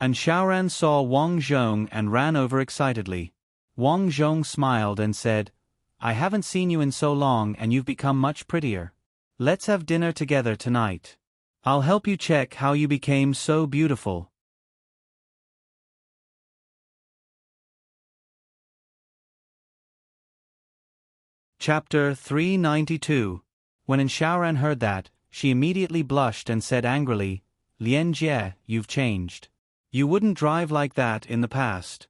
An Xiaoran saw Wang Zhong and ran over excitedly. Wang Zhong smiled and said, "I haven't seen you in so long and you've become much prettier. Let's have dinner together tonight. I'll help you check how you became so beautiful." Chapter 392. When An Xiaoran heard that, she immediately blushed and said angrily, "Lianjie, you've changed. You wouldn't drive like that in the past."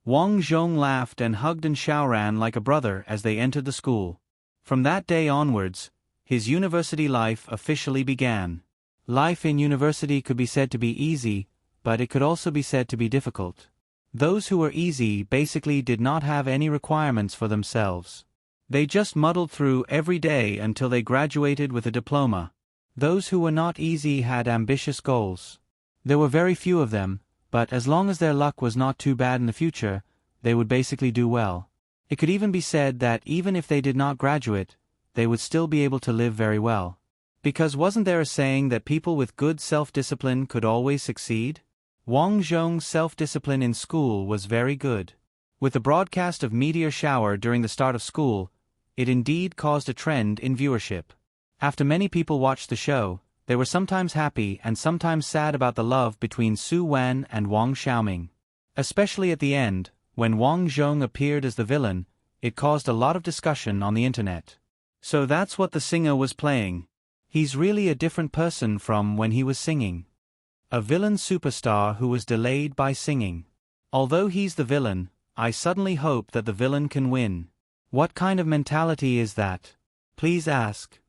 Wang Zhong laughed and hugged An Xiaoran like a brother as they entered the school. From that day onwards, his university life officially began. Life in university could be said to be easy, but it could also be said to be difficult. Those who were easy basically did not have any requirements for themselves. They just muddled through every day until they graduated with a diploma. Those who were not easy had ambitious goals. There were very few of them, but as long as their luck was not too bad in the future, they would basically do well. It could even be said that even if they did not graduate, they would still be able to live very well. Because wasn't there a saying that people with good self-discipline could always succeed? Wang Zhong's self-discipline in school was very good. With the broadcast of Meteor Shower during the start of school, it indeed caused a trend in viewership. After many people watched the show, they were sometimes happy and sometimes sad about the love between Su Wen and Wang Xiaoming. Especially at the end, when Wang Zhong appeared as the villain, it caused a lot of discussion on the internet. So that's what the singer was playing. He's really a different person from when he was singing. A villain superstar who was delayed by singing. Although he's the villain, I suddenly hope that the villain can win. What kind of mentality is that? Please ask.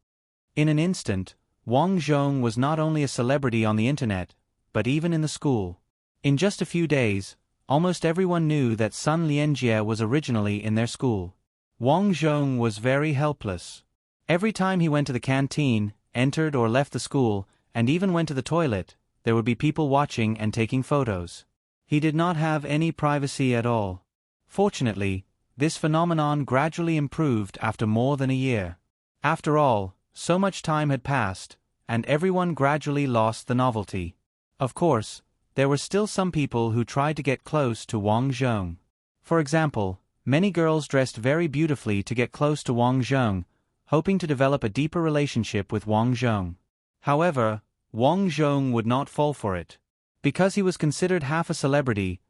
In an instant, Wang Zhong was not only a celebrity on the internet, but even in the school. In just a few days, Almost everyone knew that Sun Lianjie was originally in their school. Wang Zhong was very helpless. Every time he went to the canteen, entered or left the school, and even went to the toilet, there would be people watching and taking photos. He did not have any privacy at all. Fortunately, this phenomenon gradually improved after more than a year. After all, so much time had passed, and everyone gradually lost the novelty. Of course, there were still some people who tried to get close to Wang Zhong. For example, many girls dressed very beautifully to get close to Wang Zhong, hoping to develop a deeper relationship with Wang Zhong. However, Wang Zhong would not fall for it. Because he was considered half a celebrity,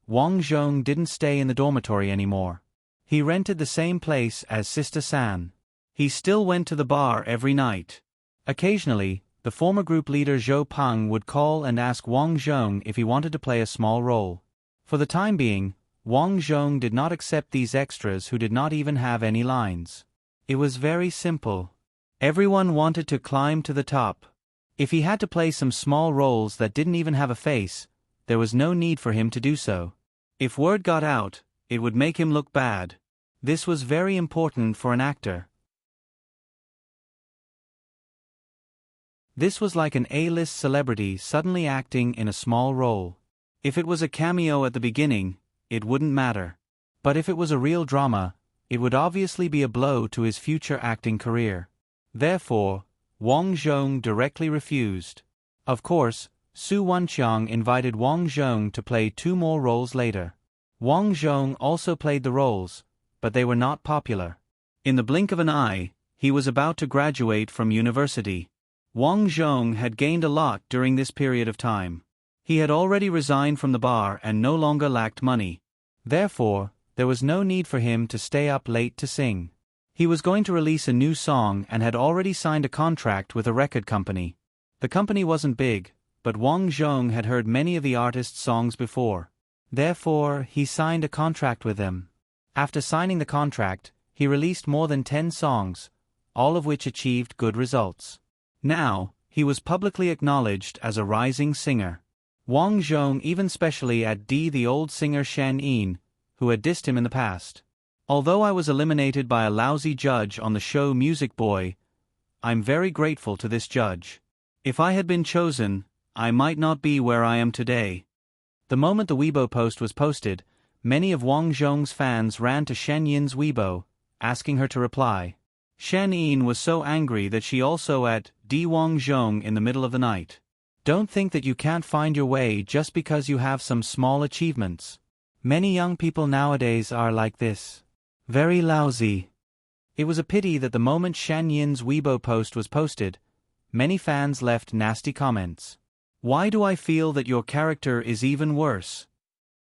Wang Zhong didn't stay in the dormitory anymore. He rented the same place as Sister San. He still went to the bar every night. Occasionally, the former group leader Zhou Peng would call and ask Wang Zhong if he wanted to play a small role. For the time being, Wang Zhong did not accept these extras who did not even have any lines. It was very simple. Everyone wanted to climb to the top. If he had to play some small roles that didn't even have a face, there was no need for him to do so. If word got out, it would make him look bad. This was very important for an actor. This was like an A-list celebrity suddenly acting in a small role. If it was a cameo at the beginning, it wouldn't matter. But if it was a real drama, it would obviously be a blow to his future acting career. Therefore, Wang Zhong directly refused. Of course, Su Wenqiang invited Wang Zhong to play 2 more roles later. Wang Zhong also played the roles, but they were not popular. In the blink of an eye, he was about to graduate from university. Wang Zhong had gained a lot during this period of time. He had already resigned from the bar and no longer lacked money. Therefore, there was no need for him to stay up late to sing. He was going to release a new song and had already signed a contract with a record company. The company wasn't big, but Wang Zhong had heard many of the artist's songs before. Therefore, he signed a contract with them. After signing the contract, he released more than 10 songs, all of which achieved good results. Now, he was publicly acknowledged as a rising singer. Wang Zhong even specially at the old singer Shan Yin, who had dissed him in the past. Although I was eliminated by a lousy judge on the show Music Boy, I'm very grateful to this judge. If I had been chosen, I might not be where I am today. The moment the Weibo post was posted, many of Wang Zhong's fans ran to Shan Yin's Weibo, asking her to reply. Shan Yin was so angry that she also at Wang Zhong in the middle of the night. Don't think that you can't find your way just because you have some small achievements. Many young people nowadays are like this. Very lousy. It was a pity that the moment Shan Yin's Weibo post was posted, many fans left nasty comments. Why do I feel that your character is even worse?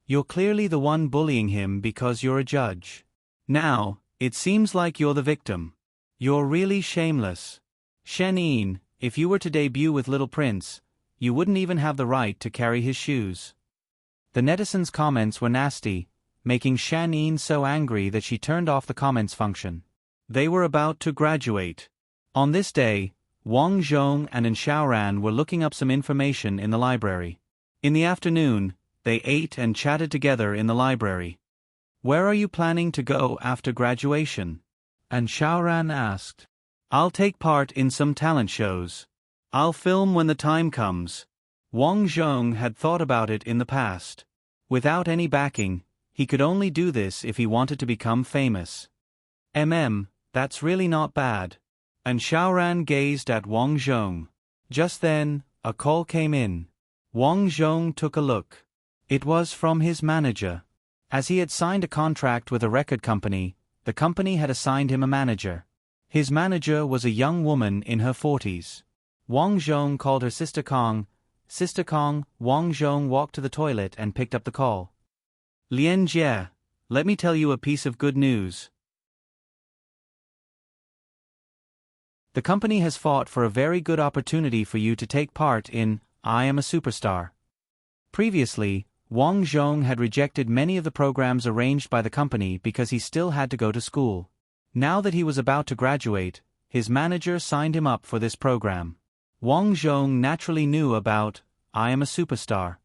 You're clearly the one bullying him because you're a judge. Now, it seems like you're the victim. You're really shameless. Shan Yin, if you were to debut with Little Prince, you wouldn't even have the right to carry his shoes. The netizens' comments were nasty, making Shan Yin so angry that she turned off the comments function. They were about to graduate. On this day, Wang Zhong and Xiaoran were looking up some information in the library. In the afternoon, they ate and chatted together in the library. Where are you planning to go after graduation? And Xiaoran asked. I'll take part in some talent shows. I'll film when the time comes. Wang Zhong had thought about it in the past. Without any backing, he could only do this if he wanted to become famous. That's really not bad. And Xiaoran gazed at Wang Zhong. Just then, a call came in. Wang Zhong took a look. It was from his manager. As he had signed a contract with a record company, the company had assigned him a manager. His manager was a young woman in her 40s. Wang Zhong called her Sister Kong. Sister Kong, Wang Zhong walked to the toilet and picked up the call. Lian Jie, let me tell you a piece of good news. The company has fought for a very good opportunity for you to take part in I Am a Superstar. Previously, Wang Zhong had rejected many of the programs arranged by the company because he still had to go to school. Now that he was about to graduate, his manager signed him up for this program. Wang Zhong naturally knew about I Am a Superstar.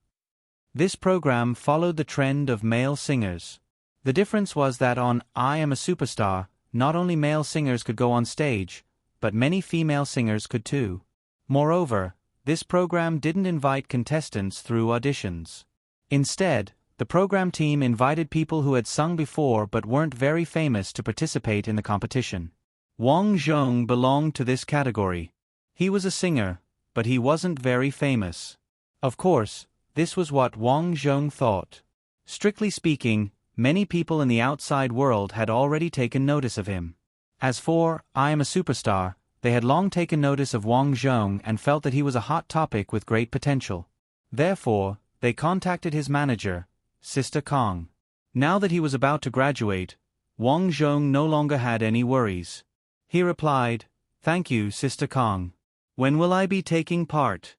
This program followed the trend of male singers. The difference was that on I Am a Superstar, not only male singers could go on stage, but many female singers could too. Moreover, this program didn't invite contestants through auditions. Instead, the program team invited people who had sung before but weren't very famous to participate in the competition. Wang Zhong belonged to this category. He was a singer, but he wasn't very famous. Of course, this was what Wang Zhong thought. Strictly speaking, many people in the outside world had already taken notice of him. As for I Am a Superstar, they had long taken notice of Wang Zhong and felt that he was a hot topic with great potential. Therefore, they contacted his manager, Sister Kong. Now that he was about to graduate, Wang Zhong no longer had any worries. He replied, "Thank you, Sister Kong. When will I be taking part?"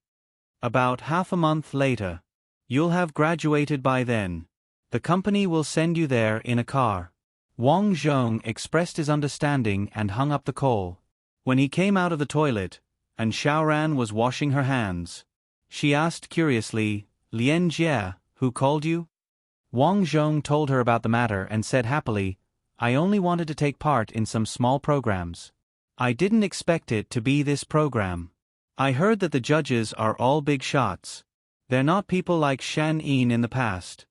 "About half a month later. You'll have graduated by then. The company will send you there in a car." Wang Zhong expressed his understanding and hung up the call. When he came out of the toilet, and Xiaoran was washing her hands, she asked curiously, "Lian Jie, who called you?" Wang Zhong told her about the matter and said happily, "I only wanted to take part in some small programs. I didn't expect it to be this program. I heard that the judges are all big shots. They're not people like Shan Yin in the past."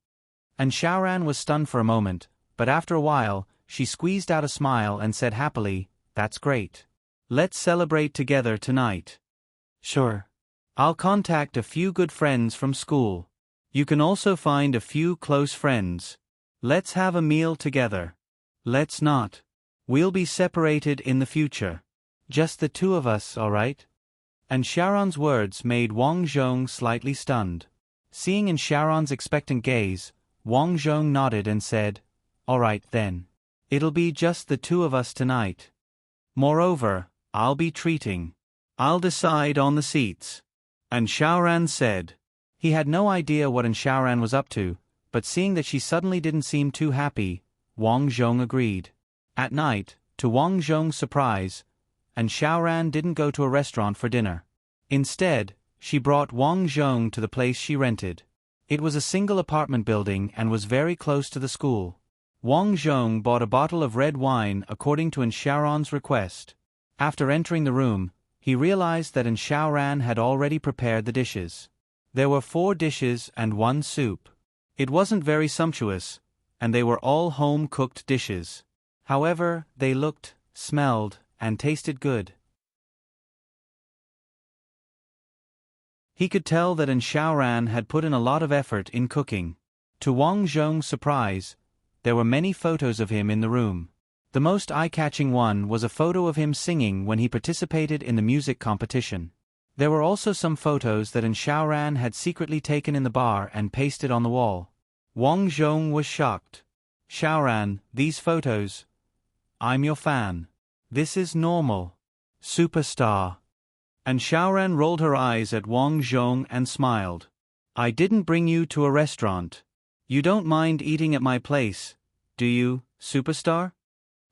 And Xiaoran was stunned for a moment, but after a while, she squeezed out a smile and said happily, "That's great. Let's celebrate together tonight." "Sure. I'll contact a few good friends from school. You can also find a few close friends. Let's have a meal together." "Let's not. We'll be separated in the future. Just the two of us, all right?" And Sharon's words made Wang Zhong slightly stunned. Seeing in Sharon's expectant gaze, Wang Zhong nodded and said, "All right then. It'll be just the two of us tonight. Moreover, I'll be treating. I'll decide on the seats." And Xiaoran said. He had no idea what Xiaoran was up to, but seeing that she suddenly didn't seem too happy, Wang Zhong agreed. At night, to Wang Zhong's surprise, Xiaoran didn't go to a restaurant for dinner. Instead, she brought Wang Zhong to the place she rented. It was a single apartment building and was very close to the school. Wang Zhong bought a bottle of red wine according to Xiaoran's request. After entering the room, he realized that Xiaoran had already prepared the dishes. There were 4 dishes and 1 soup. It wasn't very sumptuous, and they were all home-cooked dishes. However, they looked, smelled, and tasted good. He could tell that Xiaoran had put in a lot of effort in cooking. To Wang Zhong's surprise, there were many photos of him in the room. The most eye-catching one was a photo of him singing when he participated in the music competition. There were also some photos that Xiaoran had secretly taken in the bar and pasted on the wall. Wang Zhong was shocked. "Xiaoran, these photos. I'm your fan. This is normal. Superstar." And Xiaoran rolled her eyes at Wang Zhong and smiled. "I didn't bring you to a restaurant. You don't mind eating at my place, do you, superstar?"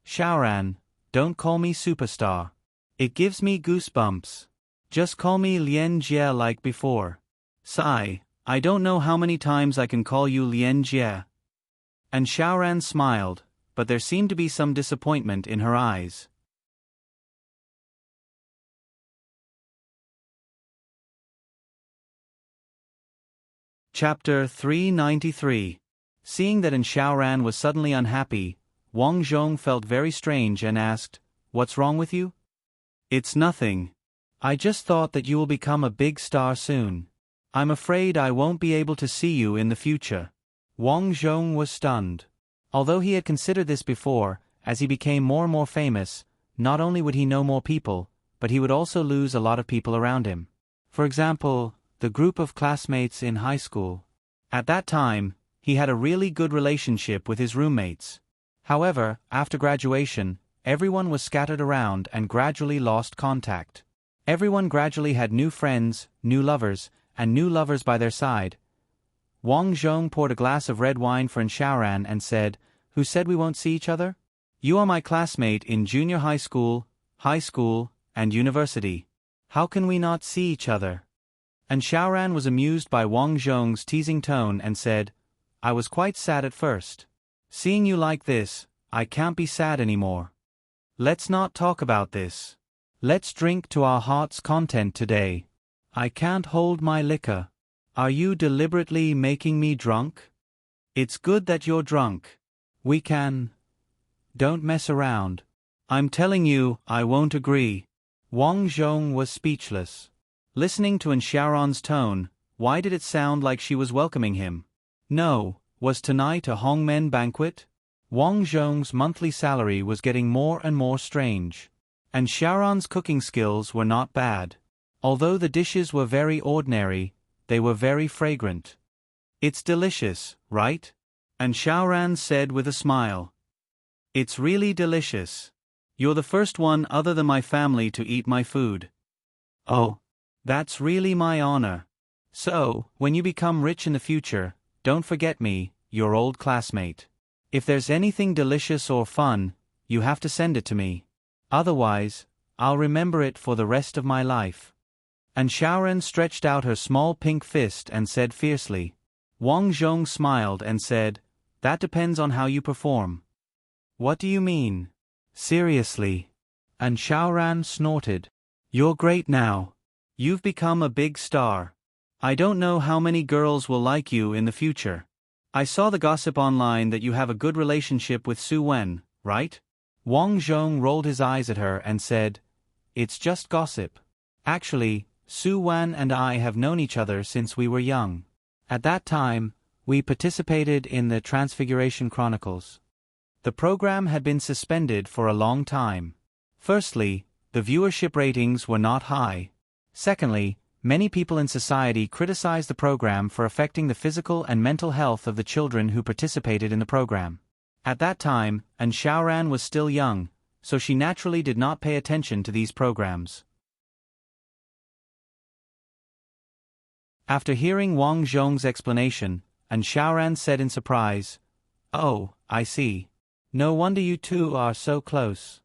"Xiaoran, don't call me superstar. It gives me goosebumps. Just call me Lian Jie like before." "Sigh, I don't know how many times I can call you Lian Jie." And Xiaoran smiled, but there seemed to be some disappointment in her eyes. Chapter 393. Seeing that Xiaoran was suddenly unhappy, Wang Zhong felt very strange and asked, "What's wrong with you?" "It's nothing. I just thought that you will become a big star soon. I'm afraid I won't be able to see you in the future." Wang Zhong was stunned. Although he had considered this before, as he became more and more famous, not only would he know more people, but he would also lose a lot of people around him. For example, the group of classmates in high school. At that time, he had a really good relationship with his roommates. However, after graduation, everyone was scattered around and gradually lost contact. Everyone gradually had new friends, new lovers, and new lovers by their side. Wang Zhong poured a glass of red wine for Xiaoran and said, "Who said we won't see each other? You are my classmate in junior high school, and university. How can we not see each other?" And Xiaoran was amused by Wang Zhong's teasing tone and said, I was quite sad at first. Seeing you like this, I can't be sad anymore. Let's not talk about this. Let's drink to our heart's content today. I can't hold my liquor. Are you deliberately making me drunk? It's good that you're drunk. We can. Don't mess around. I'm telling you, I won't agree. Wang Zhong was speechless. Listening to Xiaoran's tone, why did it sound like she was welcoming him? No, was tonight a Hongmen banquet? Wang Zhong's monthly salary was getting more and more strange. And Xiaoran's cooking skills were not bad. Although the dishes were very ordinary, they were very fragrant. It's delicious, right? And Xiaoran said with a smile. It's really delicious. You're the first one other than my family to eat my food. Oh, that's really my honor. So, when you become rich in the future, don't forget me, your old classmate. If there's anything delicious or fun, you have to send it to me. Otherwise, I'll remember it for the rest of my life. And Xiaoran stretched out her small pink fist and said fiercely. Wang Zhong smiled and said, That depends on how you perform. What do you mean? Seriously? And Xiaoran snorted. You're great now. You've become a big star. I don't know how many girls will like you in the future. I saw the gossip online that you have a good relationship with Su Wen, right? Wang Zhong rolled his eyes at her and said, It's just gossip. Actually, Su Wan and I have known each other since we were young. At that time, we participated in the Transfiguration Chronicles. The program had been suspended for a long time. Firstly, the viewership ratings were not high. Secondly, many people in society criticized the program for affecting the physical and mental health of the children who participated in the program. At that time, and Xiaoran was still young, so she naturally did not pay attention to these programs. After hearing Wang Zhong's explanation, and Xiaoran said in surprise, Oh, I see. No wonder you two are so close.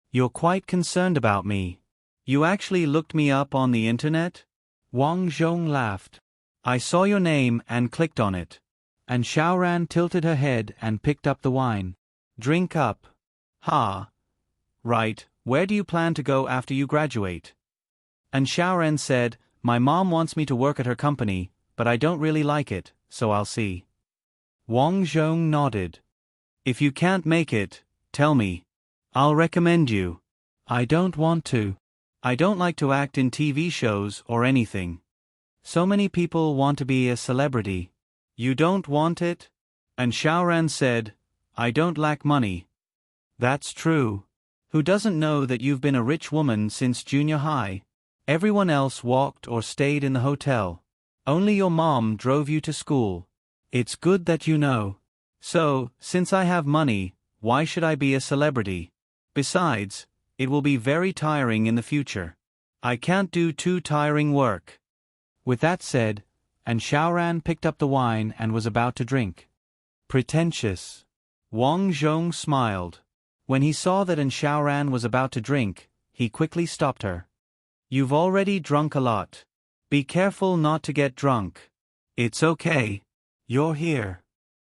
You're quite concerned about me. You actually looked me up on the internet? Wang Zhong laughed. I saw your name and clicked on it. And Xiaoran tilted her head and picked up the wine. Drink up. Ha. Right, where do you plan to go after you graduate? And Xiaoran said, My mom wants me to work at her company, but I don't really like it, so I'll see. Wang Zhong nodded. If you can't make it, tell me. I'll recommend you. I don't want to. I don't like to act in TV shows or anything. So many people want to be a celebrity. You don't want it? And Xiaoran said, I don't lack money. That's true. Who doesn't know that you've been a rich woman since junior high? Everyone else walked or stayed in the hotel. Only your mom drove you to school. It's good that you know. So, since I have money, why should I be a celebrity? Besides, it will be very tiring in the future. I can't do too tiring work. With that said, and Xiaoran picked up the wine and was about to drink. Pretentious. Wang Zhong smiled. When he saw that Xiaoran was about to drink, he quickly stopped her. You've already drunk a lot. Be careful not to get drunk. It's okay. You're here.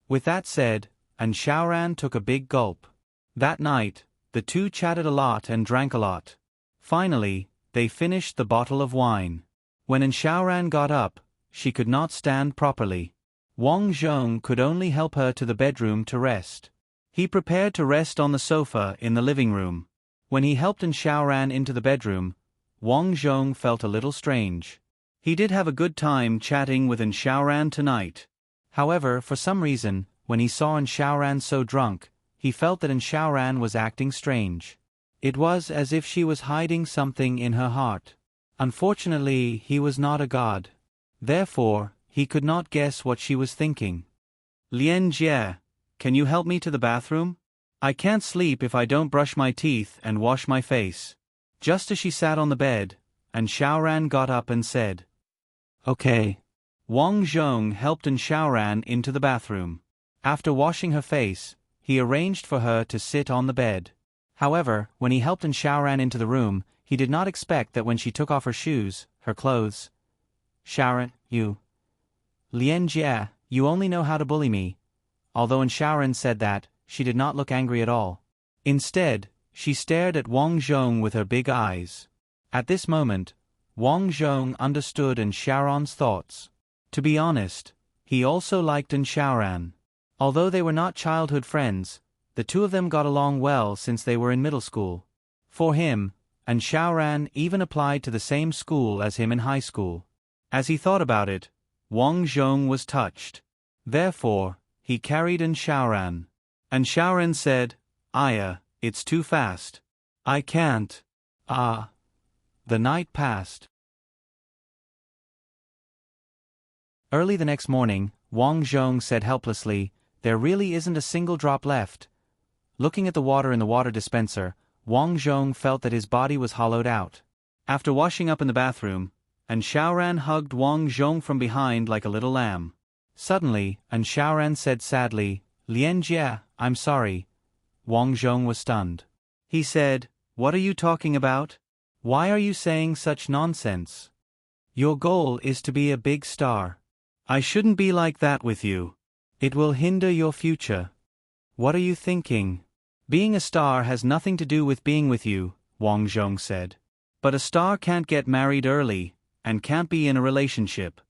With that said, and Xiaoran took a big gulp. That night, the two chatted a lot and drank a lot. Finally, they finished the bottle of wine. When Xiaoran got up, she could not stand properly. Wang Zhong could only help her to the bedroom to rest. He prepared to rest on the sofa in the living room. When he helped Xiaoran into the bedroom, Wang Zhong felt a little strange. He did have a good time chatting with Xiaoran tonight. However, for some reason, when he saw Xiaoran so drunk, he felt that Xiaoran was acting strange. It was as if she was hiding something in her heart. Unfortunately, he was not a god. Therefore, he could not guess what she was thinking. Lian Jie, can you help me to the bathroom? I can't sleep if I don't brush my teeth and wash my face. Just as she sat on the bed, and Xiaoran got up and said, Okay. Wang Zhong helped Xiaoran into the bathroom. After washing her face, he arranged for her to sit on the bed. However, when he helped Xiaoran into the room, he did not expect that when she took off her shoes, her clothes, Shaoran, you. Lian Jie, you only know how to bully me. Although when Shaoran said that, she did not look angry at all. Instead, she stared at Wang Zhong with her big eyes. At this moment, Wang Zhong understood Shaoran's thoughts. To be honest, he also liked Shaoran. Although they were not childhood friends, the two of them got along well since they were in middle school. For him, Shaoran even applied to the same school as him in high school. As he thought about it, Wang Zhong was touched. Therefore, he carried Shaoran. Shaoran said, "Aya, it's too fast. I can't." Ah. The night passed. Early the next morning, Wang Zhong said helplessly, "There really isn't a single drop left." Looking at the water in the water dispenser, Wang Zhong felt that his body was hollowed out. After washing up in the bathroom, Shaoran hugged Wang Zhong from behind like a little lamb. Suddenly, Shaoran said sadly, "Lian Jie, I'm sorry." Wang Zhong was stunned. He said, "What are you talking about? Why are you saying such nonsense? Your goal is to be a big star. I shouldn't be like that with you. It will hinder your future. What are you thinking? Being a star has nothing to do with being with you," Wang Zhong said. "But a star can't get married early, and can't be in a relationship.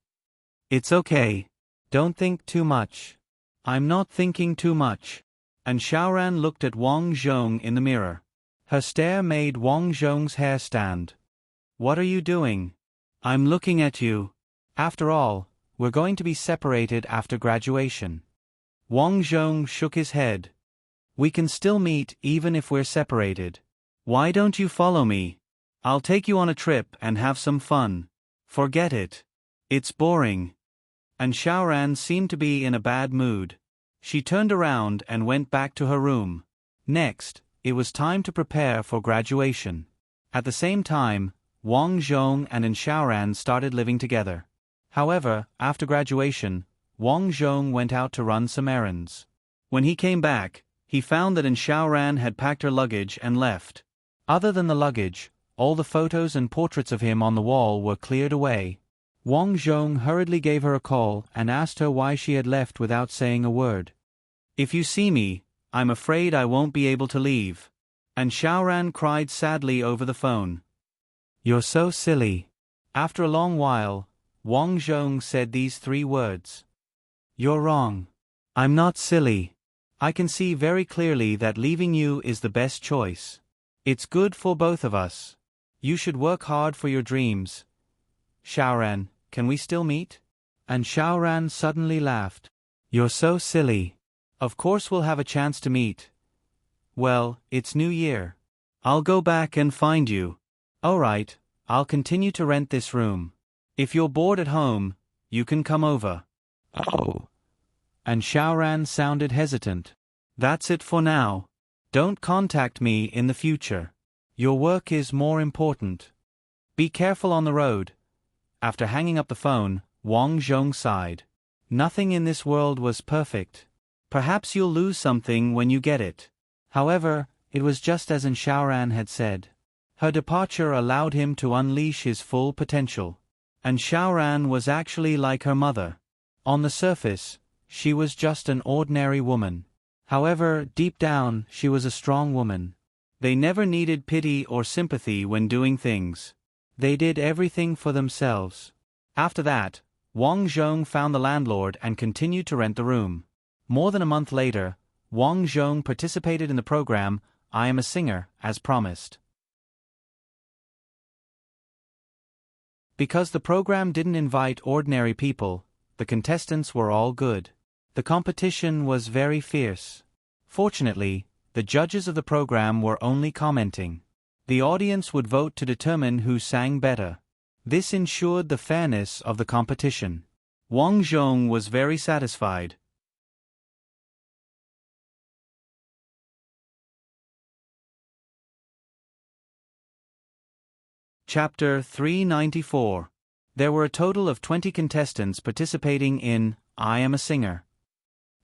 It's okay. Don't think too much." "I'm not thinking too much." Shaoran looked at Wang Zhong in the mirror. Her stare made Wang Zhong's hair stand. "What are you doing?" "I'm looking at you. After all, we're going to be separated after graduation." Wang Zhong shook his head. "We can still meet even if we're separated. Why don't you follow me? I'll take you on a trip and have some fun." "Forget it. It's boring." Shaoran seemed to be in a bad mood. She turned around and went back to her room. Next, it was time to prepare for graduation. At the same time, Wang Zhong and Shaoran started living together. However, after graduation, Wang Zhong went out to run some errands. When he came back, he found that Shaoran had packed her luggage and left. Other than the luggage, all the photos and portraits of him on the wall were cleared away. Wang Zhong hurriedly gave her a call and asked her why she had left without saying a word. "If you see me, I'm afraid I won't be able to leave." Shaoran cried sadly over the phone. "You're so silly." After a long while, Wang Zhong said these 3 words. "You're wrong. I'm not silly. I can see very clearly that leaving you is the best choice. It's good for both of us. You should work hard for your dreams. Shaoran, can we still meet?" Shaoran suddenly laughed. "You're so silly. Of course we'll have a chance to meet. Well, it's New Year. I'll go back and find you." "Alright, I'll continue to rent this room. If you're bored at home, you can come over." "Oh." Shaoran sounded hesitant. "That's it for now. Don't contact me in the future. Your work is more important. Be careful on the road." After hanging up the phone, Wang Zhong sighed. Nothing in this world was perfect. Perhaps you'll lose something when you get it. However, it was just as Shaoran had said. Her departure allowed him to unleash his full potential. Shaoran was actually like her mother. On the surface, she was just an ordinary woman. However, deep down, she was a strong woman. They never needed pity or sympathy when doing things. They did everything for themselves. After that, Wang Zhong found the landlord and continued to rent the room. More than a month later, Wang Zhong participated in the program I Am a Singer, as promised. Because the program didn't invite ordinary people, the contestants were all good. The competition was very fierce. Fortunately, the judges of the program were only commenting. The audience would vote to determine who sang better. This ensured the fairness of the competition. Wang Zhong was very satisfied. Chapter 394. There were a total of 20 contestants participating in I Am a Singer.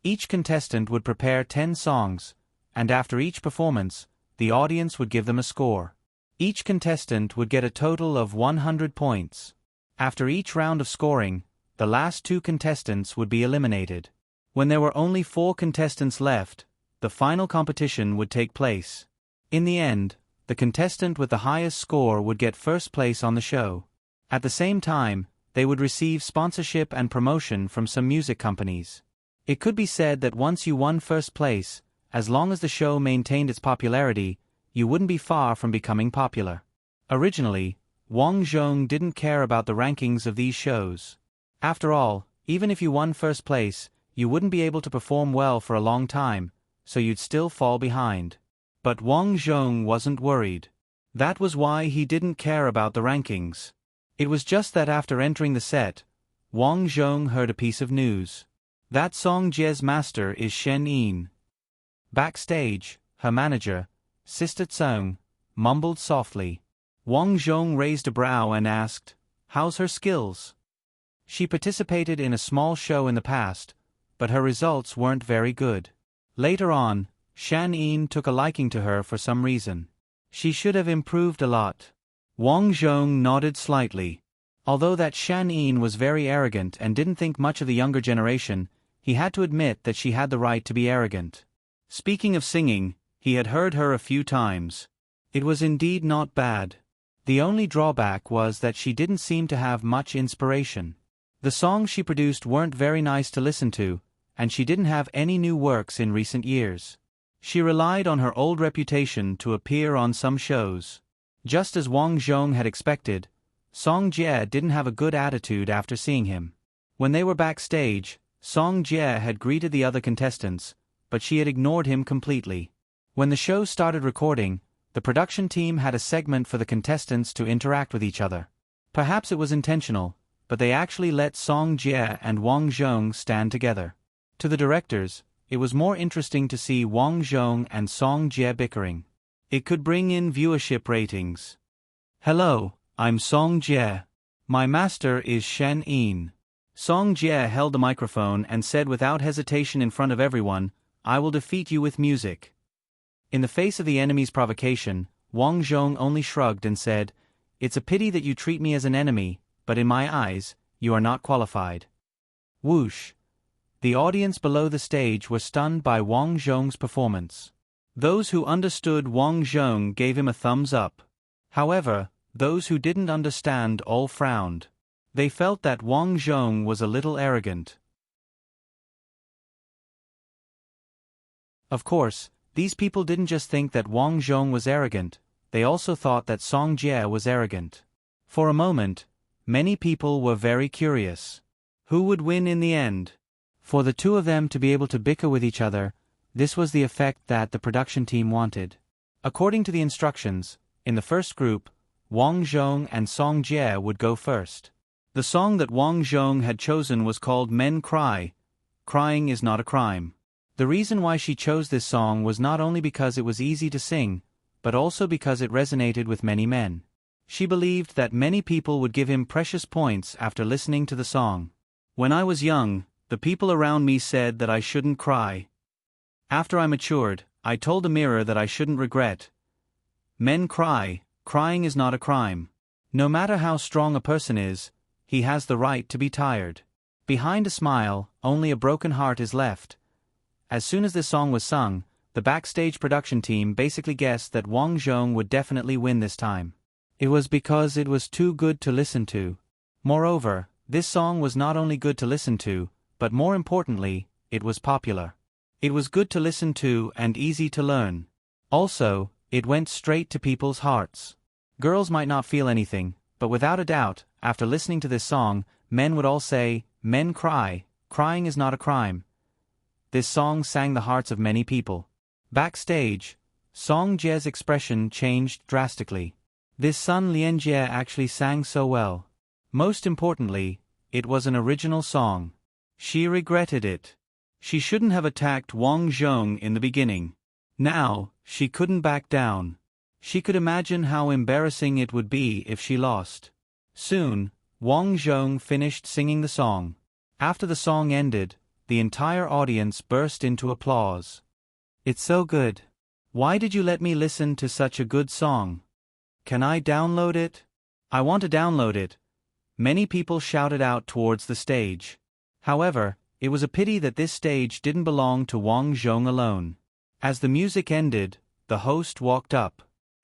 Each contestant would prepare 10 songs, and after each performance, the audience would give them a score. Each contestant would get a total of 100 points. After each round of scoring, the last 2 contestants would be eliminated. When there were only 4 contestants left, the final competition would take place. In the end, the contestant with the highest score would get first place on the show. At the same time, they would receive sponsorship and promotion from some music companies. It could be said that once you won first place, as long as the show maintained its popularity, you wouldn't be far from becoming popular. Originally, Wang Zhong didn't care about the rankings of these shows. After all, even if you won first place, you wouldn't be able to perform well for a long time, so you'd still fall behind. But Wang Zhong wasn't worried. That was why he didn't care about the rankings. It was just that after entering the set, Wang Zhong heard a piece of news. That Song Jie's master is Shen Yin. Backstage, her manager, Sister Tsung, mumbled softly. Wang Zhong raised a brow and asked, "How's her skills?" She participated in a small show in the past, but her results weren't very good. Later on, Shan Yin took a liking to her for some reason. She should have improved a lot. Wang Zhong nodded slightly. Although that Shan Yin was very arrogant and didn't think much of the younger generation, he had to admit that she had the right to be arrogant. Speaking of singing, he had heard her a few times. It was indeed not bad. The only drawback was that she didn't seem to have much inspiration. The songs she produced weren't very nice to listen to, and she didn't have any new works in recent years. She relied on her old reputation to appear on some shows. Just as Wang Zhong had expected, Song Jie didn't have a good attitude after seeing him. When they were backstage, Song Jie had greeted the other contestants, but she had ignored him completely. When the show started recording, the production team had a segment for the contestants to interact with each other. Perhaps it was intentional, but they actually let Song Jie and Wang Zhong stand together. To the directors, it was more interesting to see Wang Zhong and Song Jie bickering. It could bring in viewership ratings. "Hello, I'm Song Jie. My master is Shen Yin." Song Jie held the microphone and said without hesitation in front of everyone, "I will defeat you with music." In the face of the enemy's provocation, Wang Zhong only shrugged and said, "It's a pity that you treat me as an enemy, but in my eyes, you are not qualified." Whoosh! The audience below the stage were stunned by Wang Zhong's performance. Those who understood Wang Zhong gave him a thumbs up. However, those who didn't understand all frowned. They felt that Wang Zhong was a little arrogant. Of course, these people didn't just think that Wang Zhong was arrogant, they also thought that Song Jie was arrogant. For a moment, many people were very curious. Who would win in the end? For the two of them to be able to bicker with each other, this was the effect that the production team wanted. According to the instructions, in the first group, Wang Zhong and Song Jie would go first. The song that Wang Zhong had chosen was called Men Cry. Crying is not a crime. The reason why she chose this song was not only because it was easy to sing, but also because it resonated with many men. She believed that many people would give him precious points after listening to the song. "When I was young, the people around me said that I shouldn't cry. After I matured, I told the mirror that I shouldn't regret. Men cry, crying is not a crime. No matter how strong a person is, he has the right to be tired. Behind a smile, only a broken heart is left." As soon as this song was sung, the backstage production team basically guessed that Wang Zhong would definitely win this time. It was because it was too good to listen to. Moreover, this song was not only good to listen to, but more importantly, it was popular. It was good to listen to and easy to learn. Also, it went straight to people's hearts. Girls might not feel anything, but without a doubt, after listening to this song, men would all say, "Men cry, crying is not a crime." This song sang the hearts of many people. Backstage, Song Jie's expression changed drastically. This Sun Lianjie actually sang so well. Most importantly, it was an original song. She regretted it. She shouldn't have attacked Wang Zhong in the beginning. Now, she couldn't back down. She could imagine how embarrassing it would be if she lost. Soon, Wang Zhong finished singing the song. After the song ended, the entire audience burst into applause. "It's so good. Why did you let me listen to such a good song? Can I download it? I want to download it. Many people shouted out towards the stage. However, it was a pity that this stage didn't belong to Wang Zhong alone. As the music ended, the host walked up.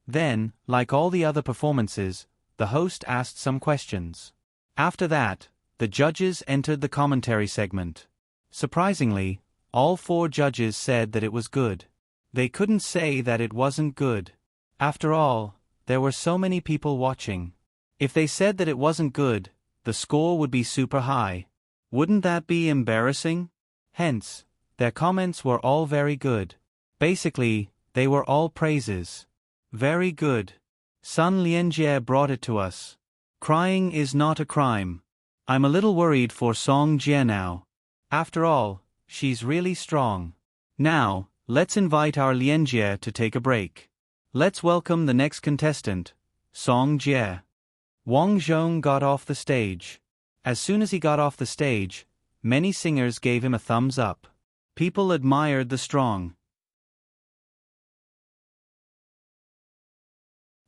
Then, like all the other performances, the host asked some questions. After that, the judges entered the commentary segment. Surprisingly, all 4 judges said that it was good. They couldn't say that it wasn't good. After all, there were so many people watching. If they said that it wasn't good, the score would be super high. Wouldn't that be embarrassing? Hence, their comments were all very good. Basically, they were all praises. Very good. Sun Lianjie brought it to us. Crying is not a crime. I'm a little worried for Song Jie now. After all, she's really strong. Now, let's invite our Lianjie to take a break. Let's welcome the next contestant, Song Jie. Wang Zhong got off the stage. As soon as he got off the stage, many singers gave him a thumbs up. People admired the strong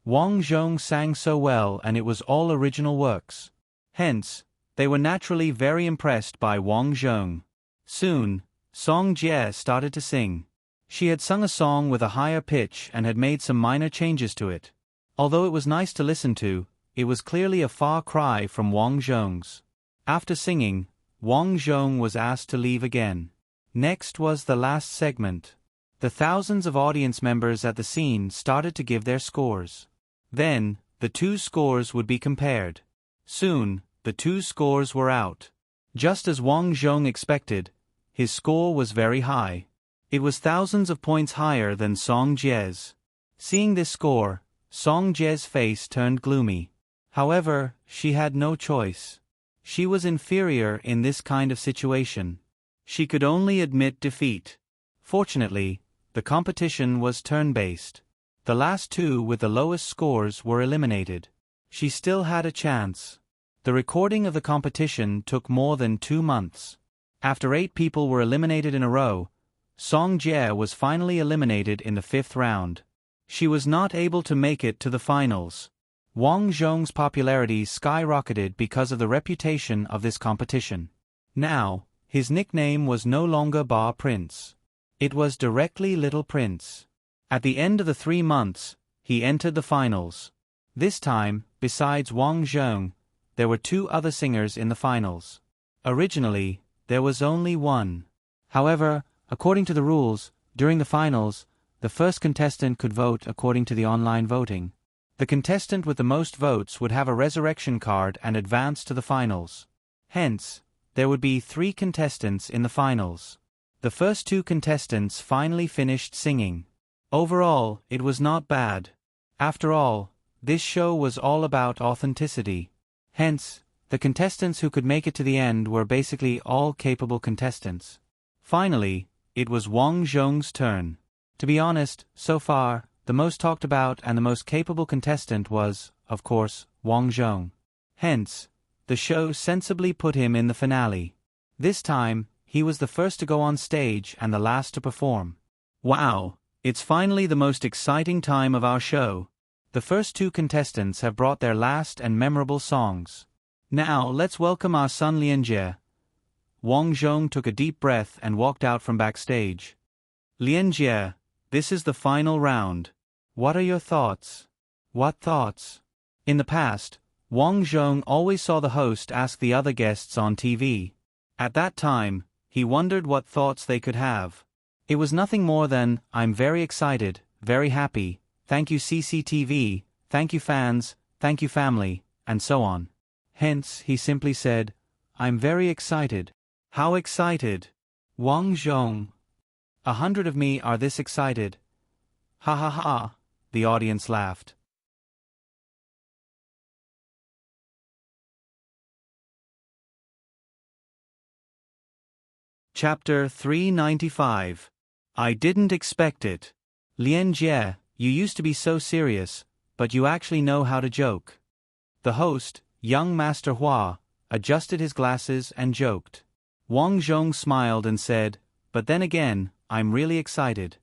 Wang Zhong sang so well, and it was all original works. Hence, they were naturally very impressed by Wang Zhong. Soon, Song Jie started to sing. She had sung a song with a higher pitch and had made some minor changes to it. Although it was nice to listen to, it was clearly a far cry from Wang Zhong's. After singing, Wang Zhong was asked to leave again. Next was the last segment. The thousands of audience members at the scene started to give their scores. Then, the 2 scores would be compared. Soon, the 2 scores were out. Just as Wang Zhong expected, his score was very high. It was thousands of points higher than Song Jie's. Seeing this score, Song Jie's face turned gloomy. However, she had no choice. She was inferior in this kind of situation. She could only admit defeat. Fortunately, the competition was turn-based. The last 2 with the lowest scores were eliminated. She still had a chance. The recording of the competition took more than 2 months. After 8 people were eliminated in a row, Song Jie was finally eliminated in the 5th round. She was not able to make it to the finals. Wang Zhong's popularity skyrocketed because of the reputation of this competition. Now, his nickname was no longer Bar Prince. It was directly Little Prince. At the end of the 3 months, he entered the finals. This time, besides Wang Zhong, there were 2 other singers in the finals. Originally, there was only 1. However, according to the rules, during the finals, the first contestant could vote according to the online voting. The contestant with the most votes would have a resurrection card and advance to the finals. Hence, there would be 3 contestants in the finals. The first 2 contestants finally finished singing. Overall, it was not bad. After all, this show was all about authenticity. Hence, the contestants who could make it to the end were basically all capable contestants. Finally, it was Wang Zhong's turn. To be honest, so far, the most talked about and the most capable contestant was, of course, Wang Zhong. Hence, the show sensibly put him in the finale. This time, he was the first to go on stage and the last to perform. Wow, it's finally the most exciting time of our show. The first 2 contestants have brought their last and memorable songs. Now, let's welcome our Sun Lianjie. Wang Zhong took a deep breath and walked out from backstage. Lianjie, this is the final round. What are your thoughts? What thoughts? In the past, Wang Zhong always saw the host ask the other guests on TV. At that time, he wondered what thoughts they could have. It was nothing more than, "I'm very excited, very happy, thank you CCTV, thank you fans, thank you family," and so on. Hence, he simply said, "I'm very excited." How excited? Wang Zhong. 100 of me are this excited. Ha ha ha, the audience laughed. Chapter 395. I didn't expect it. Lianjie, you used to be so serious, but you actually know how to joke. The host, young Master Hua, adjusted his glasses and joked. Wang Zhong smiled and said, "But then again, I'm really excited."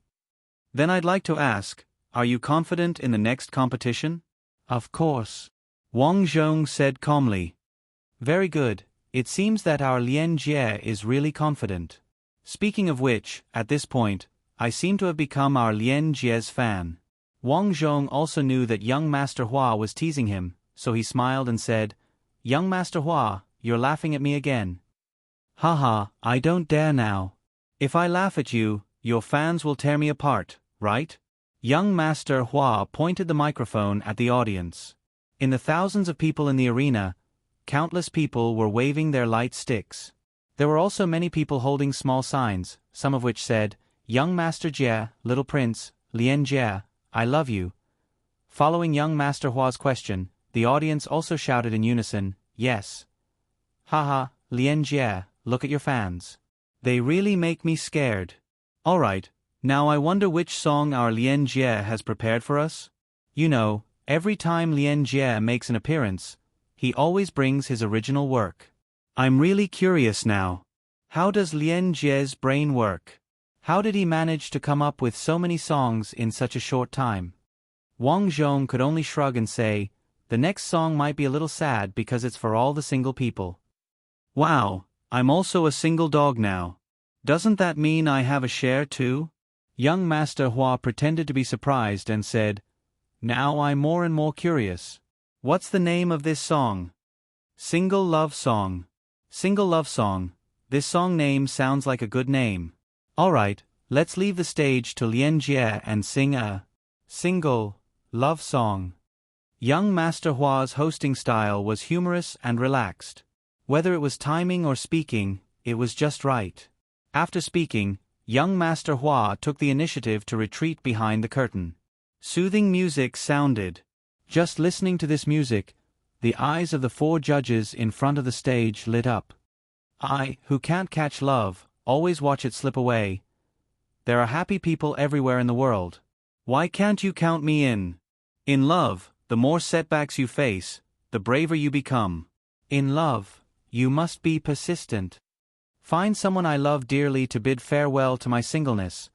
"Then I'd like to ask, are you confident in the next competition?" "Of course," Wang Zhong said calmly. Very good. It seems that our Lian Jie is really confident. Speaking of which, at this point, I seem to have become our Lian Jie's fan. Wang Zhong also knew that young Master Hua was teasing him, so he smiled and said, "Young Master Hua, you're laughing at me again." "Haha, I don't dare now. If I laugh at you, your fans will tear me apart, right?" Young Master Hua pointed the microphone at the audience. In the thousands of people in the arena, countless people were waving their light sticks. There were also many people holding small signs, some of which said, "Young Master Jie, Little Prince, Lian Jie, I love you." Following young Master Hua's question, the audience also shouted in unison, "Yes." "Haha, Lian Jie, look at your fans. They really make me scared." Alright, now I wonder which song our Lian Jie has prepared for us? You know, every time Lian Jie makes an appearance, he always brings his original work. I'm really curious now. How does Lian Jie's brain work? How did he manage to come up with so many songs in such a short time? Wang Zhong could only shrug and say, "The next song might be a little sad because it's for all the single people." "Wow, I'm also a single dog now. Doesn't that mean I have a share too?" Young Master Hua pretended to be surprised and said, "Now I'm more and more curious. What's the name of this song?" "Single Love Song." Single Love Song. This song name sounds like a good name. Alright, let's leave the stage to Lian Jie and sing a single love song. Young Master Hua's hosting style was humorous and relaxed. Whether it was timing or speaking, it was just right. After speaking, young Master Hua took the initiative to retreat behind the curtain. Soothing music sounded. Just listening to this music, the eyes of the 4 judges in front of the stage lit up. I, who can't catch love, always watch it slip away. There are happy people everywhere in the world. Why can't you count me in? In love, the more setbacks you face, the braver you become. In love, you must be persistent. Find someone I love dearly to bid farewell to my singleness.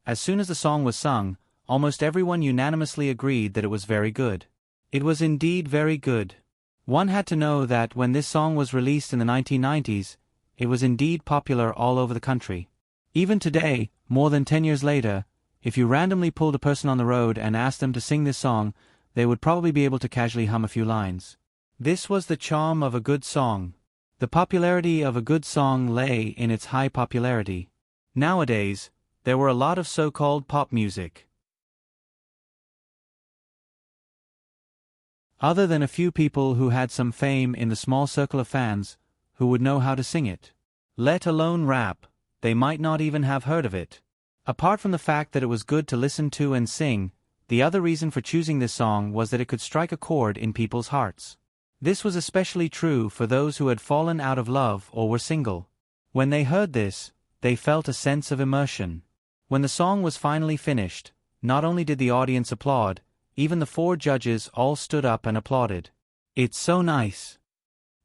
As soon as the song was sung, almost everyone unanimously agreed that it was very good. It was indeed very good. One had to know that when this song was released in the 1990s, it was indeed popular all over the country. Even today, more than 10 years later, if you randomly pulled a person on the road and asked them to sing this song, they would probably be able to casually hum a few lines. This was the charm of a good song. The popularity of a good song lay in its high popularity. Nowadays, there were a lot of so-called pop music. Other than a few people who had some fame in the small circle of fans, who would know how to sing it. Let alone rap, they might not even have heard of it. Apart from the fact that it was good to listen to and sing, the other reason for choosing this song was that it could strike a chord in people's hearts. This was especially true for those who had fallen out of love or were single. When they heard this, they felt a sense of immersion. When the song was finally finished, not only did the audience applaud, even the 4 judges all stood up and applauded. It's so nice.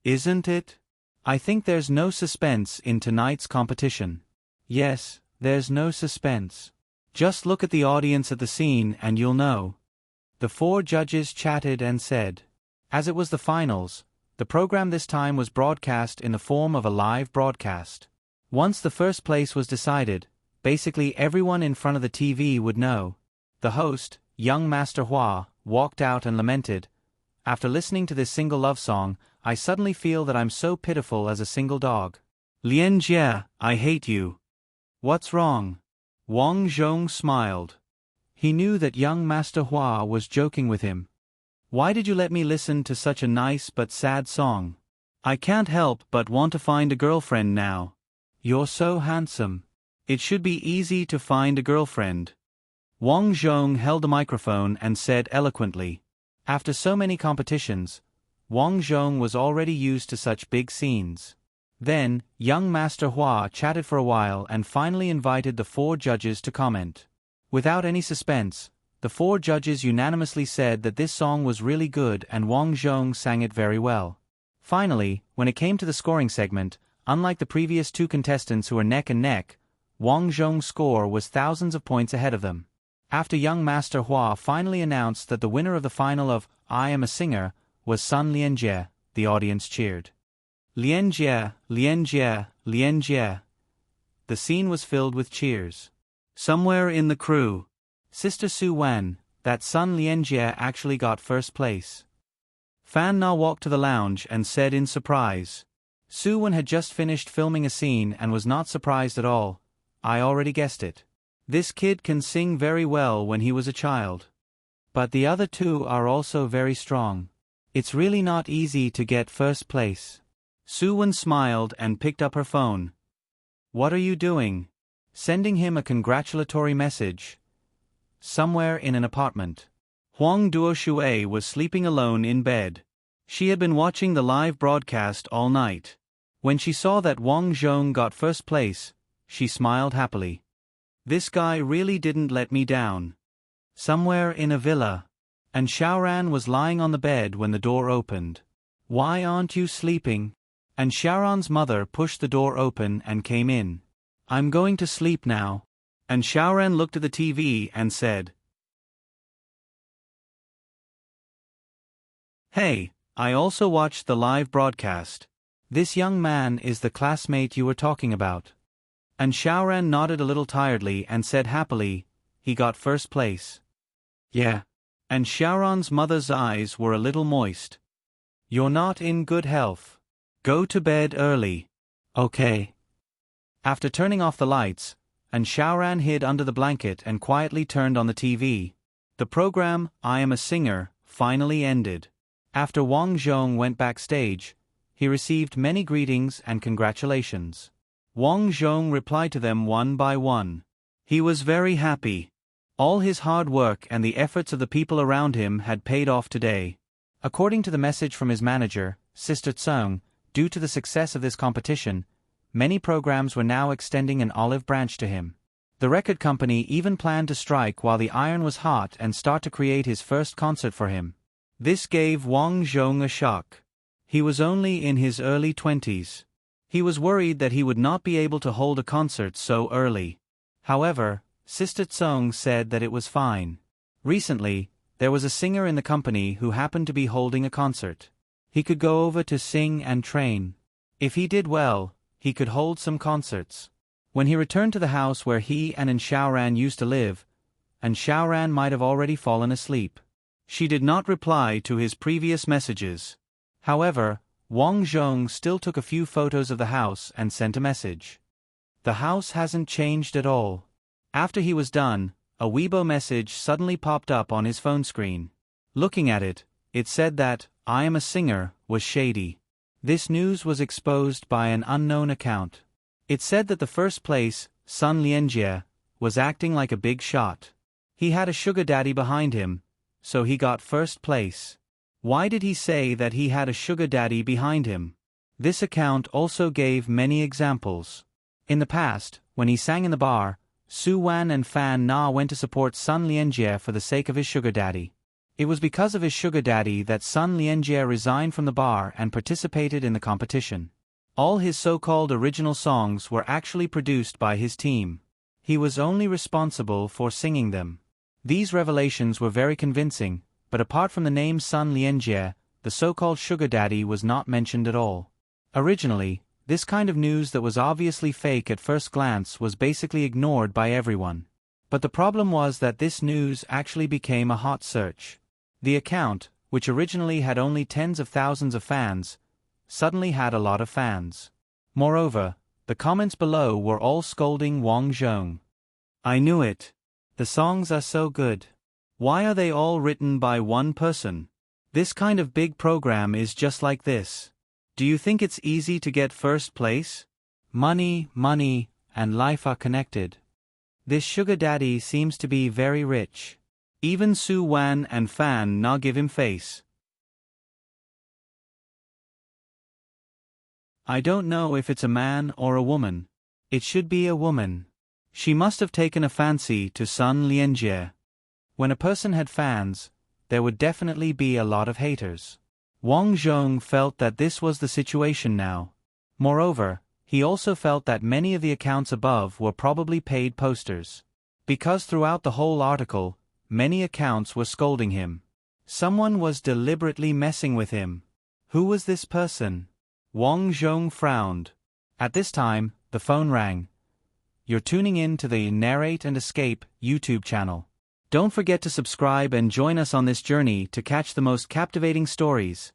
Isn't it? I think there's no suspense in tonight's competition. Yes, there's no suspense. Just look at the audience at the scene and you'll know. The 4 judges chatted and said. As it was the finals, the program this time was broadcast in the form of a live broadcast. Once the first place was decided, basically everyone in front of the TV would know. The host, young Master Hua, walked out and lamented, "After listening to this single love song, I suddenly feel that I'm so pitiful as a single dog." "Lian Jie, I hate you." "What's wrong?" Wang Zhong smiled. He knew that young Master Hua was joking with him. "Why did you let me listen to such a nice but sad song? I can't help but want to find a girlfriend now." "You're so handsome. It should be easy to find a girlfriend." Wang Zhong held the microphone and said eloquently. After so many competitions, Wang Zhong was already used to such big scenes. Then, young Master Hua chatted for a while and finally invited the 4 judges to comment. Without any suspense, the 4 judges unanimously said that this song was really good and Wang Zhong sang it very well. Finally, when it came to the scoring segment, unlike the previous 2 contestants who were neck and neck, Wang Zhong's score was thousands of points ahead of them. After young Master Hua finally announced that the winner of the final of I Am a Singer was Sun Lian Jie, the audience cheered. Lianjie, Lianjie, Lianjie. The scene was filled with cheers. Somewhere in the crew, Sister Su Wan, that Sun Lianjie actually got first place. Fan Na walked to the lounge and said in surprise. Su Wan had just finished filming a scene and was not surprised at all. I already guessed it. This kid can sing very well when he was a child. But the other two are also very strong. It's really not easy to get first place. Su Wan smiled and picked up her phone. What are you doing? Sending him a congratulatory message. Somewhere in an apartment. Huang Duoshui was sleeping alone in bed. She had been watching the live broadcast all night. When she saw that Wang Zhong got first place, she smiled happily. This guy really didn't let me down. Somewhere in a villa. And Xiaoran was lying on the bed when the door opened. Why aren't you sleeping? And Xiaoran's mother pushed the door open and came in. I'm going to sleep now. And Xiaoran looked at the TV and said, Hey, I also watched the live broadcast. This young man is the classmate you were talking about. And Xiaoran nodded a little tiredly and said happily, he got first place. Yeah. And Xiaoran's mother's eyes were a little moist. You're not in good health. Go to bed early. Okay. After turning off the lights, and Xiaoran hid under the blanket and quietly turned on the TV, the program, I Am a Singer, finally ended. After Wang Zhong went backstage, he received many greetings and congratulations. Wang Zhong replied to them one by one. He was very happy. All his hard work and the efforts of the people around him had paid off today. According to the message from his manager, Sister Tsung, due to the success of this competition, many programs were now extending an olive branch to him. The record company even planned to strike while the iron was hot and start to create his first concert for him. This gave Wang Zhong a shock. He was only in his early 20s. He was worried that he would not be able to hold a concert so early. However, Sister Tsung said that it was fine. Recently, there was a singer in the company who happened to be holding a concert. He could go over to sing and train. If he did well, he could hold some concerts. When he returned to the house where he and Xiaoran used to live, and Xiaoran might have already fallen asleep. She did not reply to his previous messages. However, Wang Zhong still took a few photos of the house and sent a message. The house hasn't changed at all. After he was done, a Weibo message suddenly popped up on his phone screen. Looking at it, it said that, I Am a Singer, was shady. This news was exposed by an unknown account. It said that the first place, Sun Lianjie, was acting like a big shot. He had a sugar daddy behind him, so he got first place. Why did he say that he had a sugar daddy behind him? This account also gave many examples. In the past, when he sang in the bar, Su Wan and Fan Na went to support Sun Lianjie for the sake of his sugar daddy. It was because of his sugar daddy that Sun Lianjie resigned from the bar and participated in the competition. All his so-called original songs were actually produced by his team. He was only responsible for singing them. These revelations were very convincing, but apart from the name Sun Lianjie, the so-called sugar daddy was not mentioned at all. Originally, this kind of news that was obviously fake at first glance was basically ignored by everyone. But the problem was that this news actually became a hot search. The account, which originally had only tens of thousands of fans, suddenly had a lot of fans. Moreover, the comments below were all scolding Wang Zhong. I knew it. The songs are so good. Why are they all written by one person? This kind of big program is just like this. Do you think it's easy to get first place? Money, money, and life are connected. This sugar daddy seems to be very rich. Even Su Wan and Fan Na give him face. I don't know if it's a man or a woman. It should be a woman. She must have taken a fancy to Sun Lianjie. When a person had fans, there would definitely be a lot of haters. Wang Zhong felt that this was the situation now. Moreover, he also felt that many of the accounts above were probably paid posters. Because throughout the whole article, many accounts were scolding him. Someone was deliberately messing with him. Who was this person? Wang Zhong frowned. At this time, the phone rang. You're tuning in to the Narrate and Escape YouTube channel. Don't forget to subscribe and join us on this journey to catch the most captivating stories.